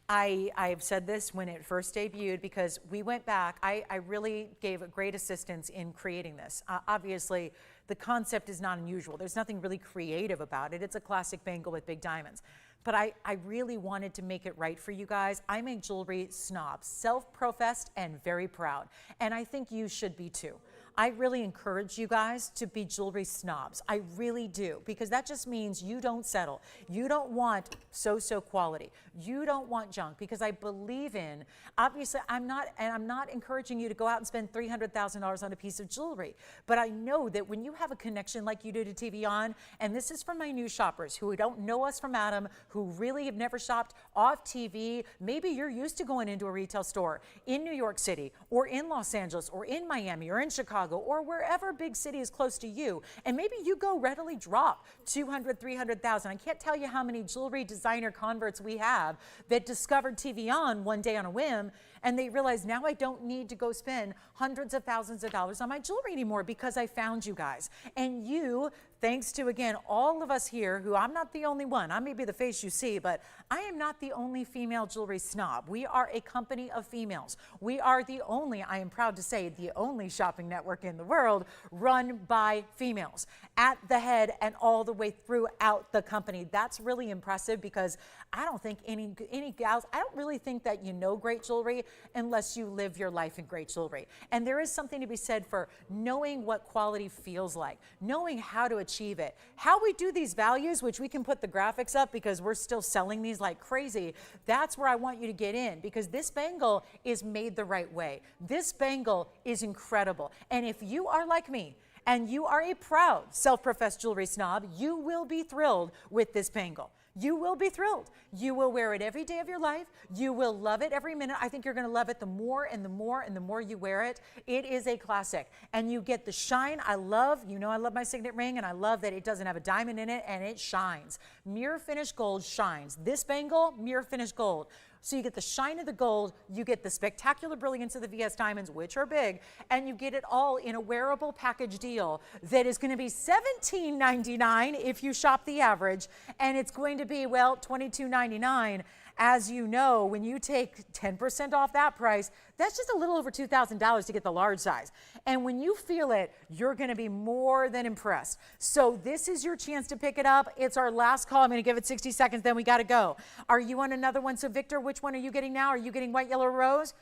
I've said this when it first debuted because we went back. I really gave a great assistance in creating this. Obviously, the concept is not unusual. There's nothing really creative about it. It's a classic bangle with big diamonds. But I really wanted to make it right for you guys. I'm a jewelry snob, self-professed and very proud. And I think you should be too. I really encourage you guys to be jewelry snobs. I really do, because that just means you don't settle. You don't want so-so quality. You don't want junk, because I believe in, obviously I'm not encouraging you to go out and spend $300,000 on a piece of jewelry, but I know that when you have a connection like you do to TVON, and this is for my new shoppers who don't know us from Adam, who really have never shopped off TV, maybe you're used to going into a retail store in New York City, or in Los Angeles, or in Miami, or in Chicago, or wherever big city is close to you, and maybe you go readily drop 200, 300,000. I can't tell you how many jewelry designer converts we have that discovered TVON one day on a whim, and they realize now I don't need to go spend hundreds of thousands of dollars on my jewelry anymore because I found you guys. And you, thanks to, again, all of us here, who I'm not the only one. I may be the face you see, but I am not the only female jewelry snob. We are a company of females. We are the only, I am proud to say, the only shopping network in the world run by females at the head and all the way throughout the company. That's really impressive, because I don't think any gals, I don't really think that you know great jewelry unless you live your life in great jewelry. And there is something to be said for knowing what quality feels like, knowing how to achieve it, how we do these values, which we can put the graphics up because we're still selling these like crazy. That's where I want you to get in, because this bangle is made the right way. This bangle is incredible. And if you are like me, and you are a proud self-professed jewelry snob, you will be thrilled with this bangle. You will be thrilled. You will wear it every day of your life. You will love it every minute. I think you're going to love it the more and the more and the more you wear it. It is a classic. And you get the shine. I love my signet ring, and I love that it doesn't have a diamond in it, and it shines. Mirror finished gold shines. This bangle, mirror finished gold. So you get the shine of the gold, you get the spectacular brilliance of the VS diamonds, which are big, and you get it all in a wearable package deal that is going to be $17.99 if you shop the average, and it's going to be, well, $22.99. As you know, when you take 10% off that price, that's just a little over $2,000 to get the large size. And when you feel it, you're going to be more than impressed. So this is your chance to pick it up. It's our last call. I'm going to give it 60 seconds, then we got to go. Are you on another one? So Victor, which one are you getting now? Are you getting white, yellow, rose?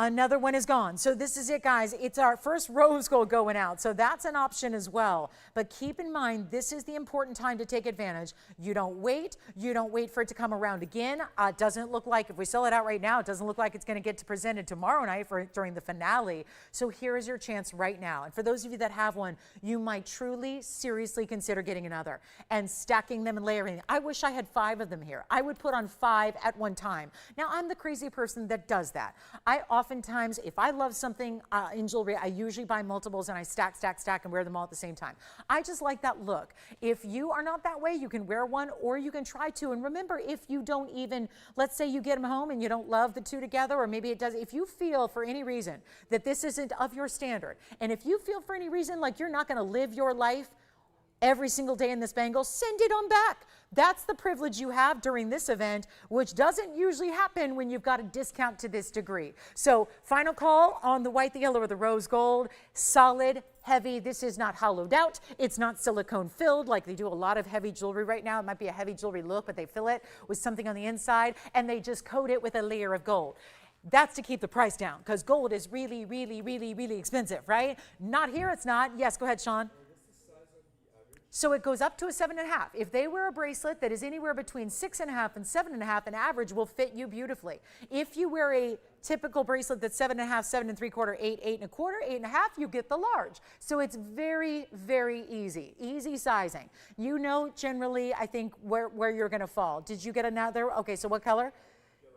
Another one is gone. So this is it, guys. It's our first rose gold going out. So that's an option as well. But keep in mind, this is the important time to take advantage. You don't wait. You don't wait for it to come around again. It doesn't look like, if we sell it out right now, it doesn't look like it's going to get presented tomorrow night during the finale. So here is your chance right now. And for those of you that have one, you might truly, seriously consider getting another and stacking them and layering. I wish I had 5 of them here. I would put on 5 at one time. Now, I'm the crazy person that does that. I oftentimes, if I love something in jewelry, I usually buy multiples and I stack, stack, stack and wear them all at the same time. I just like that look. If you are not that way, you can wear one or you can try to. And remember, if you don't even, let's say you get them home and you don't love the two together, or maybe it does, if you feel for any reason that this isn't of your standard, and if you feel for any reason like you're not going to live your life every single day in this bangle, send it on back. That's the privilege you have during this event, which doesn't usually happen when you've got a discount to this degree. So final call on the white, the yellow, or the rose gold. Solid, heavy. This is not hollowed out. It's not silicone filled like they do a lot of heavy jewelry right now. It might be a heavy jewelry look, but they fill it with something on the inside and they just coat it with a layer of gold. That's to keep the price down because gold is really, really, really, really expensive, right? Not here, it's not. Yes, go ahead, Sean. So it goes up to a 7.5. If they wear a bracelet that is anywhere between 6.5 and 7.5, an average will fit you beautifully. If you wear a typical bracelet that's 7.5, 7 3/4, 8, 8 1/4, 8.5, you get the large. So it's very, very easy. Easy sizing. You know generally, I think, where you're going to fall. Did you get another? Okay, so what color?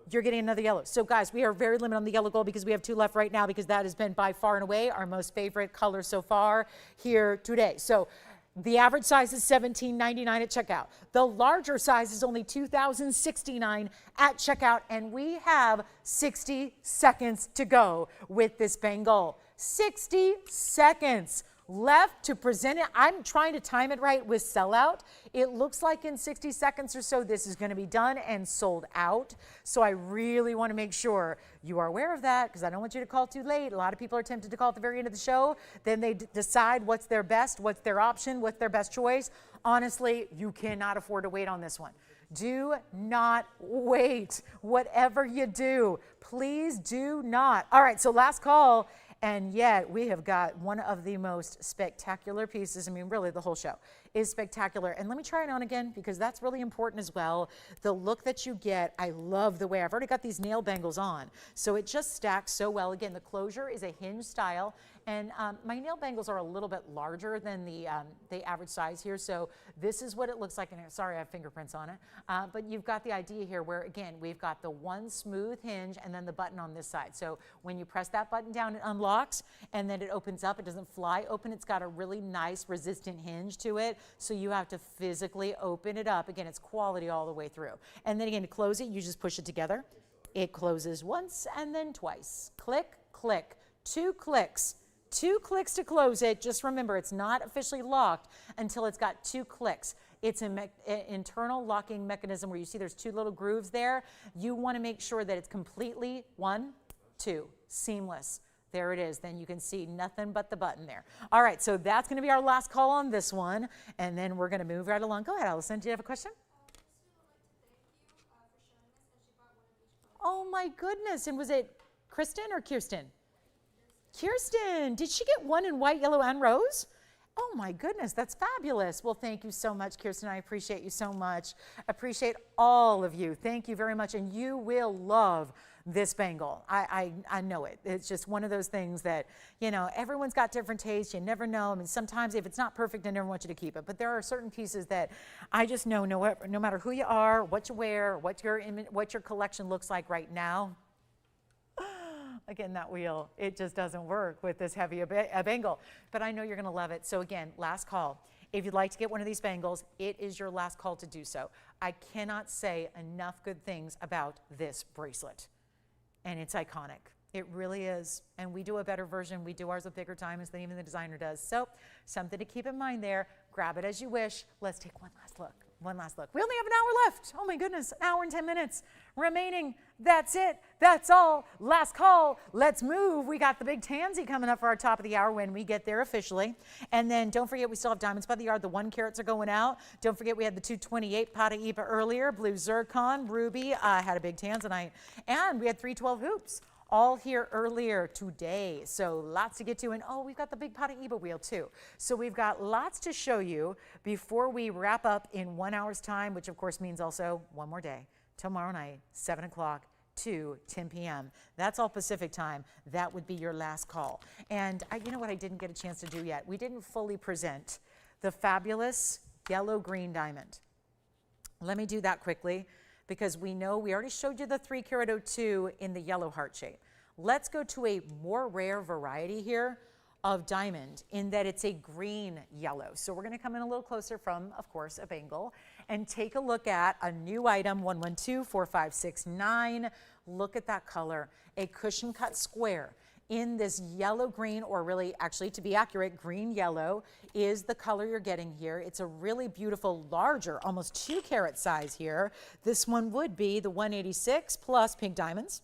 You're getting another yellow. So guys, we are very limited on the yellow gold because we have 2 left right now because that has been by far and away our most favorite color so far here today. So the average size is $17.99 at checkout. The larger size is only $2,069 at checkout, and we have 60 seconds to go with this bangle. 60 seconds left to present it. I'm trying to time it right with sellout. It looks like in 60 seconds or so this is going to be done and sold out. So I really want to make sure you are aware of that because I don't want you to call too late. A lot of people are tempted to call at the very end of the show. Then they decide what's their best, what's their option, what's their best choice. Honestly, you cannot afford to wait on this one. Do not wait. Whatever you do, please do not. All right, so last call. And yet we have got one of the most spectacular pieces. I mean, really the whole show is spectacular. And let me try it on again because that's really important as well. The look that you get, I love the way I've already got these nail bangles on. So it just stacks so well. Again, the closure is a hinge style. And my nail bangles are a little bit larger than the average size here. So this is what it looks like. And sorry, I have fingerprints on it. But you've got the idea here where, again, we've got the one smooth hinge and then the button on this side. So when you press that button down, it unlocks and then it opens up. It doesn't fly open. It's got a really nice resistant hinge to it. So you have to physically open it up. Again, it's quality all the way through. And then again, to close it, you just push it together. It closes once and then twice. Click, click, 2 clicks. 2 clicks to close it. Just remember, it's not officially locked until it's got 2 clicks. It's an internal locking mechanism where you see there's 2 little grooves there. You want to make sure that it's completely 1, 2, seamless. There it is. Then you can see nothing but the button there. All right, so that's going to be our last call on this one, and then we're going to move right along. Go ahead, Allison. Do you have a question? Oh my goodness! And was it Kristen or Kirsten? Kirsten, did she get one in white, yellow, and rose? Oh my goodness, that's fabulous. Well, thank you so much, Kirsten. I appreciate you so much. Appreciate all of you. Thank you very much. And you will love this bangle. I know it. It's just one of those things that, you know, everyone's got different tastes. You never know. I mean, sometimes if it's not perfect, I never want you to keep it. But there are certain pieces that I just know no matter who you are, what you wear, what your collection looks like right now. Again, that wheel, it just doesn't work with this heavy a bangle. But I know you're going to love it. So again, last call. If you'd like to get one of these bangles, it is your last call to do so. I cannot say enough good things about this bracelet. And it's iconic. It really is. And we do a better version. We do ours with bigger diamonds than even the designer does. So something to keep in mind there. Grab it as you wish. Let's take one last look. One last look. We only have an hour left. Oh my goodness, an hour and 10 minutes remaining. That's it. That's all. Last call. Let's move. We got the big tansy coming up for our top of the hour when we get there officially. And then don't forget we still have diamonds by the yard. The 1 carats are going out. Don't forget we had the 228 Paraiba earlier. Blue Zircon, Ruby. Had a big Tanzanite. And we had 312 hoops. all here earlier today. So lots to get to. And oh, we've got the big Paraiba wheel too. So we've got lots to show you before we wrap up in 1 hour's time, which of course means also one more day. Tomorrow night, 7 o'clock to 10 p.m. That's all Pacific time. That would be your last call. And you know what I didn't get a chance to do yet? We didn't fully present the fabulous yellow-green diamond. Let me do that quickly because we know we already showed you the 3 carat 02 in the yellow heart shape. Let's go to a more rare variety here of diamond in that it's a green yellow. So we're going to come in a little closer from, of course, a Bangle and take a look at a new item, 1124569. Look at that color, a cushion cut square in this yellow green, or really actually to be accurate, green yellow is the color you're getting here. It's a really beautiful, larger, almost 2 carat size here. This one would be the 186 plus pink diamonds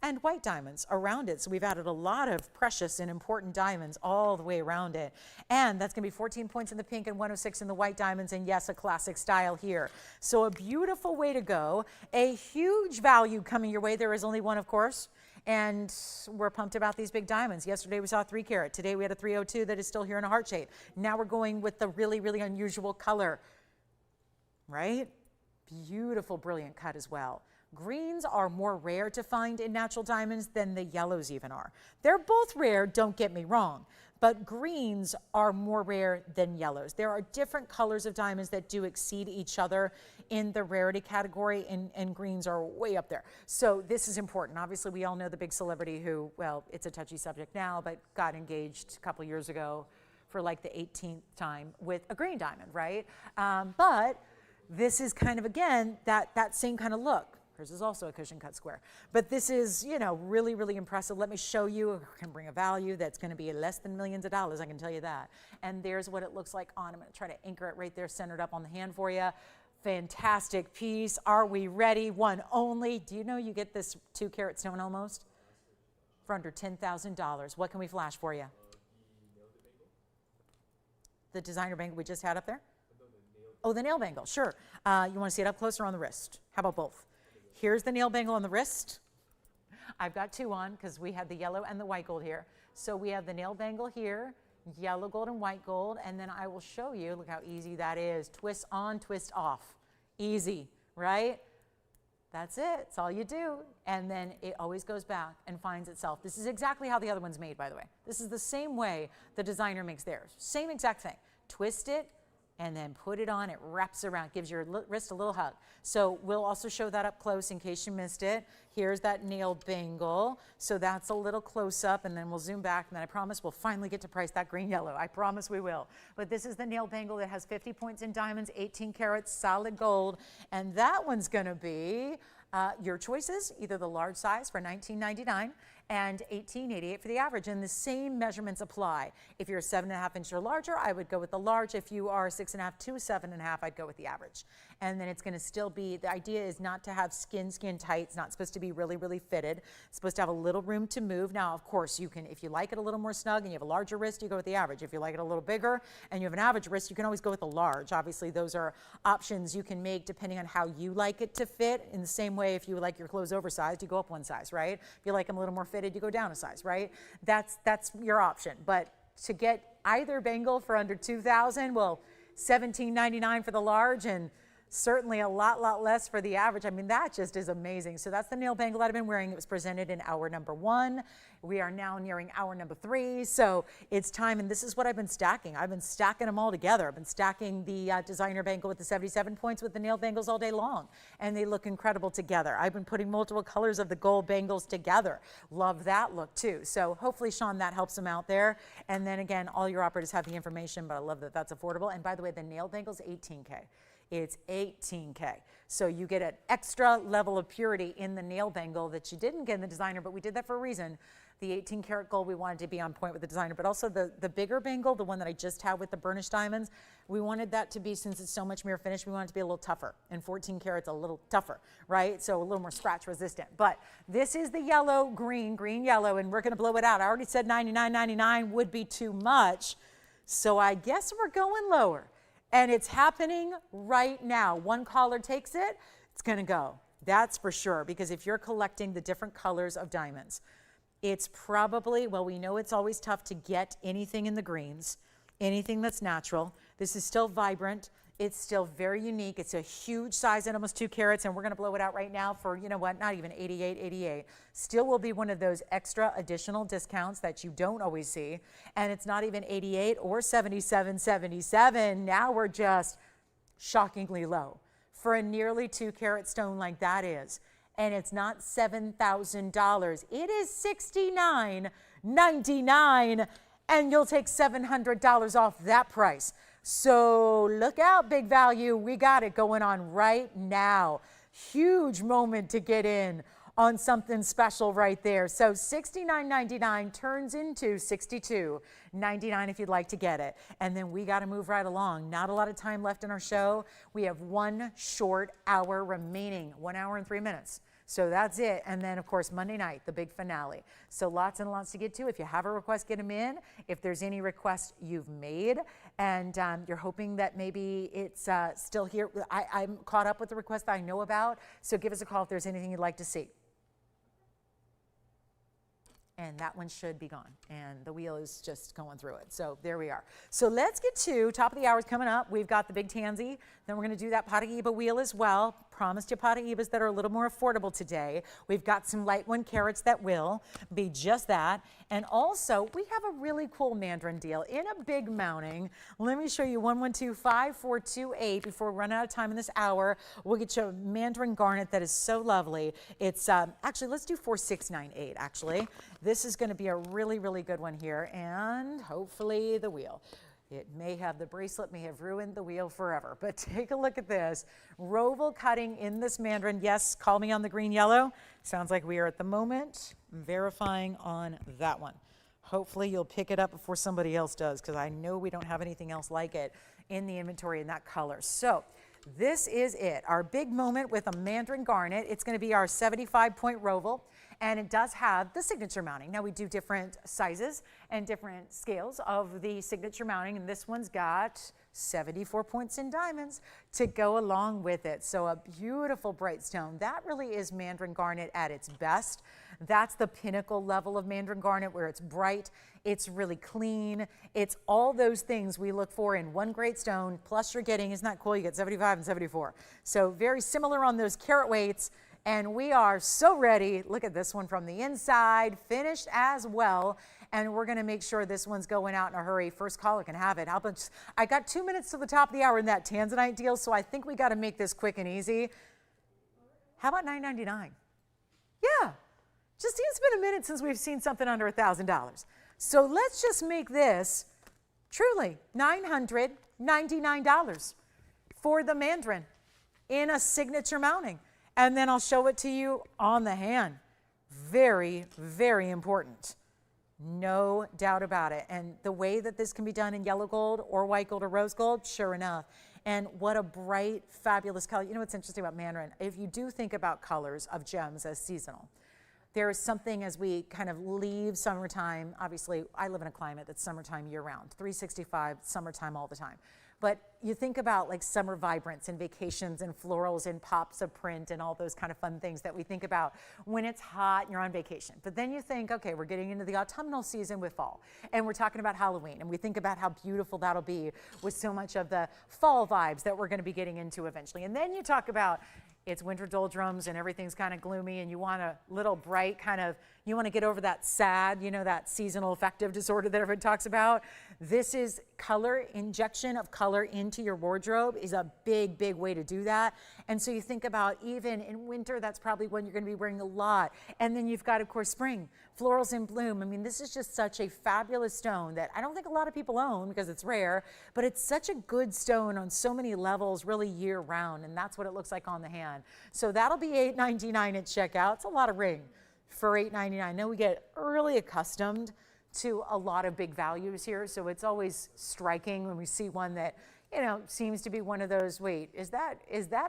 and white diamonds around it. So we've added a lot of precious and important diamonds all the way around it. And that's gonna be 14 points in the pink and 106 in the white diamonds, and yes, a classic style here. So a beautiful way to go. A huge value coming your way. There is only one, of course. And we're pumped about these big diamonds. Yesterday we saw 3 carat. Today we had a 302 that is still here in a heart shape. Now we're going with the really, really unusual color, right? Beautiful, brilliant cut as well. Greens are more rare to find in natural diamonds than the yellows even are. They're both rare, don't get me wrong, but greens are more rare than yellows. There are different colors of diamonds that do exceed each other in the rarity category, and greens are way up there. So this is important. Obviously, we all know the big celebrity who, well, it's a touchy subject now, but got engaged a couple years ago for like the 18th time with a green diamond, right? But this is kind of, again, that same kind of look. Hers is also a cushion cut square. But this is, you know, really, really impressive. Let me show you. I can bring a value that's going to be less than millions of dollars, I can tell you that. And there's what it looks like on. I'm going to try to anchor it right there, centered up on the hand for you. Fantastic piece. Are we ready? One only. Do you know you get this 2 carat stone almost for under $10,000? What can we flash for you? The designer bangle we just had up there? Oh, the nail bangle, sure. You want to see it up close or on the wrist? How about both? Here's the nail bangle on the wrist. I've got 2 on because we had the yellow and the white gold here. So we have the nail bangle here, yellow gold and white gold, and then I will show you, look how easy that is. Twist on, twist off. Easy, right? That's it. It's all you do. And then it always goes back and finds itself. This is exactly how the other one's made, by the way. This is the same way the designer makes theirs. Same exact thing. Twist it, and then put it on, it wraps around, gives your wrist a little hug. So we'll also show that up close in case you missed it. Here's that nail bangle. So that's a little close up, and then we'll zoom back, and then I promise we'll finally get to price that green yellow. I promise we will. But this is the nail bangle that has 50 points in diamonds, 18 carats, solid gold, and that one's gonna be your choices, either the large size for $19.99 and $18.88 for the average, and the same measurements apply. If you're 7.5 inches or larger, I would go with the large. If you are 6.5 to 7.5, I'd go with the average. And then it's going to still be, the idea is not to have skin tight. It's not supposed to be really, really fitted. It's supposed to have a little room to move. Now, of course, you can, if you like it a little more snug and you have a larger wrist, you go with the average. If you like it a little bigger and you have an average wrist, you can always go with the large. Obviously, those are options you can make depending on how you like it to fit. In the same way, if you like your clothes oversized, you go up 1 size, right? If you like them a little more fitted, you go down a size, right? That's your option. But to get either bangle for under $2,000, well, $17.99 for the large, and certainly a lot less for the average. I mean, that just is amazing. So that's the nail bangle that I've been wearing. It was presented in hour number 1. We are now nearing hour number 3. So it's time, and this is what I've been stacking. I've been stacking them all together. I've been stacking the designer bangle with the 77 points with the nail bangles all day long, and they look incredible together. I've been putting multiple colors of the gold bangles together. Love that look too. So hopefully, Sean, that helps them out there. And then again, all your operators have the information, but I love that that's affordable. And by the way, the nail bangle's $18K. It's $18K. So you get an extra level of purity in the nail bangle that you didn't get in the designer, but we did that for a reason. The 18 karat gold, we wanted to be on point with the designer, but also the bigger bangle, the one that I just had with the burnished diamonds, we wanted that to be, since it's so much mirror finish, we wanted it to be a little tougher. And 14 karats a little tougher, right? So a little more scratch resistant. But this is the yellow, green yellow, and we're gonna blow it out. I already said $99.99 would be too much, so I guess we're going lower. And it's happening right now. One caller takes it, it's gonna go. That's for sure, because if you're collecting the different colors of diamonds, it's probably, well, we know it's always tough to get anything in the greens, anything that's natural. This is still vibrant. It's still very unique. It's a huge size at almost 2 carats, and we're going to blow it out right now for, you know what, not even 88.88. Still will be one of those extra additional discounts that you don't always see, and it's not even 88 or 77.77. Now we're just shockingly low for a nearly 2 carat stone like that is. And it's not $7,000. It is $69.99, and you'll take $700 off that price. So look out, big value. We got it going on right now. Huge moment to get in on something special right there. So $69.99 turns into $62.99 if you'd like to get it. And then we got to move right along. Not a lot of time left in our show. We have 1 short hour remaining, 1 hour and 3 minutes. So that's it. And then, of course, Monday night, the big finale. So lots and lots to get to. If you have a request, get them in. If there's any requests you've made and you're hoping that maybe it's still here, I'm caught up with the request that I know about. So give us a call if there's anything you'd like to see. And that one should be gone. And the wheel is just going through it. So there we are. So let's get to top of the hour coming up. We've got the big tansy. Then we're going to do that Paraíba wheel as well. Promised you Paraíbas that are a little more affordable today. We've got some light 1 carats that will be just that. And also, we have a really cool mandarin deal in a big mounting. Let me show you 112-5428 before we run out of time in this hour. We'll get you a mandarin garnet that is so lovely. It's actually, let's do 4698 actually. This is going to be a really, really good one here, and hopefully the wheel. It may have, the bracelet may have ruined the wheel forever, but take a look at this. Roval cutting in this mandarin. Yes, call me on the green yellow. Sounds like we are at the moment verifying on that one. Hopefully you'll pick it up before somebody else does, because I know we don't have anything else like it in the inventory in that color. So this is it, our big moment with a mandarin garnet. It's going to be our 75-point Roval. And it does have the signature mounting. Now we do different sizes and different scales of the signature mounting, and this one's got 74 points in diamonds to go along with it. So a beautiful bright stone. That really is mandarin garnet at its best. That's the pinnacle level of mandarin garnet, where it's bright, it's really clean, it's all those things we look for in one great stone, plus you're getting, isn't that cool? You get 75 and 74. So very similar on those carat weights. And we are so ready. Look at this one from the inside, finished as well. And we're going to make sure this one's going out in a hurry. First caller can have it. I got 2 minutes to the top of the hour in that Tanzanite deal, so I think we got to make this quick and easy. How about $9.99? Yeah, just it's been a minute since we've seen something under $1,000. So let's just make this truly $999 for the mandarin in a signature mounting. And then I'll show it to you on the hand. Very, very important. No doubt about it. And the way that this can be done in yellow gold or white gold or rose gold, sure enough. And what a bright, fabulous color. You know what's interesting about mandarin? If you do think about colors of gems as seasonal, there is something as we kind of leave summertime. Obviously, I live in a climate that's summertime year round, 365, summertime all the time. But you think about like summer vibrance and vacations and florals and pops of print and all those kind of fun things that we think about when it's hot and you're on vacation. But then you think, okay, we're getting into the autumnal season with fall, and we're talking about Halloween, and we think about how beautiful that'll be with so much of the fall vibes that we're going to be getting into eventually. And then you talk about it's winter doldrums and everything's kind of gloomy, and you want a little bright kind of, you want to get over that sad, you know, that seasonal affective disorder that everyone talks about. This is color, injection of color into your wardrobe is a big, big way to do that. And so you think about even in winter, that's probably when you're going to be wearing a lot. And then you've got, of course, spring, florals in bloom. I mean, this is just such a fabulous stone that I don't think a lot of people own because it's rare, but it's such a good stone on so many levels, really year round. And that's what it looks like on the hand. So that'll be $8.99 at checkout. It's a lot of ring for $8.99. Now we get really accustomed to a lot of big values here, so it's always striking when we see one that, you know, seems to be one of those, wait, is that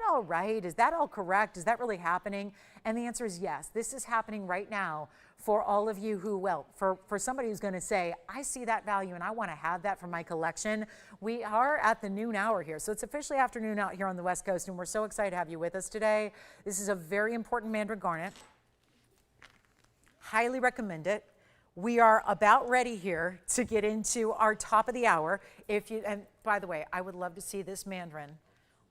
all right? Is that all correct? Is that really happening? And the answer is yes. This is happening right now for all of you who, well, for somebody who's going to say, I see that value and I want to have that for my collection. We are at the noon hour here. So it's officially afternoon out here on the West Coast, and we're so excited to have you with us today. This is a very important mandarin garnet. Highly recommend it. We are about ready here to get into our top of the hour. And by the way, I would love to see this mandarin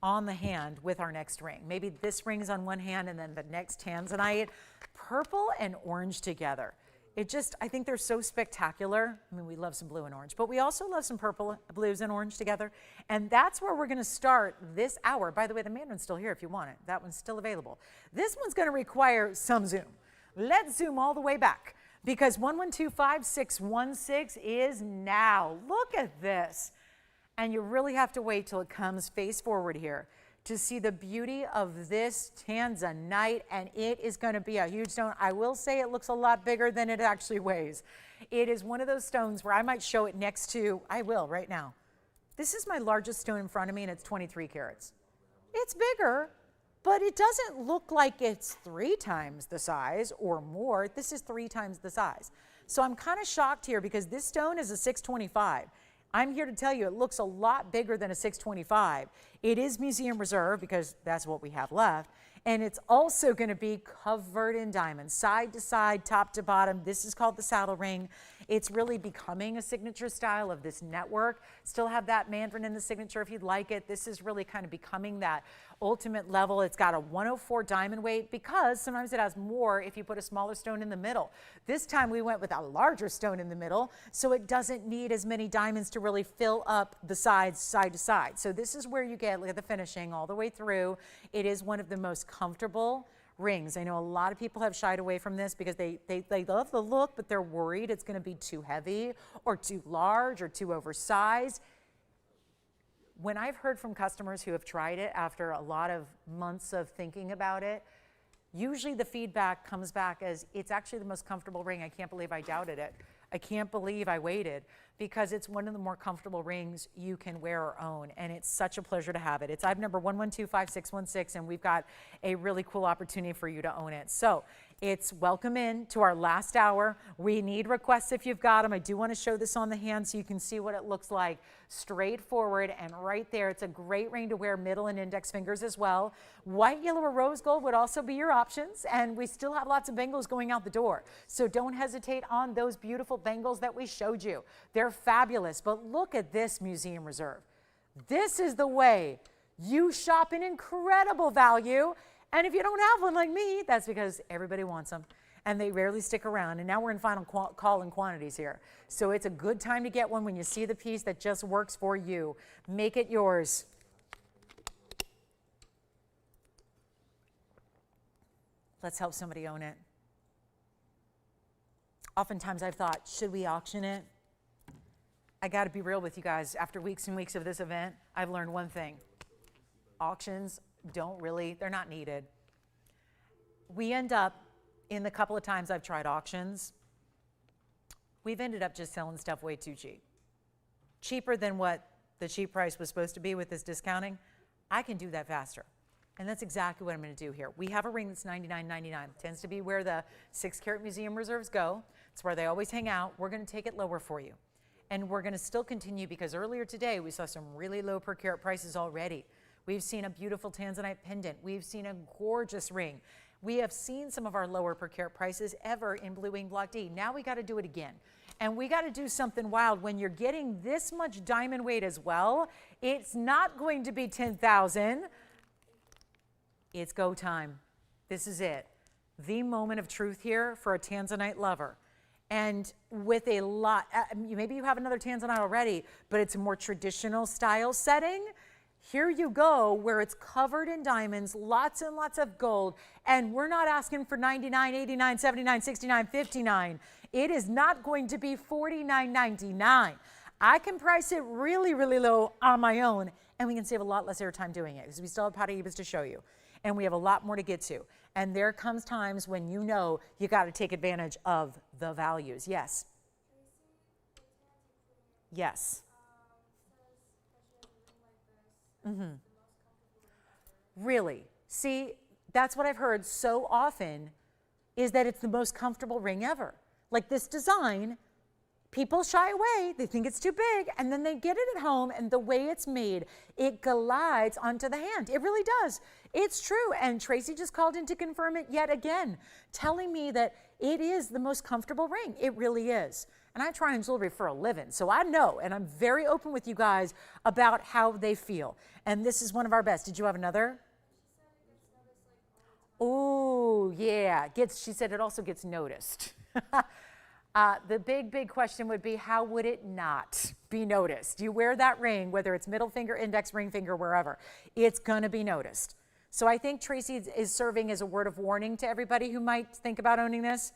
on the hand with our next ring. Maybe this ring is on one hand and then the next Tanzanite. Purple and orange together. I think they're so spectacular. I mean, we love some blue and orange, but we also love some purple, blues and orange together. And that's where we're gonna start this hour. By the way, the mandarin's still here if you want it. That one's still available. This one's gonna require some zoom. Let's zoom all the way back, because 1125616 is now. Look at this. And you really have to wait till it comes face forward here to see the beauty of this Tanzanite, and it is going to be a huge stone. I will say it looks a lot bigger than it actually weighs. It is one of those stones where I might show it next to, I will right now. This is my largest stone in front of me, and it's 23 carats. It's bigger, but it doesn't look like it's 3 times the size or more. This is 3 times the size. So I'm kind of shocked here because this stone is a 625. I'm here to tell you it looks a lot bigger than a 625. It is museum reserve because that's what we have left. And it's also going to be covered in diamonds, side to side, top to bottom. This is called the saddle ring. It's really becoming a signature style of this network. Still have that mandarin in the signature if you'd like it. This is really kind of becoming that ultimate level. It's got a 104 diamond weight because sometimes it has more if you put a smaller stone in the middle. This time we went with a larger stone in the middle, so it doesn't need as many diamonds to really fill up the sides side to side. So this is where you get, look at the finishing all the way through. It is one of the most comfortable rings. I know a lot of people have shied away from this because they love the look, but they're worried it's going to be too heavy or too large or too oversized. When I've heard from customers who have tried it after a lot of months of thinking about it, usually the feedback comes back as, it's actually the most comfortable ring. I can't believe I doubted it. I can't believe I waited, because it's one of the more comfortable rings you can wear or own, and it's such a pleasure to have it. It's item number 1125616, and we've got a really cool opportunity for you to own it. So it's welcome in to our last hour. We need requests if you've got them. I do want to show this on the hand so you can see what it looks like. Straightforward and right there. It's a great ring to wear middle and index fingers as well. White, yellow, or rose gold would also be your options, and we still have lots of bangles going out the door. So don't hesitate on those beautiful bangles that we showed you. They're fabulous, but look at this museum reserve. This is the way you shop an incredible value. And if you don't have one like me, that's because everybody wants them and they rarely stick around. And now we're in final call in quantities here. So it's a good time to get one when you see the piece that just works for you. Make it yours. Let's help somebody own it. Oftentimes I've thought, should we auction it? I got to be real with you guys. After weeks and weeks of this event, I've learned one thing. Auctions they're not needed. We end up, in the couple of times I've tried auctions, we've ended up just selling stuff way too cheap. Cheaper than what the cheap price was supposed to be with this discounting. I can do that faster. And that's exactly what I'm going to do here. We have a ring that's $99.99. Tends to be where the 6-carat museum reserves go. It's where they always hang out. We're going to take it lower for you. And we're going to still continue because earlier today we saw some really low per carat prices already. We've seen a beautiful Tanzanite pendant. We've seen a gorgeous ring. We have seen some of our lower per carat prices ever in Blue Wing Block D. Now we got to do it again. And we got to do something wild. When you're getting this much diamond weight as well, it's not going to be 10,000. It's go time. This is it. The moment of truth here for a Tanzanite lover. And with a lot, maybe you have another Tanzanite already, but it's a more traditional style setting. Here you go, where it's covered in diamonds, lots and lots of gold, and we're not asking for 99, 89, 79, 69, 59. It is not going to be $49.99. I can price it really, really low on my own, and we can save a lot less airtime doing it because we still have Paraibas to show you, and we have a lot more to get to. And there comes times when you know you got to take advantage of the values. Yes. Yes. Really? See, that's what I've heard so often, is that it's the most comfortable ring ever. Like this design, people shy away, they think it's too big, and then they get it at home, and the way it's made, it glides onto the hand. It really does. It's true, and Tracy just called in to confirm it yet again, telling me that it is the most comfortable ring. It really is. And I try on jewelry for a living, so I know, and I'm very open with you guys about how they feel. And this is one of our best. Did you have another? Oh, yeah. She said it also gets noticed. The big question would be, how would it not be noticed? You wear that ring, whether it's middle finger, index, ring finger, wherever, it's going to be noticed. So I think Tracy is serving as a word of warning to everybody who might think about owning this.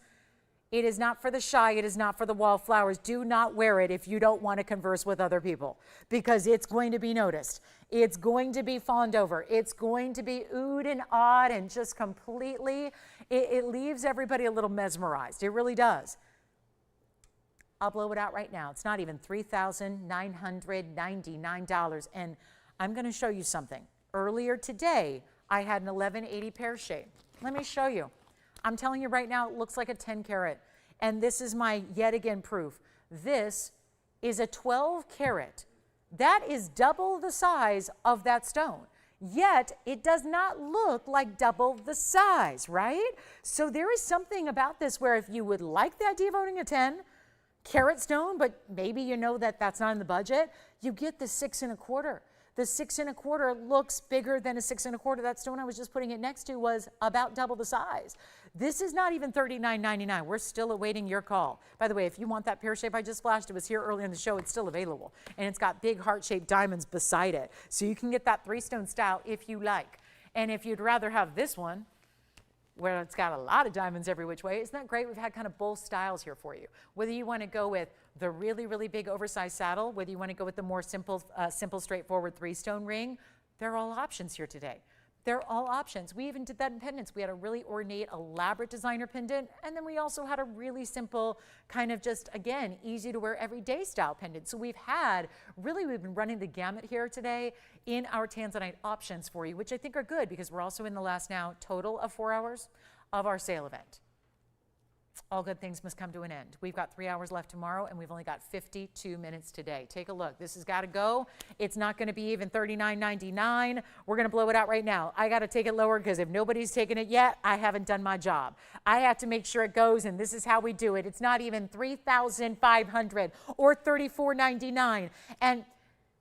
It is not for the shy. It is not for the wallflowers. Do not wear it if you don't want to converse with other people, because it's going to be noticed. It's going to be fawned over. It's going to be oohed and awed, and just completely, it leaves everybody a little mesmerized. It really does. I'll blow it out right now. It's not even $3,999. And I'm going to show you something. Earlier today, I had an 1180 pear shape. Let me show you. I'm telling you right now, it looks like a 10 carat. And this is my, yet again, proof. This is a 12 carat. That is double the size of that stone. Yet, it does not look like double the size, right? So there is something about this where if you would like the idea of owning a 10 carat stone, but maybe you know that that's not in the budget, you get the 6 1/4. The 6 1/4 looks bigger than a 6 1/4. That stone I was just putting it next to was about double the size. This is not even $39.99. We're still awaiting your call. By the way, if you want that pear shape I just flashed, it was here earlier in the show. It's still available. And it's got big heart-shaped diamonds beside it. So you can get that 3-stone style if you like. And if you'd rather have this one, where it's got a lot of diamonds every which way, isn't that great? We've had kind of both styles here for you. Whether you want to go with the really, really big oversized saddle, whether you want to go with the more simple, straightforward 3-stone ring, they're all options here today. They're all options. We even did that in pendants. We had a really ornate, elaborate designer pendant, and then we also had a really simple, kind of just, again, easy to wear everyday style pendant. So we've been running the gamut here today in our Tanzanite options for you, which I think are good because we're also in the last now total of 4 hours of our sale event. All good things must come to an end. We've got 3 hours left tomorrow, and we've only got 52 minutes today. Take a look. This has got to go. It's not going to be even $39.99. We're going to blow it out right now. I got to take it lower because if nobody's taken it yet, I haven't done my job. I have to make sure it goes, and this is how we do it. It's not even $3,500 or $34.99. And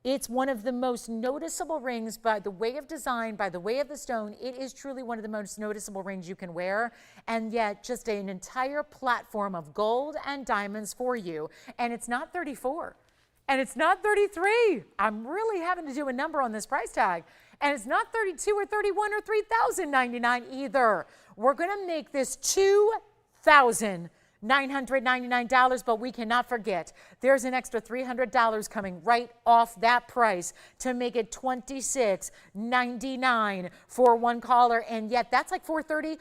it's one of the most noticeable rings by the way of design, by the way of the stone. It is truly one of the most noticeable rings you can wear, and yet just an entire platform of gold and diamonds for you. And it's not 34, and it's not 33. I'm really having to do a number on this price tag. And it's not 32 or 31 or $3,099 either. We're going to make this $2,999, but we cannot forget there's an extra $300 coming right off that price to make it $26.99 for one caller, and yet that's like $430.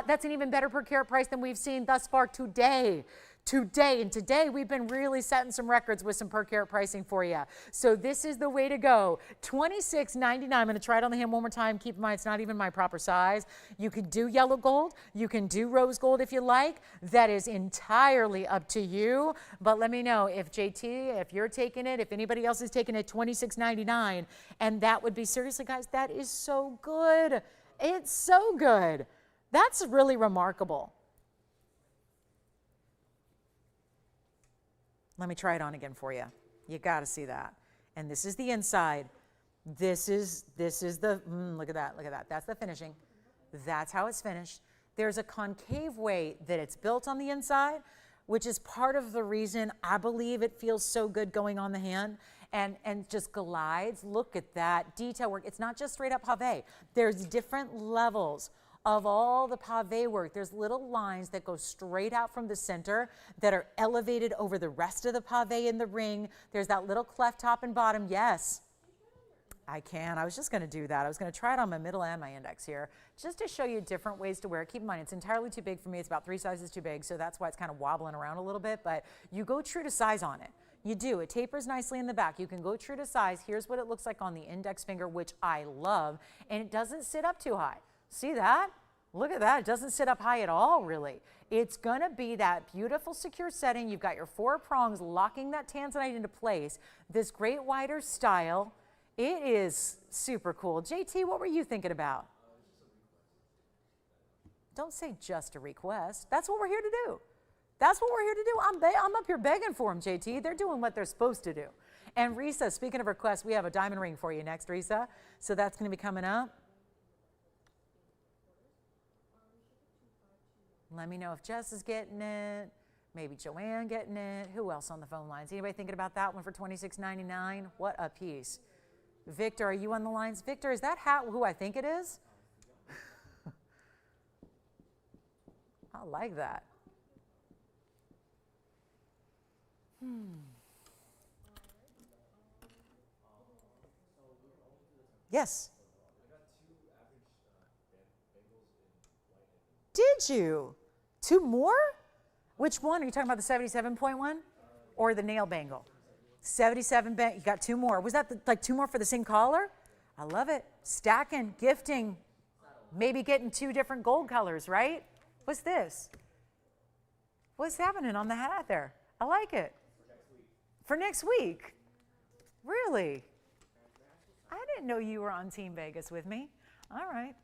That's an even better per carat price than we've seen thus far today. And today we've been really setting some records with some per carat pricing for you. So this is the way to go. $26.99. I'm going to try it on the hand one more time. Keep in mind, it's not even my proper size. You can do yellow gold. You can do rose gold if you like. That is entirely up to you. But let me know if JT, if you're taking it, if anybody else is taking it, $26.99. And that would be, seriously, guys, that is so good. It's so good. That's really remarkable. Let me try it on again for you. You got to see that. And this is the inside. This is the, look at that, That's the finishing. That's how it's finished. There's a concave way that it's built on the inside, which is part of the reason I believe it feels so good going on the hand and just glides. Look at that detail work. It's not just straight up pave. There's different levels of all the pave work. There's little lines that go straight out from the center that are elevated over the rest of the pave in the ring. There's that little cleft top and bottom. Yes, I can. I was just going to do that. I was going to try it on my middle and my index here just to show you different ways to wear it. Keep in mind, it's entirely too big for me. It's about 3 sizes too big, so that's why it's kind of wobbling around a little bit, but you go true to size on it. You do. It tapers nicely in the back. You can go true to size. Here's what it looks like on the index finger, which I love. And it doesn't sit up too high. See that? Look at that. It doesn't sit up high at all, really. It's going to be that beautiful secure setting. You've got your 4 prongs locking that Tanzanite into place. This great wider style. It is super cool. JT, what were you thinking about? Don't say just a request. That's what we're here to do. That's what we're here to do. I'm up here begging for them, JT. They're doing what they're supposed to do. And Risa, speaking of requests, we have a diamond ring for you next, Risa. So that's going to be coming up. Let me know if Jess is getting it. Maybe Joanne getting it. Who else on the phone lines? Anybody thinking about that one for $26.99? What a piece. Victor, are you on the lines? Victor, is that hat who I think it is? I like that. Yes. Did you? 2 more? Which one? Are you talking about the 77.1 or the nail bangle? 77 bangle. You got 2 more. Was that like 2 more for the same collar? I love it. Stacking, gifting, maybe getting 2 different gold colors, right? What's this? What's happening on the hat there? I like it. For next week. Really? I didn't know you were on Team Vegas with me. All right.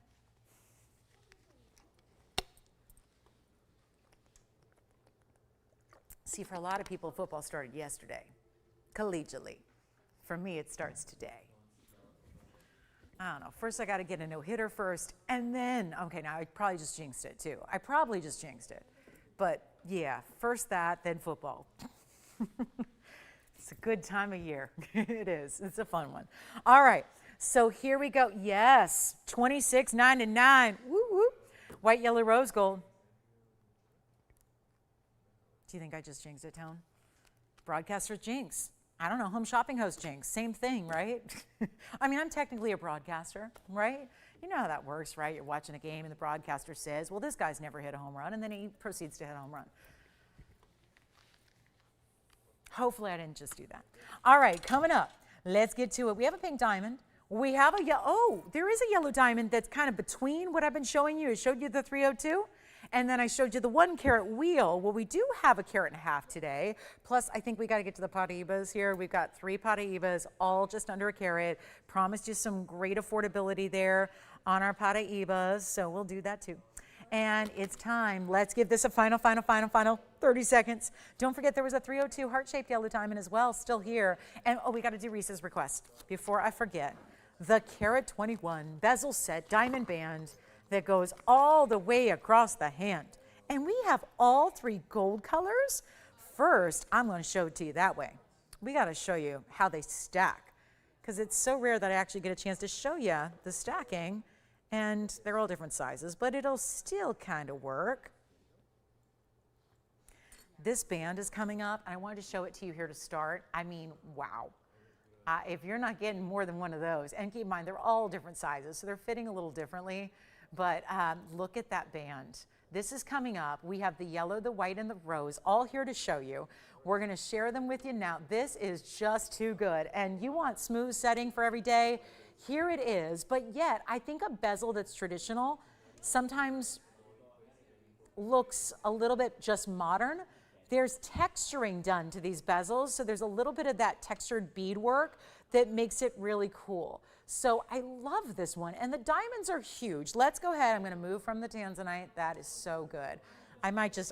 See, for a lot of people, football started yesterday, collegially. For me, it starts today. I don't know. First, I got to get a no-hitter first, and then, okay, now I probably just jinxed it, too. I probably just jinxed it. But, yeah, first that, then football. It's a good time of year. It is. It's a fun one. All right. So here we go. Yes, $26.99. Woo woo. White, yellow, rose gold. Do you think I just jinxed it, Tone? Broadcaster jinx. I don't know. Home shopping host jinx. Same thing, right? I mean, I'm technically a broadcaster, right? You know how that works, right? You're watching a game and the broadcaster says, well, this guy's never hit a home run, and then he proceeds to hit a home run. Hopefully I didn't just do that. All right, coming up, let's get to it. We have a pink diamond. We have a yellow, oh, there is a yellow diamond that's kind of between what I've been showing you. I showed you the 302, and then I showed you the 1 carat wheel. Well, we do have a carat and a half today. Plus, I think we got to get to the Paraibas here. We've got 3 Paraibas, all just under a carat. Promised you some great affordability there on our Paraibas, so we'll do that too. And it's time. Let's give this a final 30 seconds. Don't forget there was a 302 heart-shaped yellow diamond as well, still here. And, oh, we got to do Reese's request before I forget. The Carat 21 bezel set diamond band that goes all the way across the hand. And we have all 3 gold colors. First, I'm going to show it to you that way. We got to show you how they stack, because it's so rare that I actually get a chance to show you the stacking. And they're all different sizes, but it'll still kind of work. This band is coming up, and I wanted to show it to you here to start. I mean, wow. If you're not getting more than one of those, and keep in mind, they're all different sizes, so they're fitting a little differently, but look at that band. This is coming up. We have the yellow, the white, and the rose all here to show you. We're going to share them with you now. This is just too good, and you want smooth setting for every day. Here it is, but yet I think a bezel that's traditional sometimes looks a little bit just modern. There's texturing done to these bezels, so there's a little bit of that textured beadwork that makes it really cool. So I love this one, and the diamonds are huge. Let's go ahead. I'm going to move from the Tanzanite. That is so good. I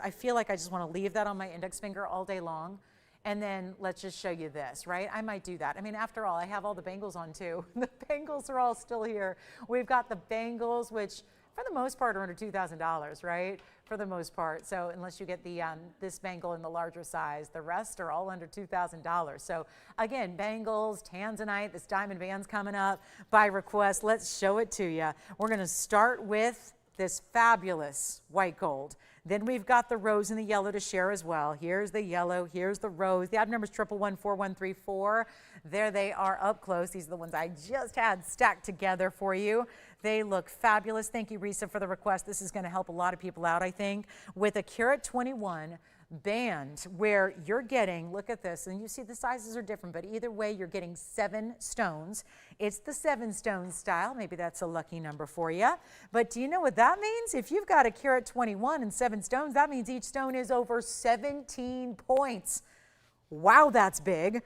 feel like I just want to leave that on my index finger all day long. And then let's just show you this, right? I might do that. I mean, after all, I have all the bangles on too. The bangles are all still here. We've got the bangles, which for the most part are under $2,000, right? For the most part. So unless you get the this bangle in the larger size, the rest are all under $2,000. So again, bangles, Tanzanite, this diamond band's coming up by request. Let's show it to you. We're going to start with this fabulous white gold. Then we've got the rose and the yellow to share as well. Here's the yellow, here's the rose. The item number is 1114134. There they are up close. These are the ones I just had stacked together for you. They look fabulous. Thank you, Risa, for the request. This is going to help a lot of people out, I think. With a carat 21 band where you're getting, look at this, and you see the sizes are different, but either way you're getting 7 stones. It's the 7 stone style. Maybe that's a lucky number for you. But do you know what that means? If you've got a carat 21 and 7 stones, that means each stone is over 17 points. Wow, that's big.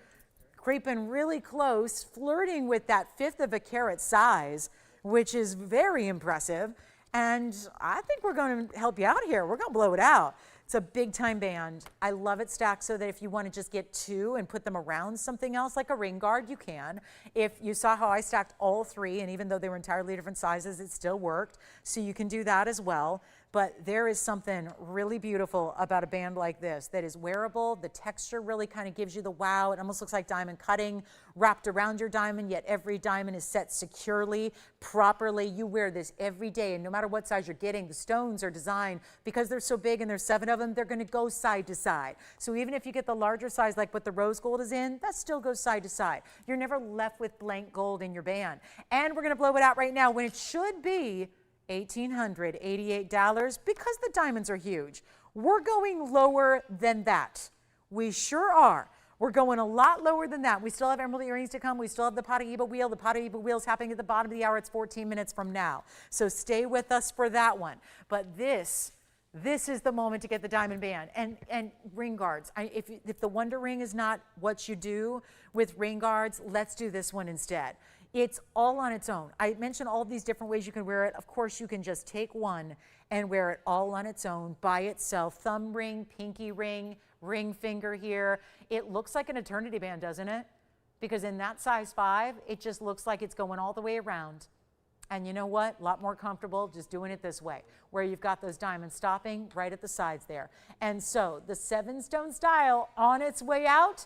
Creeping really close, flirting with that 1/5 of a carat size, which is very impressive. And I think we're going to help you out here. We're going to blow it out. It's a big time band. I love it stacked so that if you want to just get 2 and put them around something else like a ring guard, you can. If you saw how I stacked all 3, and even though they were entirely different sizes, it still worked. So you can do that as well. But there is something really beautiful about a band like this that is wearable. The texture really kind of gives you the wow. It almost looks like diamond cutting wrapped around your diamond, yet every diamond is set securely, properly. You wear this every day, and no matter what size you're getting, the stones are designed because they're so big and there's 7 of them, they're going to go side to side. So even if you get the larger size like what the rose gold is in, that still goes side to side. You're never left with blank gold in your band. And we're going to blow it out right now when it should be $1,888 because the diamonds are huge. We're going lower than that. We sure are. We're going a lot lower than that. We still have emerald earrings to come. We still have the Paraíba wheel. The Paraíba wheel is happening at the bottom of the hour. It's 14 minutes from now. So stay with us for that one. But this is the moment to get the diamond band and ring guards. If the Wonder Ring is not what you do with ring guards, let's do this one instead. It's all on its own. I mentioned all these different ways you can wear it. Of course, you can just take one and wear it all on its own by itself. Thumb ring, pinky ring, ring finger here. It looks like an eternity band, doesn't it? Because in that size 5, it just looks like it's going all the way around. And you know what? A lot more comfortable just doing it this way, where you've got those diamonds stopping right at the sides there. And so the 7 stone style on its way out,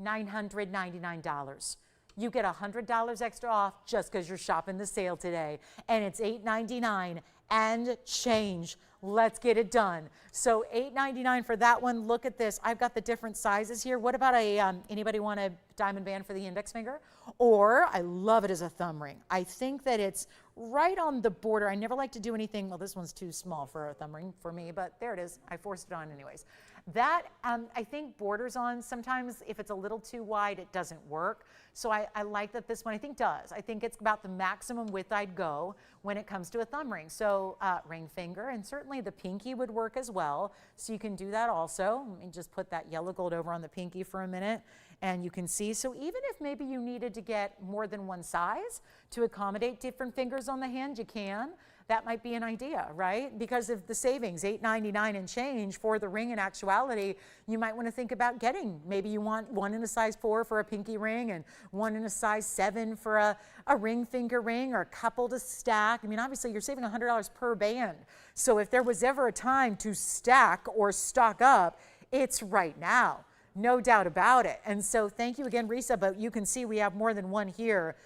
$999. You get $100 extra off just because you're shopping the sale today. And it's $899 and change. Let's get it done. So $899 for that one. Look at this. I've got the different sizes here. What about anybody want a diamond band for the index finger? Or I love it as a thumb ring. I think that it's right on the border. I never like to do anything. Well, this one's too small for a thumb ring for me, but there it is. I forced it on anyways. That I think borders on sometimes. If it's a little too wide, it doesn't work. So I like that this one I think does. I think it's about the maximum width I'd go when it comes to a thumb ring. So ring finger, and certainly the pinky would work as well. So you can do that also. Let me just put that yellow gold over on the pinky for a minute. And you can see, so even if maybe you needed to get more than one size to accommodate different fingers on the hand, you can. That might be an idea, right? Because of the savings, $899 and change for the ring in actuality, you might want to think about getting, maybe you want one in a size 4 for a pinky ring and one in a size 7 for a ring finger ring, or a couple to stack. I mean, obviously you're saving $100 per band. So if there was ever a time to stack or stock up, it's right now. No doubt about it. And so thank you again, Risa, but you can see we have more than one here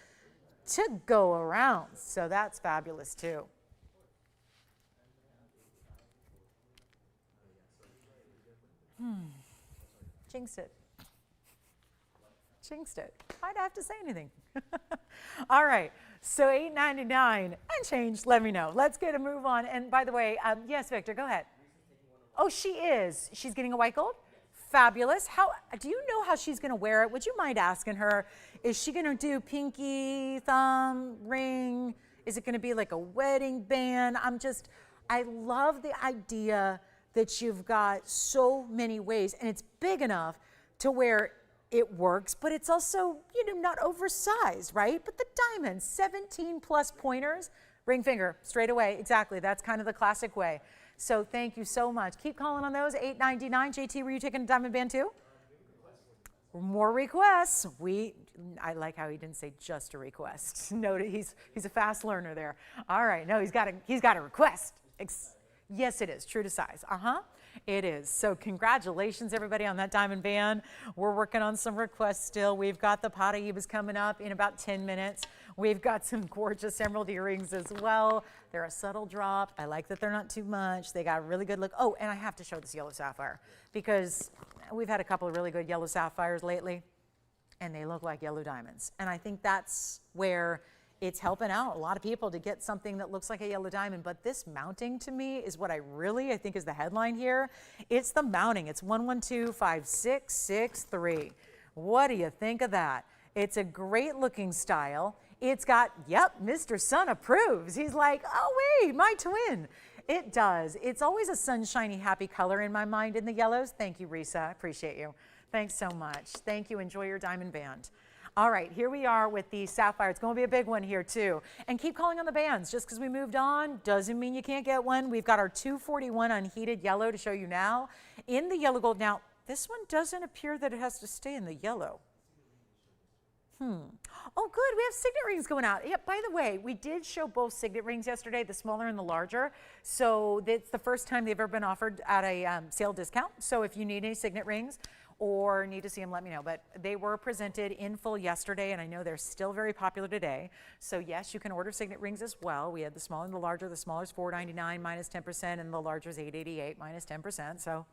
to go around. So that's fabulous too. Jinxed it. Jinxed it. I'd have to say anything. All right. So $899 and change. Let me know. Let's get a move on. And by the way, yes, Victor, go ahead. Oh, she is. She's getting a white gold? Fabulous. How do you know how she's going to wear it? Would you mind asking her? Is she going to do pinky, thumb, ring? Is it going to be like a wedding band? I love the idea that you've got so many ways, and it's big enough to where it works, but it's also, not oversized, right? But the diamonds, 17 plus pointers, ring finger, straight away. Exactly. That's kind of the classic way. So thank you so much. Keep calling on those. $899. JT, were you taking a diamond band too? More requests. I like how he didn't say just a request. No, he's a fast learner there. All right. No, he's got a request. Yes, it is. True to size. It is. So congratulations, everybody, on that diamond band. We're working on some requests still. We've got the Paraíbas coming up in about 10 minutes. We've got some gorgeous emerald earrings as well. They're a subtle drop. I like that they're not too much. They got a really good look. Oh, and I have to show this yellow sapphire because we've had a couple of really good yellow sapphires lately, and they look like yellow diamonds. And I think that's where it's helping out a lot of people to get something that looks like a yellow diamond. But this mounting to me is what I think is the headline here. It's the mounting. It's 1125663. What do you think of that? It's a great looking style. It's got, yep, Mr. Sun approves. He's like, oh wait, my twin. It does. It's always a sunshiny, happy color in my mind in the yellows. Thank you, Risa. I appreciate you. Thanks so much. Thank you. Enjoy your diamond band. All right, here we are with the sapphire. It's going to be a big one here too. And keep calling on the bands. Just because we moved on doesn't mean you can't get one. We've got our 241 unheated yellow to show you now. In the yellow gold. Now, this one doesn't appear that it has to stay in the yellow. Oh, good. We have signet rings going out. Yeah, by the way, we did show both signet rings yesterday, the smaller and the larger. So it's the first time they've ever been offered at a sale discount. So if you need any signet rings, or need to see them, let me know. But they were presented in full yesterday, and I know they're still very popular today. So yes, you can order signet rings as well. We had the small and the larger. The smaller is $4.99 minus 10%, and the larger is $8.88 minus 10%. So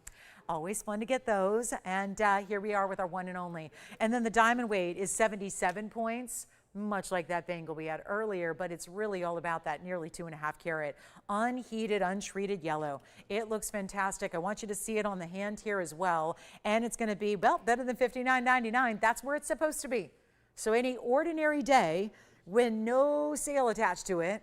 always fun to get those. And here we are with our one and only. And then the diamond weight is 77 points. Much like that bangle we had earlier, but it's really all about that nearly 2.5 carat unheated, untreated yellow. It looks fantastic. I want you to see it on the hand here as well. And it's going to be, well, better than $59.99. That's where it's supposed to be. So any ordinary day when no sale attached to it,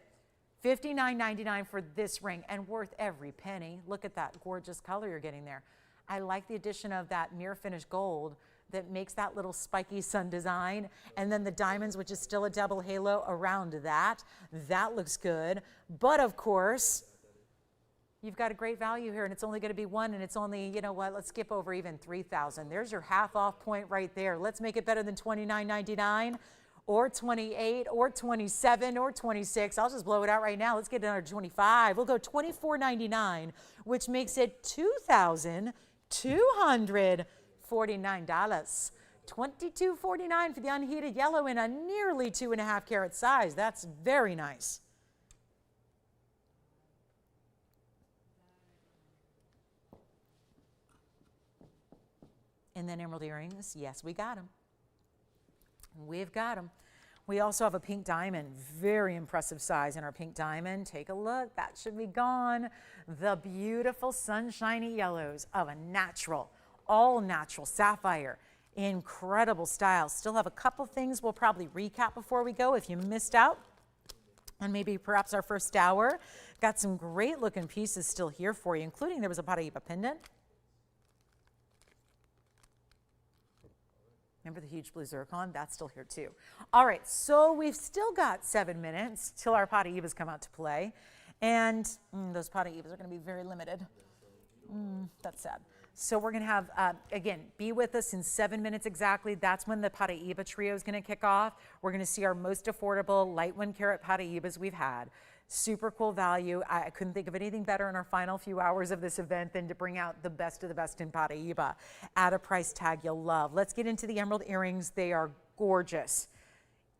$59.99 for this ring, and worth every penny. Look at that gorgeous color you're getting there. I like the addition of that mirror finish gold that makes that little spiky sun design, and then the diamonds, which is still a double halo around that. That looks good. But of course, you've got a great value here, and it's only going to be one, and it's only, you know what, let's skip over even 3,000. There's your half off point right there. Let's make it better than $29.99 or 28 or 27 or 26. I'll just blow it out right now. Let's get it under 25. We'll go $24.99, which makes it $2,249. $22.49 for the unheated yellow in a nearly 2.5 carat size. That's very nice. And then emerald earrings. Yes, we got them. We've got them. We also have a pink diamond, very impressive size in our pink diamond. Take a look, that should be gone. The beautiful sunshiny yellows of a natural, all natural sapphire. Incredible style. Still have a couple things we'll probably recap before we go if you missed out. And maybe perhaps our first hour. Got some great looking pieces still here for you, including there was a Paraíba pendant. Remember the huge blue zircon? That's still here too. All right, so we've still got 7 minutes till our Paraíbas come out to play. And those Paraíbas are going to be very limited. That's sad. So we're going to have, again, be with us in 7 minutes exactly. That's when the Paraíba trio is going to kick off. We're going to see our most affordable light 1 carat Paraíbas we've had. Super cool value. I couldn't think of anything better in our final few hours of this event than to bring out the best of the best in Paraíba at a price tag you'll love. Let's get into the emerald earrings. They are gorgeous.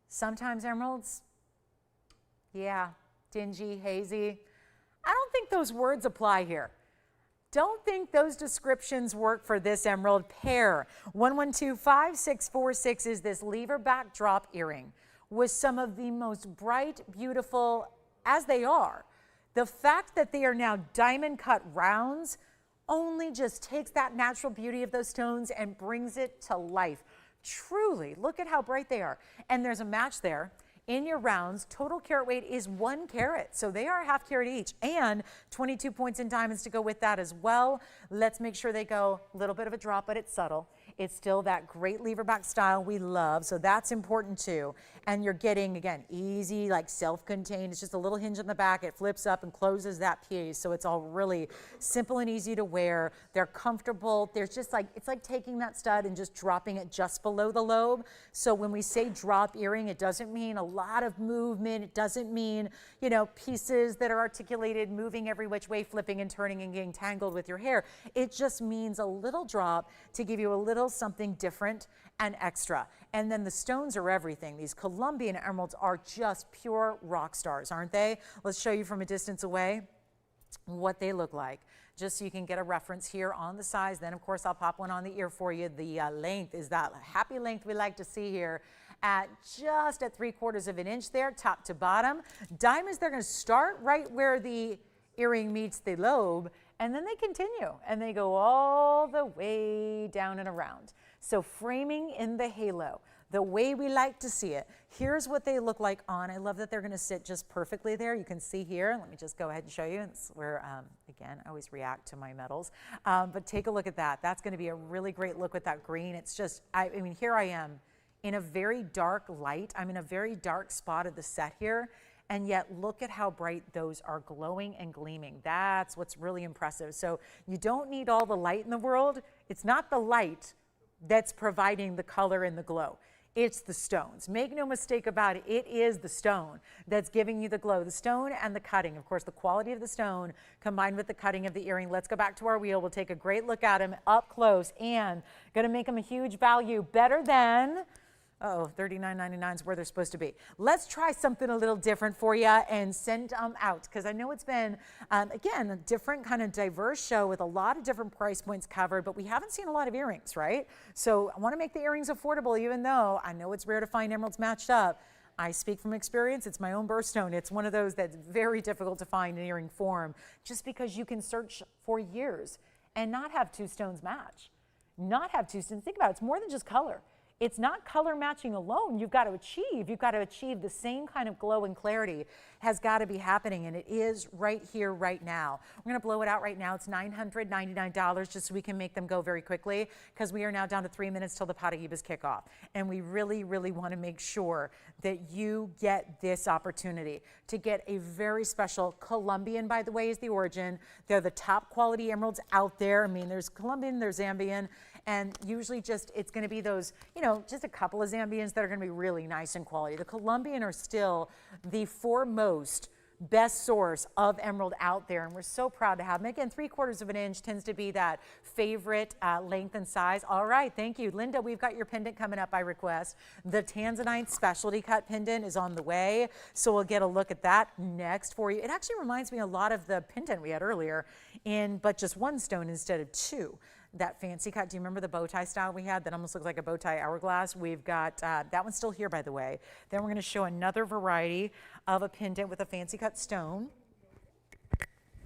Sometimes emeralds, yeah, dingy, hazy. I don't think those words apply here. Don't think those descriptions work for this emerald pair. 1125-646 is this lever back drop earring with some of the most bright, beautiful, as they are. The fact that they are now diamond cut rounds only just takes that natural beauty of those stones and brings it to life. Truly, look at how bright they are. And there's a match there. In your rounds, total carat weight is 1 carat. So they are ½ carat each, and 22 points in diamonds to go with that as well. Let's make sure they go a little bit of a drop, but it's subtle. It's still that great lever back style we love. So that's important too. And you're getting, again, easy, like self-contained. It's just a little hinge in the back. It flips up and closes that piece. So it's all really simple and easy to wear. They're comfortable. There's just like, it's like taking that stud and just dropping it just below the lobe. So when we say drop earring, it doesn't mean a lot of movement. It doesn't mean, you know, pieces that are articulated, moving every which way, flipping and turning and getting tangled with your hair. It just means a little drop to give you a little something different and extra. And then the stones are everything. These Colombian emeralds are just pure rock stars, aren't they? Let's show you from a distance away what they look like, just so you can get a reference here on the size. Then, of course, I'll pop one on the ear for you. The length is that happy length we like to see here. at just at 3/4 of an inch there, top to bottom. Diamonds, they're going to start right where the earring meets the lobe, and then they continue and they go all the way down and around. So framing in the halo, the way we like to see it. Here's what they look like on. I love that they're going to sit just perfectly there. You can see here. Let me just go ahead and show you. It's where, again, I always react to my metals. But take a look at that. That's going to be a really great look with that green. It's just, I mean, here I am in a very dark light. I'm in a very dark spot of the set here. And yet look at how bright those are glowing and gleaming. That's what's really impressive. So you don't need all the light in the world. It's not the light that's providing the color and the glow. It's the stones. Make no mistake about it. It is the stone that's giving you the glow. The stone and the cutting. Of course, the quality of the stone combined with the cutting of the earring. Let's go back to our wheel. We'll take a great look at them up close and going to make them a huge value. Better than... oh, $39.99 is where they're supposed to be. Let's try something a little different for you and send them out, because I know it's been, again, a different kind of diverse show with a lot of different price points covered, but we haven't seen a lot of earrings, right? So I want to make the earrings affordable, even though I know it's rare to find emeralds matched up. I speak from experience. It's my own birthstone. It's one of those that's very difficult to find in earring form, just because you can search for years and not have two stones match. Not have two stones. Think about it. It's more than just color. It's not color matching alone. You've got to achieve the same kind of glow and clarity has got to be happening, and it is right here, right now. We're going to blow it out right now. It's $999 just so we can make them go very quickly, because we are now down to 3 minutes till the Paraibas kick off. And we really, really want to make sure that you get this opportunity to get a very special Colombian, by the way, is the origin. They're the top quality emeralds out there. I mean, there's Colombian, there's Zambian, and usually just, it's going to be those, you know, just a couple of Zambians that are going to be really nice in quality. The Colombian are still the foremost best source of emerald out there, and we're so proud to have them. Again, 3/4 of an inch tends to be that favorite length and size. All right, thank you. Linda, we've got your pendant coming up by request. The Tanzanite specialty cut pendant is on the way, so we'll get a look at that next for you. It actually reminds me a lot of the pendant we had earlier, but just one stone instead of two. That fancy cut, do you remember the bow tie style we had that almost looks like a bow tie hourglass? We've got, that one's still here, by the way. Then we're going to show another variety of a pendant with a fancy cut stone.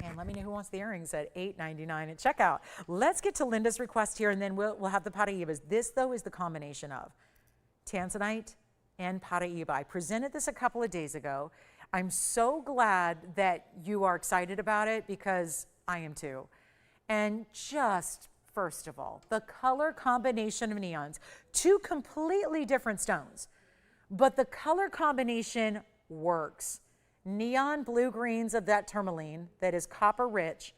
And let me know who wants the earrings at $8.99 at checkout. Let's get to Linda's request here, and then we'll have the Paraibas. This, though, is the combination of Tanzanite and Paraiba. I presented this a couple of days ago. I'm so glad that you are excited about it, because I am too. And just... first of all, the color combination of neons, two completely different stones, but the color combination works. Neon blue greens of that tourmaline that is copper rich,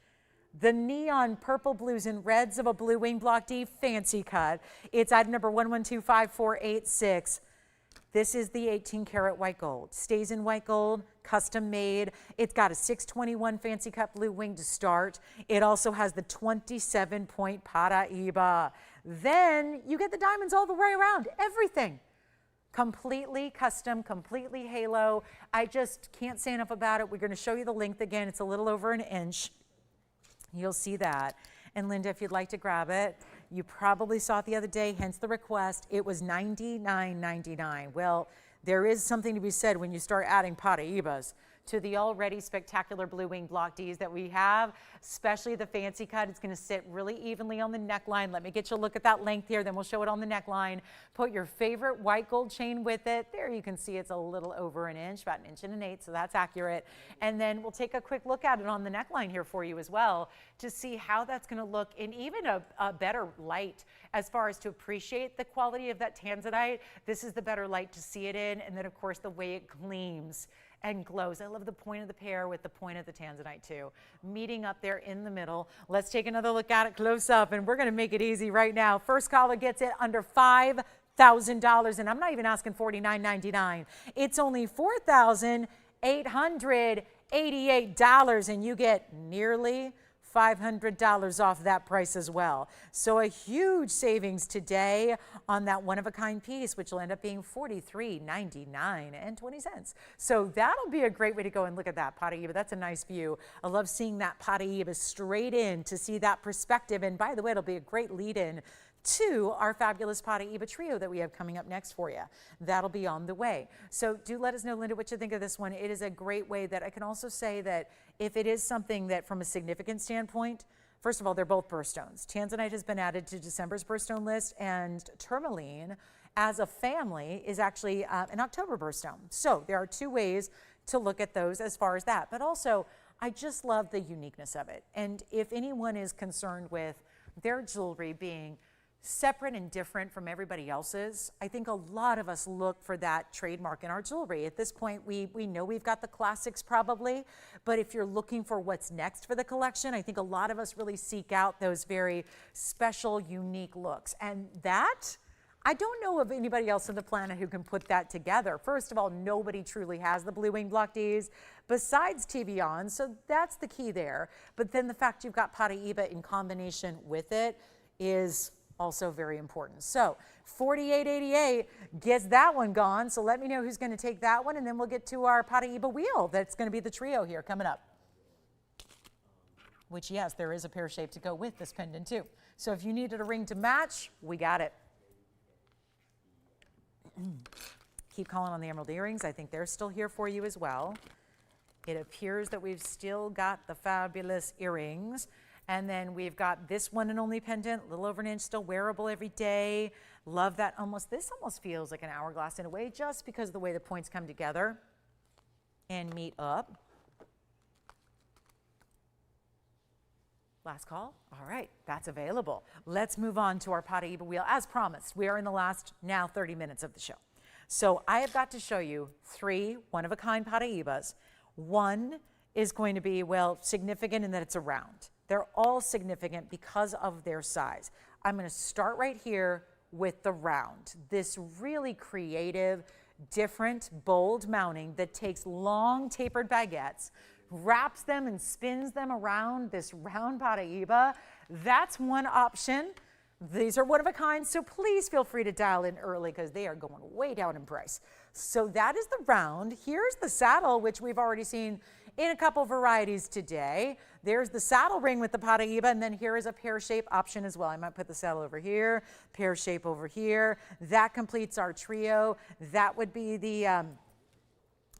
the neon purple blues and reds of a blue wing block D fancy cut. It's item number 11254886. This is the 18 karat white gold. Stays in white gold, custom made. It's got a 621 fancy cut blue wing to start. It also has the 27-point Paraiba. Then you get the diamonds all the way around, everything. Completely custom, completely halo. I just can't say enough about it. We're going to show you the length again. It's a little over an inch. You'll see that. And Linda, if you'd like to grab it, you probably saw it the other day, hence the request. It was $99.99. Well, there is something to be said when you start adding Paraibas to the already spectacular blue wing block Ds that we have, especially the fancy cut. It's going to sit really evenly on the neckline. Let me get you a look at that length here, then we'll show it on the neckline. Put your favorite white gold chain with it. There you can see it's a little over an inch, about 1.125 inches, so that's accurate. And then we'll take a quick look at it on the neckline here for you as well to see how that's going to look in even a better light as far as to appreciate the quality of that Tanzanite. This is the better light to see it in, and then of course the way it gleams and glows. I love the point of the pear with the point of the Tanzanite too. Meeting up there in the middle. Let's take another look at it close up, and we're going to make it easy right now. First caller gets it under $5,000, and I'm not even asking $49.99. It's only $4,888, and you get nearly $500 off that price as well. So a huge savings today on that one-of-a-kind piece, which will end up being $43.99. So that'll be a great way to go and look at that Paraiba. That's a nice view. I love seeing that Paraiba straight in to see that perspective. And by the way, it'll be a great lead-in to our fabulous Paraiba trio that we have coming up next for you. That'll be on the way. So do let us know, Linda, what you think of this one. It is a great way that I can also say that if it is something that from a significant standpoint, first of all, they're both birthstones. Tanzanite has been added to December's birthstone list, and tourmaline as a family is actually an October birthstone. So there are two ways to look at those as far as that. But also, I just love the uniqueness of it. And if anyone is concerned with their jewelry being separate and different from everybody else's, I think a lot of us look for that trademark in our jewelry. At this point, we know we've got the classics probably, but if you're looking for what's next for the collection, I think a lot of us really seek out those very special, unique looks. And that, I don't know of anybody else on the planet who can put that together. First of all, nobody truly has the Blue Wing Block Ds besides TVON, so that's the key there. But then the fact you've got Paraiba in combination with it is also very important. So $48.88 gets that one gone. So let me know who's going to take that one, and then we'll get to our Paraiba wheel. That's going to be the trio here coming up. Which, yes, there is a pear shape to go with this pendant too. So if you needed a ring to match, we got it. Keep calling on the emerald earrings. I think they're still here for you as well. It appears that we've still got the fabulous earrings. And then we've got this one and only pendant, a little over an inch, still wearable every day. Love that this almost feels like an hourglass in a way, just because of the way the points come together and meet up. Last call. All right, that's available. Let's move on to our Paraiba wheel. As promised, we are in the last now 30 minutes of the show. So I have got to show you 3 one-of-a-kind Paraibas. One is going to be, well, significant in that it's a round. They're all significant because of their size. I'm going to start right here with the round. This really creative, different, bold mounting that takes long tapered baguettes, wraps them and spins them around this round Paraiba. That's one option. These are one of a kind, so please feel free to dial in early because they are going way down in price. So that is the round. Here's the saddle, which we've already seen in a couple varieties today. There's the saddle ring with the Paraiba, and then here is a pear shape option as well. I might put the saddle over here, pear shape over here. That completes our trio. That would be the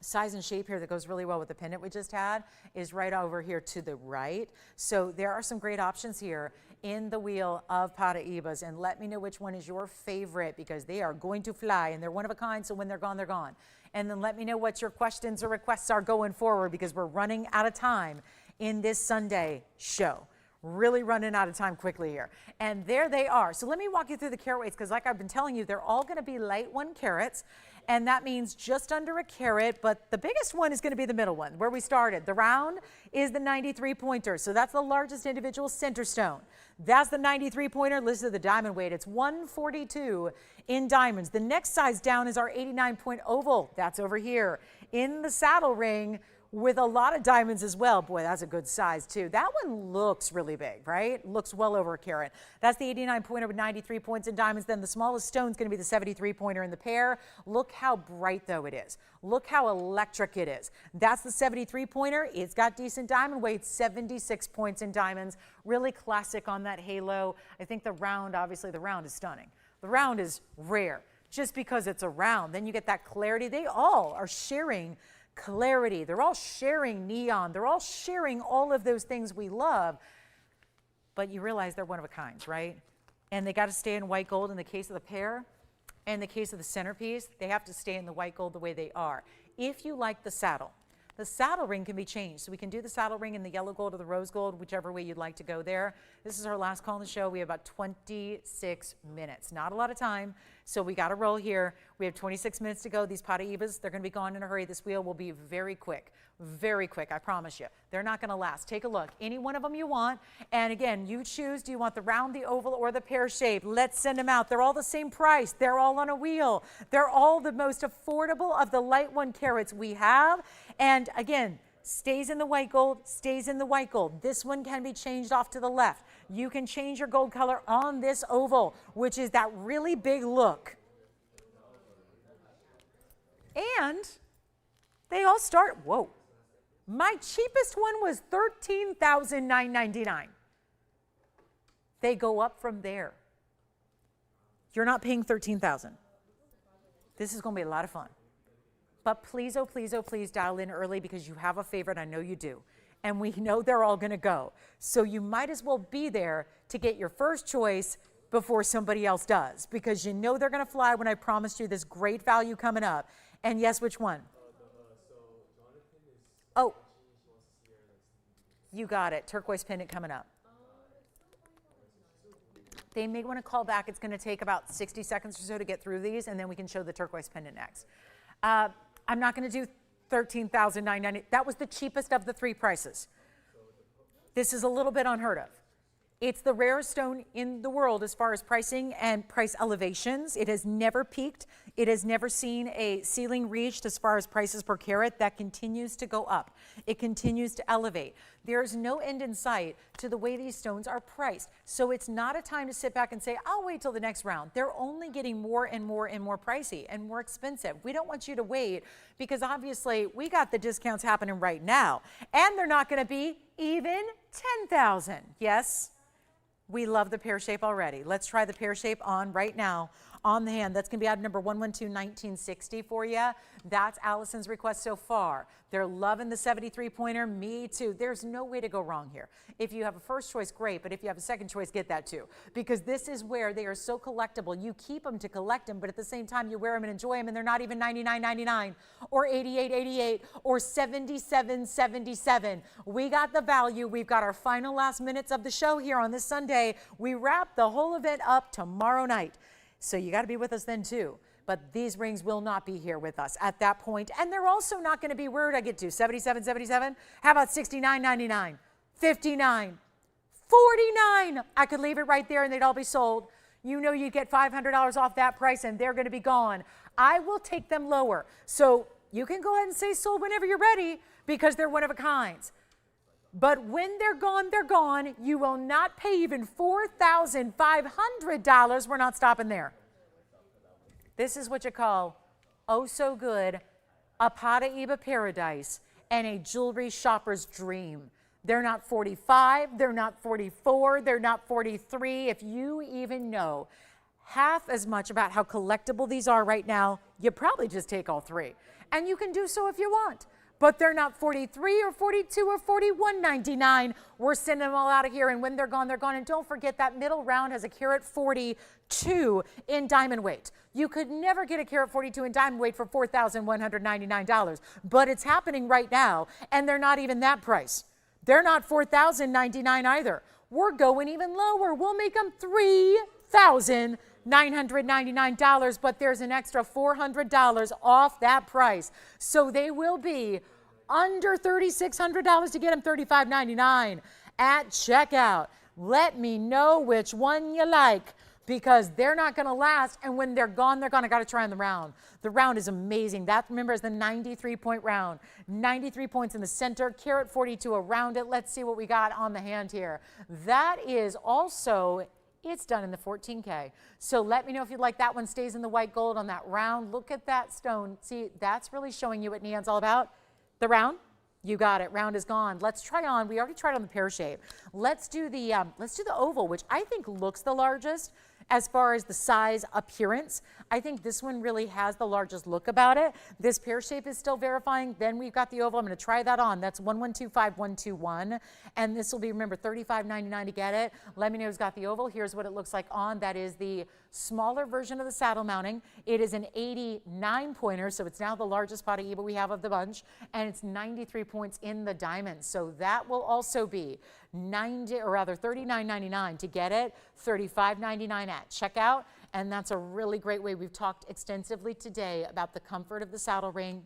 size and shape here that goes really well with the pendant we just had is right over here to the right. So there are some great options here in the wheel of Paraibas, and let me know which one is your favorite because they are going to fly and they're one of a kind, so when they're gone, they're gone. And then let me know what your questions or requests are going forward because we're running out of time in this Sunday show. Really running out of time quickly here. And there they are. So let me walk you through the carat weights because like I've been telling you, they're all going to be light 1 carats. And that means just under a carat, but the biggest one is going to be the middle one where we started. The round is the 93 pointer. So that's the largest individual center stone. That's the 93 pointer. Listen to the diamond weight. It's 142 in diamonds. The next size down is our 89 point oval. That's over here in the saddle ring with a lot of diamonds as well. Boy, that's a good size too. That one looks really big, right? Looks well over a carat. That's the 89 pointer with 93 points in diamonds. Then the smallest stone is going to be the 73 pointer in the pair. Look how bright though it is. Look how electric it is. That's the 73 pointer. It's got decent diamond weight, 76 points in diamonds. Really classic on that halo. I think the round, obviously the round is stunning. The round is rare just because it's a round. Then you get that clarity. They all are sharing clarity. They're all sharing neon. They're all sharing all of those things we love. But you realize they're one of a kind, right? And they got to stay in white gold in the case of the pair. In the case of the centerpiece, they have to stay in the white gold the way they are. If you like the saddle ring can be changed. So we can do the saddle ring in the yellow gold or the rose gold, whichever way you'd like to go there. This is our last call on the show. We have about 26 minutes. Not a lot of time, so we got to roll here. We have 26 minutes to go. These Paraibas, they're going to be gone in a hurry. This wheel will be very quick, I promise you. They're not going to last. Take a look. Any one of them you want. And again, you choose, do you want the round, the oval, or the pear shape? Let's send them out. They're all the same price. They're all on a wheel. They're all the most affordable of the light 1 carats we have. And again, stays in the white gold, stays in the white gold. This one can be changed off to the left. You can change your gold color on this oval, which is that really big look. And they all start, whoa. My cheapest one was $13,999. They go up from there. You're not paying $13,000. This is going to be a lot of fun. But please, oh, please, oh, please dial in early because you have a favorite. I know you do. And we know they're all going to go. So you might as well be there to get your first choice before somebody else does, because you know they're going to fly when I promised you this great value coming up. And yes, which one? Oh, you got it. Turquoise pendant coming up. They may want to call back. It's going to take about 60 seconds or so to get through these, and then we can show the turquoise pendant next. I'm not going to do $13,990. That was the cheapest of the three prices. This is a little bit unheard of. It's the rarest stone in the world as far as pricing and price elevations. It has never peaked. It has never seen a ceiling reached as far as prices per carat. That continues to go up. It continues to elevate. There's no end in sight to the way these stones are priced. So it's not a time to sit back and say, I'll wait till the next round. They're only getting more and more and more pricey and more expensive. We don't want you to wait because obviously we got the discounts happening right now. And they're not going to be even $10,000. Yes? We love the pear shape already. Let's try the pear shape on right now on the hand. That's going to be item number 112-1960 for you. That's Allison's request so far. They're loving the 73-pointer. Me too. There's no way to go wrong here. If you have a first choice, great. But if you have a second choice, get that too. Because this is where they are so collectible. You keep them to collect them, but at the same time, you wear them and enjoy them, and they're not even $99.99 or $88.88 or $77.77. We got the value. We've got our final last minutes of the show here on this Sunday. We wrap the whole event up tomorrow night. So you got to be with us then too. But these rings will not be here with us at that point. And they're also not going to be, where did I get to? $77.77? How about $69.99? $59? $49? I could leave it right there and they'd all be sold. You know you'd get $500 off that price and they're going to be gone. I will take them lower. So you can go ahead and say sold whenever you're ready because they're one of a kind. But when they're gone, they're gone. You will not pay even $4,500. We're not stopping there. This is what you call, oh so good, a Paraiba paradise and a jewelry shopper's dream. They're not 45, they're not 44, they're not 43. If you even know half as much about how collectible these are right now, you probably just take all three. And you can do so if you want. But they're not 43 or 42 or $41.99. We're sending them all out of here, and when they're gone, they're gone. And don't forget that middle round has a carat 42 in diamond weight. You could never get a carat 42 in diamond weight for $4,199, but it's happening right now, and they're not even that price. They're not $4,099 either. We're going even lower. We'll make them $3,999, but there's an extra $400 off that price. So they will be under $3,600 to get them $3,599 at checkout. Let me know which one you like because they're not going to last. And when they're gone, they're gone. I got to try on the round. The round is amazing. That, remember, is the 93-point round. 93 points in the center, carat 42 around it. Let's see what we got on the hand here. That is also... it's done in the 14K. So let me know if you'd like that one stays in the white gold on that round. Look at that stone. See, that's really showing you what neon's all about. The round, you got it. Round is gone. Let's try on. We already tried on the pear shape. Let's do the oval, which I think looks the largest as far as the size appearance. I think this one really has the largest look about it. This pear shape is still verifying. Then we've got the oval. I'm going to try that on. That's 1125121. And this will be, remember, $35.99 to get it. Let me know who's got the oval. Here's what it looks like on. That is the smaller version of the saddle mounting. It is an 89-pointer, so it's now the largest Paraiba we have of the bunch. And it's 93 points in the diamond. So that will also be $39.99 to get it, $35.99 at checkout. And that's a really great way. We've talked extensively today about the comfort of the saddle ring,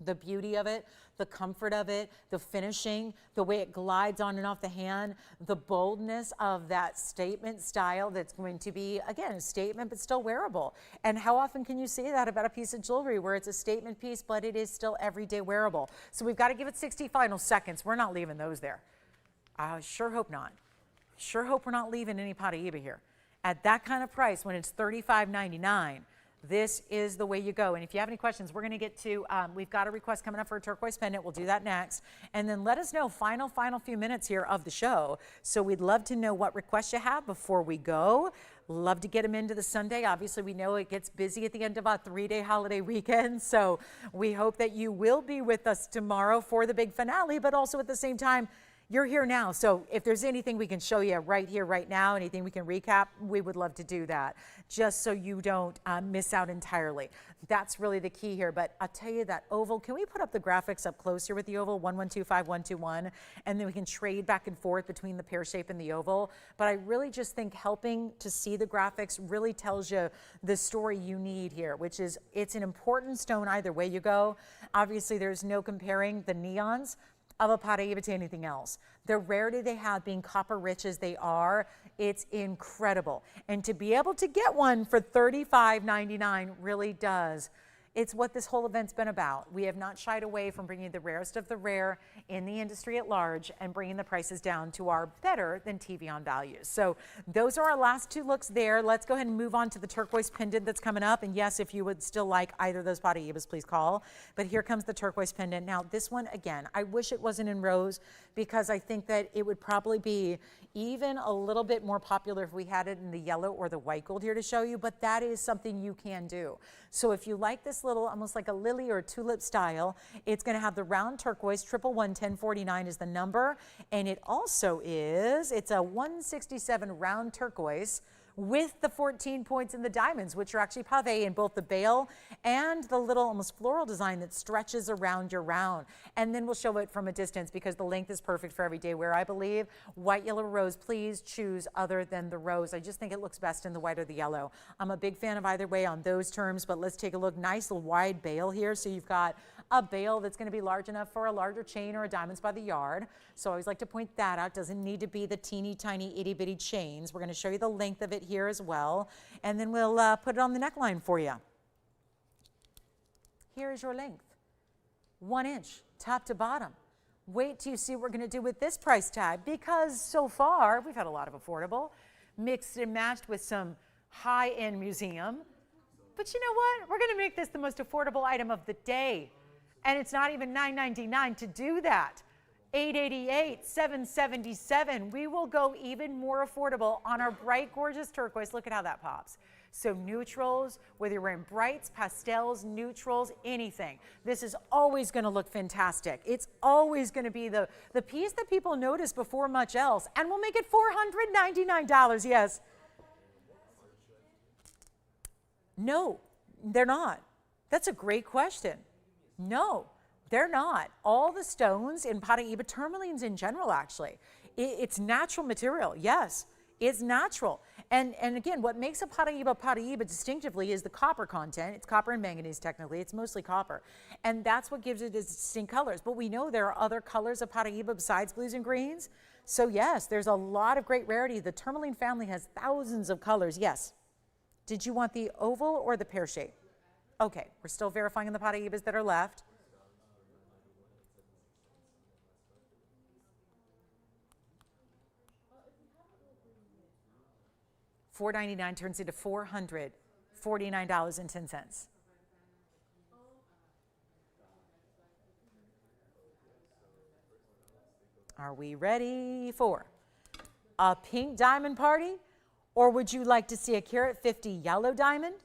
the beauty of it, the comfort of it, the finishing, the way it glides on and off the hand, the boldness of that statement style that's going to be, again, a statement but still wearable. And how often can you say that about a piece of jewelry where it's a statement piece but it is still everyday wearable? So we've got to give it 60 final seconds. We're not leaving those there. I sure hope not. Sure hope we're not leaving any Paraiba here. At that kind of price, when it's $35.99, this is the way you go. And if you have any questions, we're going to get to, we've got a request coming up for a turquoise pendant. We'll do that next. And then let us know, final few minutes here of the show. So we'd love to know what requests you have before we go. Love to get them into the Sunday. Obviously, we know it gets busy at the end of our 3-day holiday weekend. So we hope that you will be with us tomorrow for the big finale, but also at the same time, you're here now. So if there's anything we can show you right here, right now, anything we can recap, we would love to do that just so you don't miss out entirely. That's really the key here. But I'll tell you that oval, can we put up the graphics up close here with the oval, 1125, 121, and then we can trade back and forth between the pear shape and the oval. But I really just think helping to see the graphics really tells you the story you need here, which is it's an important stone either way you go. Obviously, there's no comparing the neons of a Paraiba to anything else. The rarity they have being copper rich as they are, it's incredible. And to be able to get one for $35.99 really does. It's what this whole event's been about. We have not shied away from bringing the rarest of the rare in the industry at large and bringing the prices down to our better than TVON values. So those are our last two looks there. Let's go ahead and move on to the turquoise pendant that's coming up. And yes, if you would still like either of those Paraibas, please call. But here comes the turquoise pendant. Now this one, again, I wish it wasn't in rose because I think that it would probably be even a little bit more popular if we had it in the yellow or the white gold here to show you, but that is something you can do. So if you like this little, almost like a lily or a tulip style, it's gonna have the round turquoise, 111-1049 is the number, and it also is, it's a 167 round turquoise with the 14 points in the diamonds, which are actually pave in both the bail and the little almost floral design that stretches around your round. And then we'll show it from a distance because the length is perfect for everyday wear, I believe. White, yellow, rose, please choose other than the rose. I just think it looks best in the white or the yellow. I'm a big fan of either way on those terms, but let's take a look. Nice little wide bail here. So you've got a bail that's going to be large enough for a larger chain or a diamonds by the yard. So I always like to point that out. Doesn't need to be the teeny tiny itty bitty chains. We're going to show you the length of it here as well. And then we'll put it on the neckline for you. Here is your length. 1 inch, top to bottom. Wait till you see what we're going to do with this price tag because so far we've had a lot of affordable, mixed and matched with some high-end museum. But you know what? We're going to make this the most affordable item of the day. And it's not even $9.99 to do that. $888, $777. We will go even more affordable on our bright, gorgeous turquoise. Look at how that pops. So neutrals, whether you're wearing brights, pastels, neutrals, anything. This is always going to look fantastic. It's always going to be the piece that people notice before much else. And we'll make it $499, yes. No, they're not. That's a great question. No, they're not. All the stones in Paraiba, tourmalines in general, actually, it's natural material. Yes, it's natural. And again, what makes a Paraiba distinctively is the copper content. It's copper and manganese, technically. It's mostly copper. And that's what gives it its distinct colors. But we know there are other colors of Paraiba besides blues and greens. So yes, there's a lot of great rarity. The tourmaline family has thousands of colors. Yes. Did you want the oval or the pear shape? Okay, we're still verifying on the Paraibas that are left. $499 turns into $449.10. Are we ready for a pink diamond party? Or would you like to see a carat 50 yellow diamond?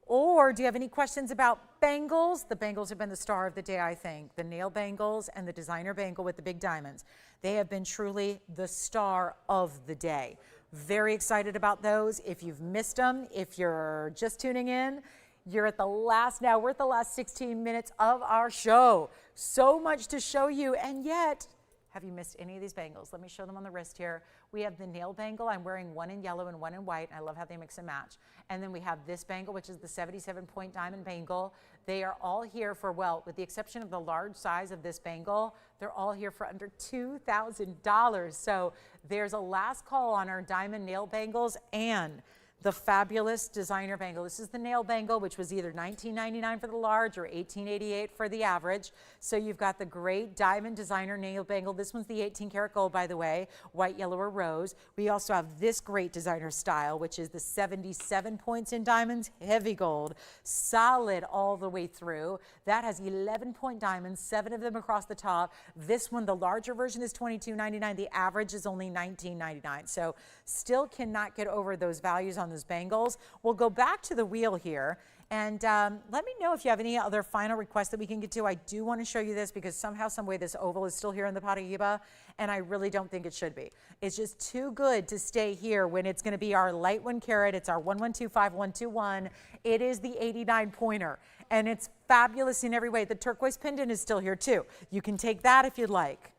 Or do you have any questions about bangles? The bangles have been the star of the day, I think. The nail bangles and the designer bangle with the big diamonds. They have been truly the star of the day. Very excited about those. If you've missed them, if you're just tuning in, you're at the last now. We're at the last 16 minutes of our show. So much to show you, and yet, have you missed any of these bangles? Let me show them on the wrist here. We have the nail bangle. I'm wearing one in yellow and one in white. I love how they mix and match. And then we have this bangle, which is the 77-point diamond bangle. They are all here for, well, with the exception of the large size of this bangle, they're all here for under $2,000. So there's a last call on our diamond nail bangles and the fabulous designer bangle. This is the nail bangle, which was either $19.99 for the large or $18.88 for the average. So you've got the great diamond designer nail bangle. This one's the 18 karat gold, by the way, white, yellow, or rose. We also have this great designer style, which is the 77 points in diamonds, heavy gold, solid all the way through. That has 11-point diamonds, 7 of them across the top. This one, the larger version, is $22.99. The average is only $19.99. So still cannot get over those values on the those bangles. We'll go back to the wheel here. And let me know if you have any other final requests that we can get to. I do want to show you this because somehow, some way, this oval is still here in the Paraíba, and I really don't think it should be. It's just too good to stay here when it's going to be our light 1 carat. It's our 1125121. It is the 89 pointer, and it's fabulous in every way. The turquoise pendant is still here too. You can take that if you'd like.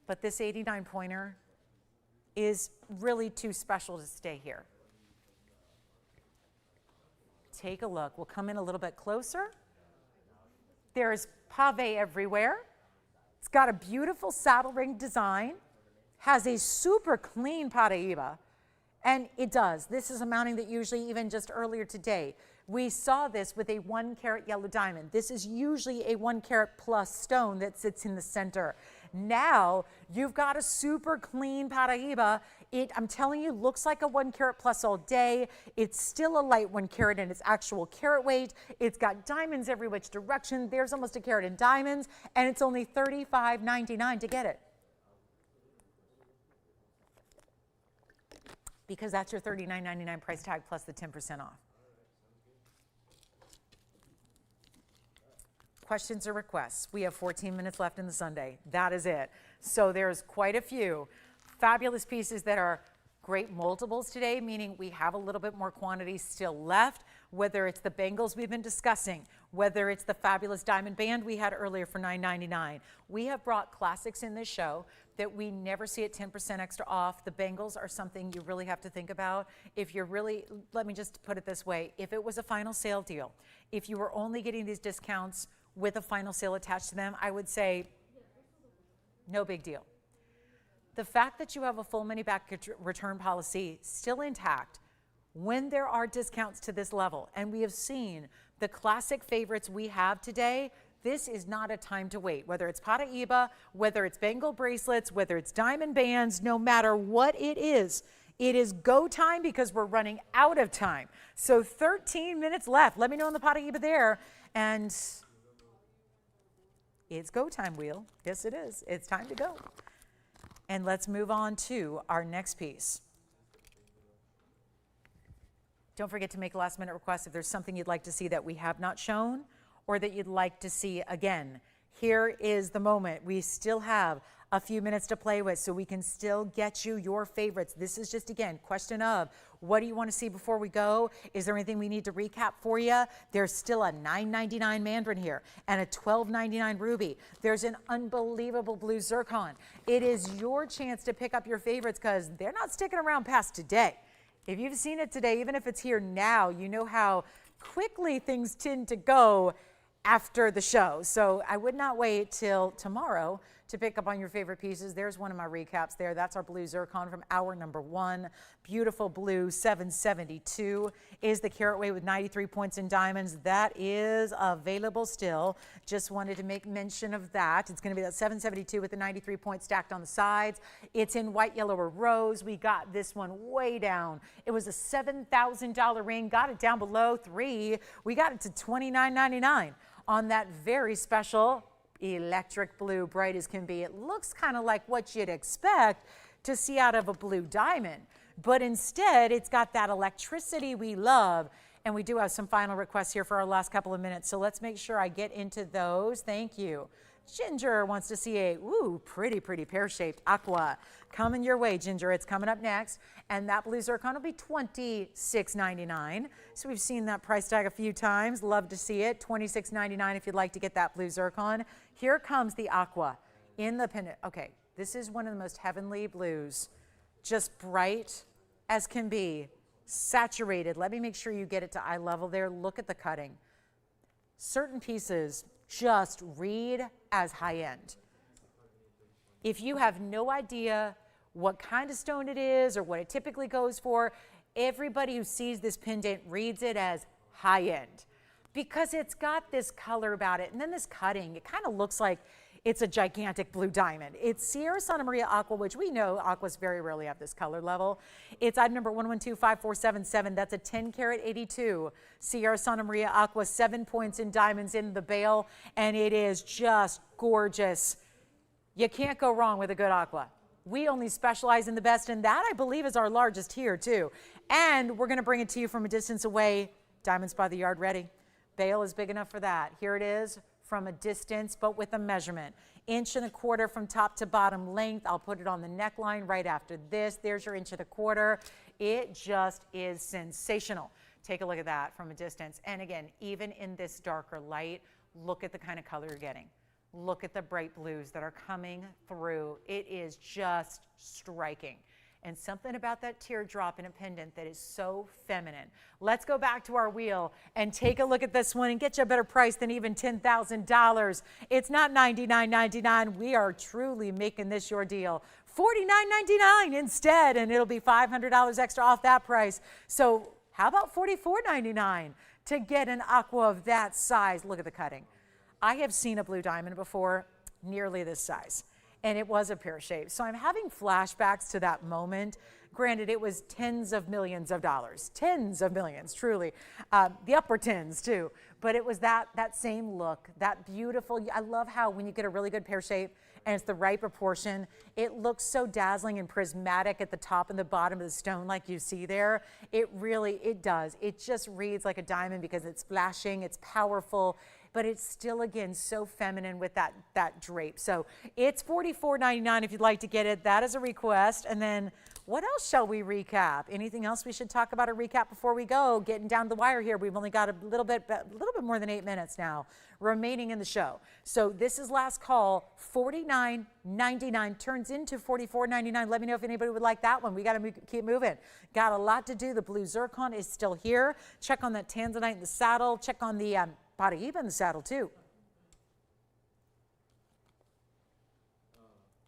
But this 89 pointer is really too special to stay here. Take a look. We'll come in a little bit closer. There's pave everywhere. It's got a beautiful saddle ring design, has a super clean Paraíba, and it does. This is a mounting that usually, even just earlier today, we saw this with a 1 carat yellow diamond. This is usually a 1 carat plus stone that sits in the center. Now you've got a super clean Paraíba. It, I'm telling you, looks like a 1 carat plus all day. It's still a light 1 carat in its actual carat weight. It's got diamonds every which direction. There's almost a carat in diamonds, and it's only $35.99 to get it. Because that's your $39.99 price tag plus the 10% off. Questions or requests? We have 14 minutes left in the Sunday. That is it. So there's quite a few fabulous pieces that are great multiples today, meaning we have a little bit more quantity still left, whether it's the bangles we've been discussing, whether it's the fabulous diamond band we had earlier for $9.99. We have brought classics in this show that we never see at 10% extra off. The bangles are something you really have to think about. If you're really, let me just put it this way, if it was a final sale deal, if you were only getting these discounts with a final sale attached to them, I would say no big deal. The fact that you have a full money back return policy still intact when there are discounts to this level, and we have seen the classic favorites we have today, this is not a time to wait. Whether it's Paraíba, whether it's bangle bracelets, whether it's diamond bands, no matter what it is go time because we're running out of time. So 13 minutes left. Let me know on the Paraíba there, and it's go time, wheel. Yes, it is. It's time to go. And let's move on to our next piece. Don't forget to make a last minute request if there's something you'd like to see that we have not shown or that you'd like to see again. Here is the moment. We still have a few minutes to play with, so we can still get you your favorites. This is just, again, question of what do you want to see before we go? Is there anything we need to recap for you? There's still a $9.99 mandarin here and a $12.99 ruby. There's an unbelievable blue zircon. It is your chance to pick up your favorites because they're not sticking around past today. If you've seen it today, even if it's here now, you know how quickly things tend to go after the show. So I would not wait till tomorrow to pick up on your favorite pieces. There's one of my recaps there. That's our blue zircon from hour number 1. Beautiful blue 772 is the carat weight with 93 points in diamonds. That is available still. Just wanted to make mention of that. It's going to be that 772 with the 93 points stacked on the sides. It's in white, yellow, or rose. We got this one way down. It was a $7,000 ring. Got it down below 3. We got it to $29.99 on that very special electric blue, bright as can be. It looks kind of like what you'd expect to see out of a blue diamond, but instead it's got that electricity we love. And we do have some final requests here for our last couple of minutes, so let's make sure I get into those. Thank you. Ginger wants to see a pretty pear-shaped aqua coming your way, Ginger. It's coming up next, and that blue zircon will be $26.99. So we've seen that price tag a few times. Love to see it. $26.99 if you'd like to get that blue zircon. Here comes the aqua in the pendant. Okay, this is one of the most heavenly blues, just bright as can be, saturated. Let me make sure you get it to eye level there. Look at the cutting. Certain pieces just read as high end. If you have no idea what kind of stone it is or what it typically goes for, everybody who sees this pendant reads it as high end because it's got this color about it. And then this cutting, it kind of looks like it's a gigantic blue diamond. It's Sierra Santa Maria Aqua, which we know aquas very rarely have this color level. It's item number 1125477. That's a 10 karat 82 Sierra Santa Maria Aqua, 7 points in diamonds in the bale, and it is just gorgeous. You can't go wrong with a good aqua. We only specialize in the best, and that, I believe, is our largest here, too. And we're going to bring it to you from a distance away. Diamonds by the yard ready. Bale is big enough for that. Here it is from a distance, but with a measurement. 1.25 inches from top to bottom length. I'll put it on the neckline right after this. There's your 1.25 inches. It just is sensational. Take a look at that from a distance. And again, even in this darker light, look at the kind of color you're getting. Look at the bright blues that are coming through. It is just striking. And something about that teardrop in a pendant that is so feminine. Let's go back to our wheel and take a look at this one and get you a better price than even $10,000. It's not $99.99. We are truly making this your deal. $49.99 instead, and it'll be $500 extra off that price. So how about $44.99 to get an aqua of that size? Look at the cutting. I have seen a blue diamond before nearly this size, and it was a pear shape. So I'm having flashbacks to that moment. Granted, it was tens of millions of dollars, tens of millions, truly. The upper tens, too. But it was that same look, that beautiful. I love how when you get a really good pear shape and it's the right proportion, it looks so dazzling and prismatic at the top and the bottom of the stone like you see there. It does. It just reads like a diamond because it's flashing, it's powerful, but it's still, again, so feminine with that drape. So it's $44.99 if you'd like to get it. That is a request. And then what else shall we recap? Anything else we should talk about or recap before we go? Getting down the wire here. We've only got a little bit more than 8 minutes now remaining in the show. So this is last call. $49.99 turns into $44.99. Let me know if anybody would like that one. We got to keep moving. Got a lot to do. The blue Zircon is still here. Check on that Tanzanite in the saddle. Check on the Paraiba in the saddle too.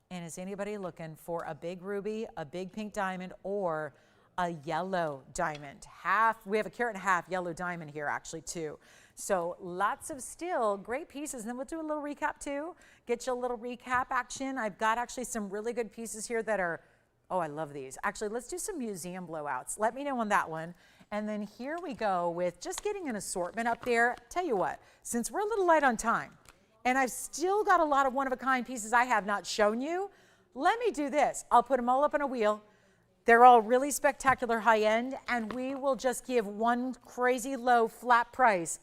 And is anybody looking for a big ruby, a big pink diamond, or a yellow diamond? We have a 1.5 carat yellow diamond here actually too. So lots of still great pieces. And then we'll do a little recap too. Get you a little recap action. I've got actually some really good pieces here that are, oh, I love these. Actually, let's do some museum blowouts. Let me know on that one. And then here we go with just getting an assortment up there. Tell you what, since we're a little light on time, and I've still got a lot of one-of-a-kind pieces I have not shown you, let me do this. I'll put them all up on a wheel. They're all really spectacular high-end, and we will just give one crazy low flat price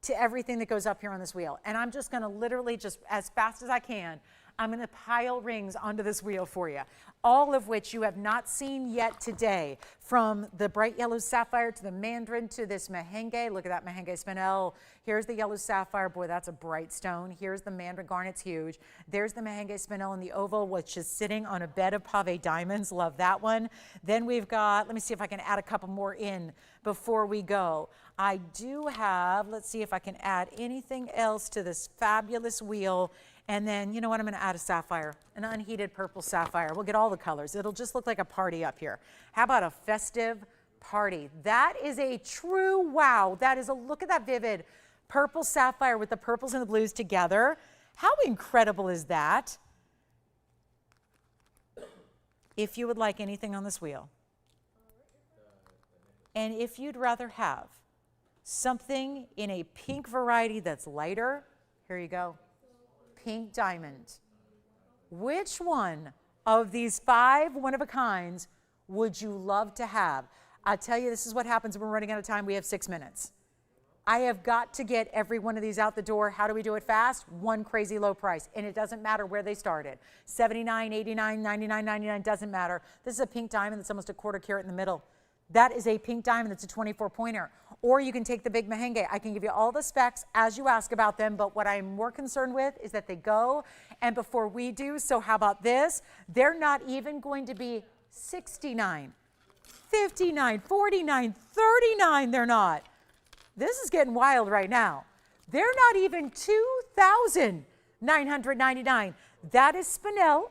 to everything that goes up here on this wheel. And I'm just going to literally, just as fast as I can, I'm going to pile rings onto this wheel for you, all of which you have not seen yet today, from the bright yellow sapphire to the mandarin to this merengue. Look at that merengue spinel. Here's the yellow sapphire. Boy, that's a bright stone. Here's the mandarin garnet's huge. There's the merengue spinel in the oval, which is sitting on a bed of pave diamonds. Love that one. Then we've got, let me see if I can add a couple more in before we go. I do have, let's see if I can add anything else to this fabulous wheel. And then, you know what, I'm going to add a sapphire, an unheated purple sapphire. We'll get all the colors. It'll just look like a party up here. How about a festive party? That is a true wow. That is a look at that vivid purple sapphire with the purples and the blues together. How incredible is that? If you would like anything on this wheel, and if you'd rather have something in a pink variety that's lighter, here you go. Pink diamond. Which one of these 5 one-of-a-kinds would you love to have? I tell you, this is what happens when we're running out of time. We have 6 minutes. I have got to get every one of these out the door. How do we do it fast? One crazy low price. And it doesn't matter where they started. $79, $89, $99, $99, doesn't matter. This is a pink diamond that's almost a 1/4 carat in the middle. That is a pink diamond that's a 24-pointer. Or you can take the big merengue. I can give you all the specs as you ask about them, but what I'm more concerned with is that they go, and before we do, so how about this? They're not even going to be $69, $59, $49, $39, they're not. This is getting wild right now. They're not even $2,999. That is spinel.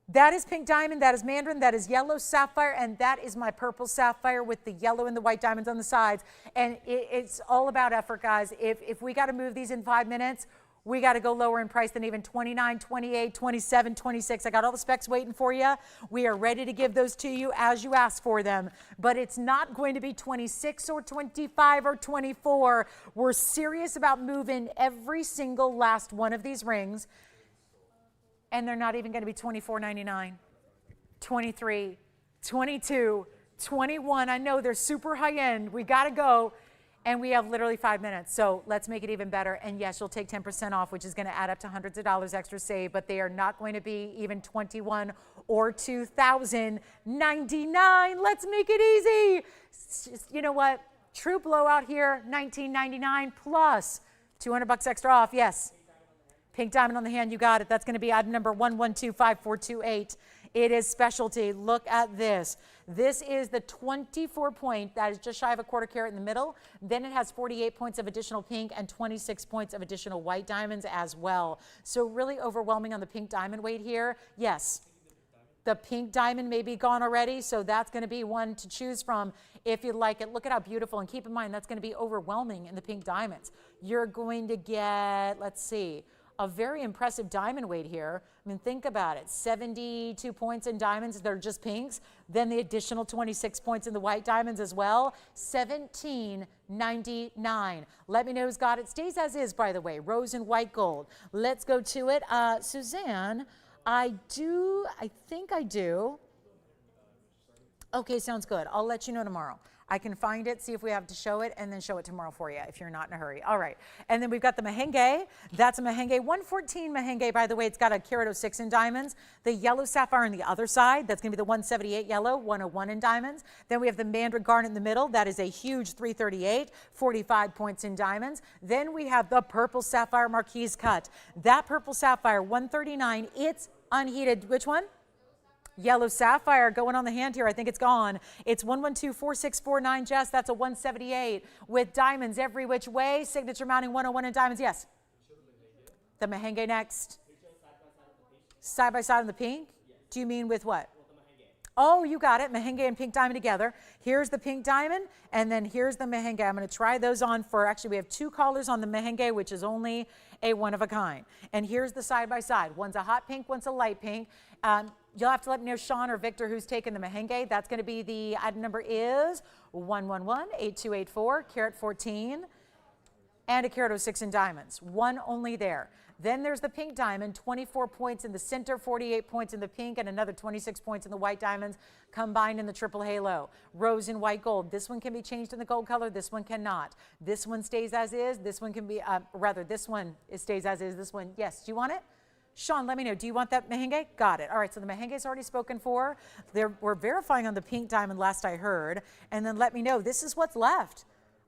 That is pink diamond, that is mandarin, that is yellow sapphire, and that is my purple sapphire with the yellow and the white diamonds on the sides. And it's all about effort, guys. If we got to move these in 5 minutes, we got to go lower in price than even 29, 28, 27, 26. I got all the specs waiting for you. We are ready to give those to you as you ask for them. But it's not going to be 26 or 25 or 24. We're serious about moving every single last one of these rings. And they're not even going to be $24.99. 23, 22, 21. I know they're super high end. We got to go. And we have literally 5 minutes. So let's make it even better. And yes, you'll take 10% off, which is going to add up to hundreds of dollars extra save. But they are not going to be even 21 or 2,099. Let's make it easy. Just, you know what? True blowout here, $19.99 plus 200 bucks extra off. Yes. Pink diamond on the hand. You got it. That's going to be item number 1125428. It is specialty. Look at this. This is the 24 point that is just shy of a quarter carat in the middle. Then it has 48 points of additional pink and 26 points of additional white diamonds as well. So really overwhelming on the pink diamond weight here. Yes, the pink diamond may be gone already, so that's going to be one to choose from if you like it. Look at how beautiful, and keep in mind that's going to be overwhelming in the pink diamonds. You're going to get, let's see, a very impressive diamond weight here. I mean, think about it. 72 points in diamonds, they're just pinks. Then the additional 26 points in the white diamonds as well. $17.99. Let me know who's got it. Stays as is, by the way. Rose and white gold. Let's go to it. Suzanne, I think I do. Okay, sounds good. I'll let you know tomorrow. I can find it, see if we have to show it, and then show it tomorrow for you if you're not in a hurry. All right. And then we've got the Mahenge. That's a Mahenge. 114 Mahenge, by the way. It's got a carat 06 in diamonds. The yellow sapphire on the other side. That's going to be the 178 yellow, 101 in diamonds. Then we have the mandarin garnet in the middle. That is a huge 338, 45 points in diamonds. Then we have the purple sapphire marquise cut. That purple sapphire, 139. It's unheated. Which one? Yellow sapphire going on the hand here. I think it's gone. It's 1124649, Jess. That's a 178 with diamonds every which way. Signature mounting 101 in diamonds. Yes. The Mahenge next. Side by side on the pink? Do you mean with what? Oh, you got it. Mahenge and pink diamond together. Here's the pink diamond, and then here's the Mahenge. I'm going to try those on for, actually, we have two colors on the Mahenge, which is only a one of a kind. And here's the side by side. One's a hot pink, one's a light pink. You'll have to let me know, Sean or Victor, who's taken the Mahenge. That's going to be the item number is 1118284, carat 14, and a carat 06 in diamonds. One only there. Then there's the pink diamond, 24 points in the center, 48 points in the pink, and another 26 points in the white diamonds combined in the triple halo. Rose and white gold. This one can be changed in the gold color. This one cannot. This one stays as is. This one can be, this one stays as is. This one, yes. Do you want it? Sean, let me know. Do you want that Mahenge? Got it. All right, so the Mahenge is already spoken for. We're verifying on the pink diamond last I heard. And then let me know. This is what's left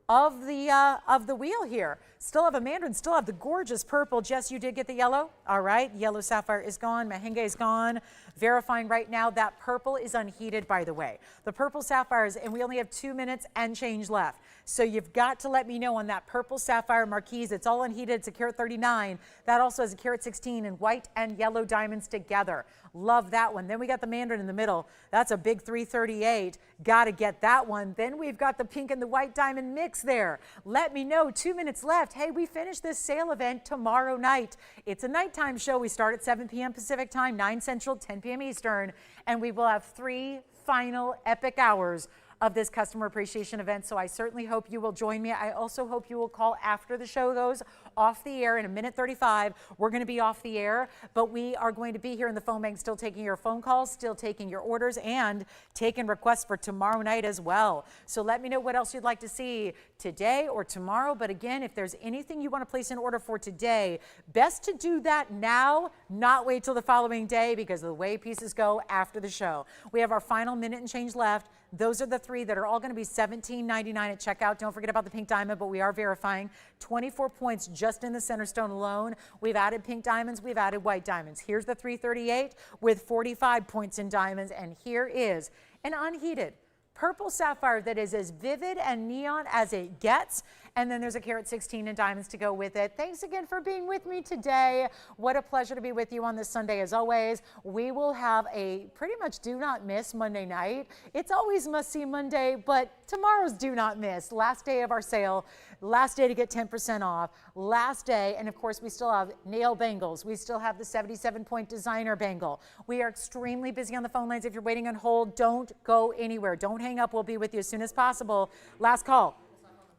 of the wheel here. Still have a mandarin, still have the gorgeous purple. Jess, you did get the yellow? All right, yellow sapphire is gone, Mahenge is gone. Verifying right now that purple is unheated, by the way. The purple sapphires, and we only have 2 minutes and change left. So you've got to let me know on that purple sapphire marquise. It's all unheated, it's a carat 39. That also has a carat 16 and white and yellow diamonds together. Love that one. Then we got the mandarin in the middle. That's a big 338. Got to get that one. Then we've got the pink and the white diamond mix there. Let me know. 2 minutes left. Hey, we finish this sale event tomorrow night. It's a nighttime show. We start at 7 p.m. Pacific time, 9 Central, 10 p.m. Eastern, and we will have 3 final epic hours of this customer appreciation event. So I certainly hope you will join me. I also hope you will call after the show goes off the air in 1:35. We're going to be off the air, but we are going to be here in the phone bank, still taking your phone calls, still taking your orders, and taking requests for tomorrow night as well. So let me know what else you'd like to see today or tomorrow. But again, if there's anything you want to place an order for today, best to do that now, not wait till the following day, because of the way pieces go after the show. We have our final minute and change left. Those are the 3 that are all going to be $17.99 at checkout. Don't forget about the pink diamond, but we are verifying 24 points just in the center stone alone. We've added pink diamonds. We've added white diamonds. Here's the 338 with 45 points in diamonds. And here is an unheated purple sapphire that is as vivid and neon as it gets. And then there's a carat 16 in diamonds to go with it. Thanks again for being with me today. What a pleasure to be with you on this Sunday. As always, we will have a pretty much do not miss Monday night. It's always must see Monday, but tomorrow's do not miss. Last day of our sale, last day to get 10% off, last day. And of course, we still have nail bangles. We still have the 77-point designer bangle. We are extremely busy on the phone lines. If you're waiting on hold, don't go anywhere. Don't hang up. We'll be with you as soon as possible. Last call.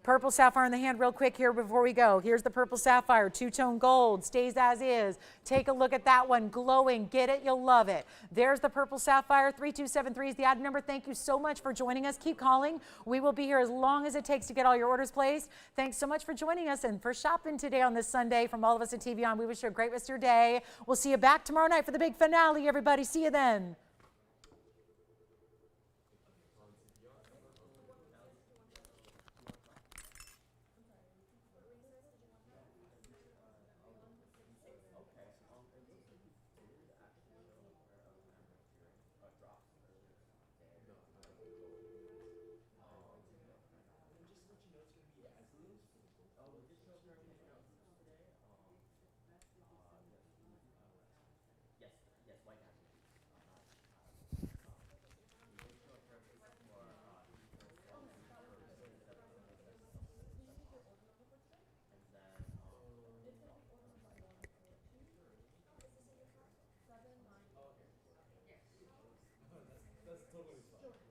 Purple sapphire in the hand real quick here before we go. Here's the purple sapphire, two-tone gold, stays as is. Take a look at that one, glowing. Get it, you'll love it. There's the purple sapphire, 3273 is the ad number. Thank you so much for joining us. Keep calling. We will be here as long as it takes to get all your orders placed. Thanks so much for joining us and for shopping today on this Sunday. From all of us at TVON, we wish you a great rest of your day. We'll see you back tomorrow night for the big finale, everybody. See you then. That's totally fine.